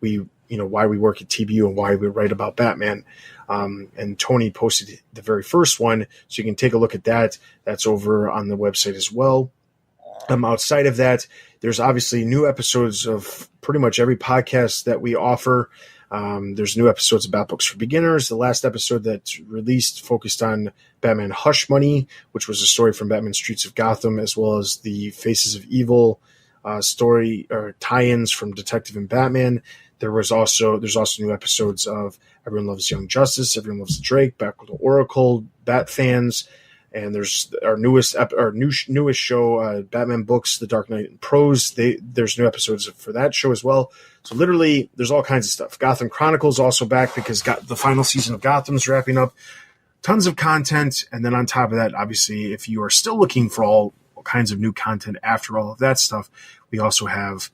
we work at TBU and why we write about Batman. And Tony posted the very first one, so you can take a look at that. That's over on the website as well. Outside of that, there's obviously new episodes of pretty much every podcast that we offer. There's new episodes of Bat Books for Beginners. The last episode that's released focused on Batman Hush Money, which was a story from Batman Streets of Gotham, as well as the Faces of Evil story or tie-ins from Detective and Batman. There's also new episodes of Everyone Loves Young Justice, Everyone Loves the Drake, Back with the Oracle, Bat Fans, and there's our newest show, Batman Books, The Dark Knight in Prose. There's new episodes for that show as well. So literally, there's all kinds of stuff. Gotham Chronicles also back because the final season of Gotham's wrapping up. Tons of content, and then on top of that, obviously, if you are still looking for all kinds of new content after all of that stuff, we also have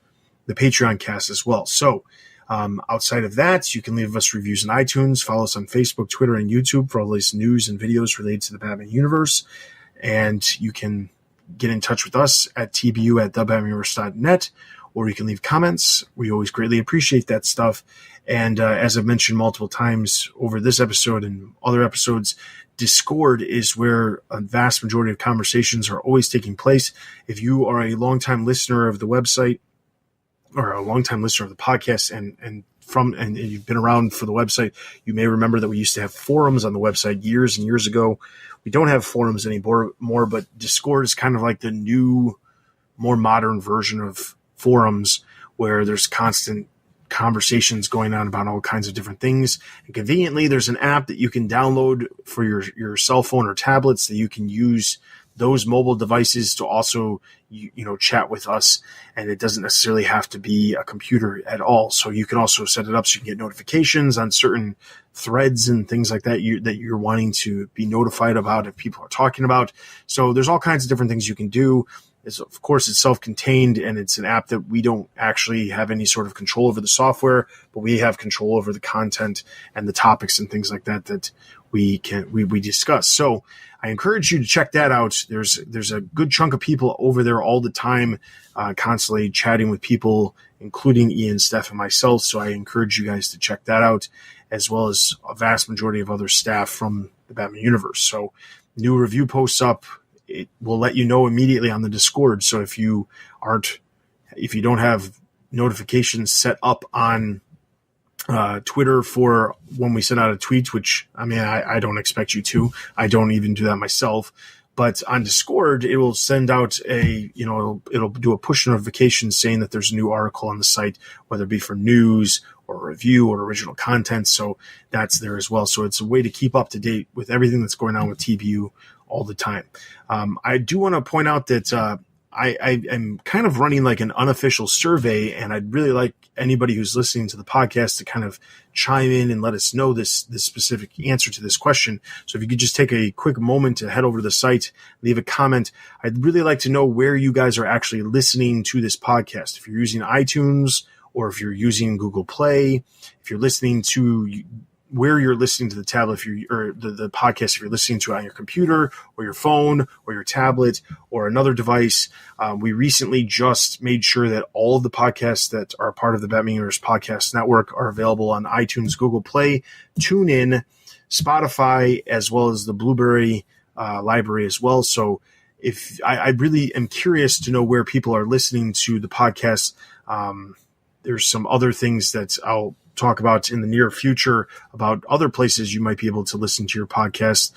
the Patreon cast as well. So outside of that, you can leave us reviews on iTunes, follow us on Facebook, Twitter, and YouTube for all these news and videos related to the Batman universe. And you can get in touch with us at tbu@thebatmanuniverse.net, or you can leave comments. We always greatly appreciate that stuff. And as I've mentioned multiple times over this episode and other episodes, Discord is where a vast majority of conversations are always taking place. If you are a longtime listener of the website, or a longtime listener of the podcast and you've been around for the website, you may remember that we used to have forums on the website years and years ago. We don't have forums anymore, but Discord is kind of like the new, more modern version of forums where there's constant conversations going on about all kinds of different things. And conveniently, there's an app that you can download for your cell phone or tablets that you can use those mobile devices to also chat with us, and it doesn't necessarily have to be a computer at all. So you can also set it up so you can get notifications on certain threads and things like that that you're wanting to be notified about if people are talking about. So there's all kinds of different things you can do. Of course, it's self-contained, and it's an app that we don't actually have any sort of control over the software, but we have control over the content and the topics and things like that we discuss. So I encourage you to check that out. There's a good chunk of people over there all the time, constantly chatting with people, including Ian, Steph, and myself. So I encourage you guys to check that out, as well as a vast majority of other staff from the Batman universe. So new review posts up. It will let you know immediately on the Discord. So if you don't have notifications set up on Twitter for when we send out a tweet, which I don't expect you to. I don't even do that myself. But on Discord, it will send out it'll do a push notification saying that there's a new article on the site, whether it be for news or review or original content. So that's there as well. So it's a way to keep up to date with everything that's going on with TBU all the time. I do want to point out that I'm kind of running like an unofficial survey, and I'd really like anybody who's listening to the podcast to kind of chime in and let us know this specific answer to this question. So if you could just take a quick moment to head over to the site, leave a comment. I'd really like to know where you guys are actually listening to this podcast. If you're using iTunes or if you're using Google Play, if you're listening to where you're listening to the tablet, or the podcast, if you're listening to it on your computer or your phone or your tablet or another device. We recently just made sure that all of the podcasts that are part of the Batman Universe Podcast Network are available on iTunes, Google Play, TuneIn, Spotify, as well as the Blueberry library as well. So if I really am curious to know where people are listening to the podcast. There's some other things that I'll talk about in the near future about other places you might be able to listen to your podcast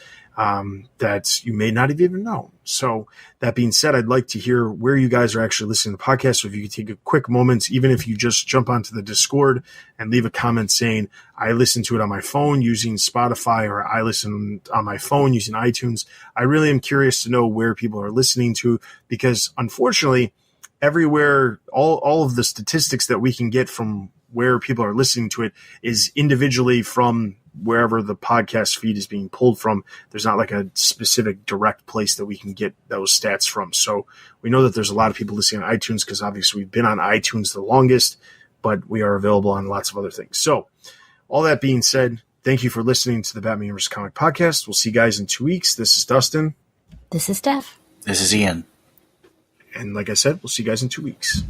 that you may not have even known. So that being said, I'd like to hear where you guys are actually listening to the podcast. So if you could take a quick moment, even if you just jump onto the Discord and leave a comment saying, I listen to it on my phone using Spotify, or I listen on my phone using iTunes. I really am curious to know where people are listening to, because unfortunately, everywhere, all of the statistics that we can get from where people are listening to it is individually from wherever the podcast feed is being pulled from. There's not like a specific direct place that we can get those stats from. So we know that there's a lot of people listening on iTunes because obviously we've been on iTunes the longest, but we are available on lots of other things. So all that being said, thank you for listening to the Batman Universe Comic Podcast. We'll see you guys in 2 weeks. This is Dustin. This is Steph. This is Ian. And like I said, we'll see you guys in 2 weeks.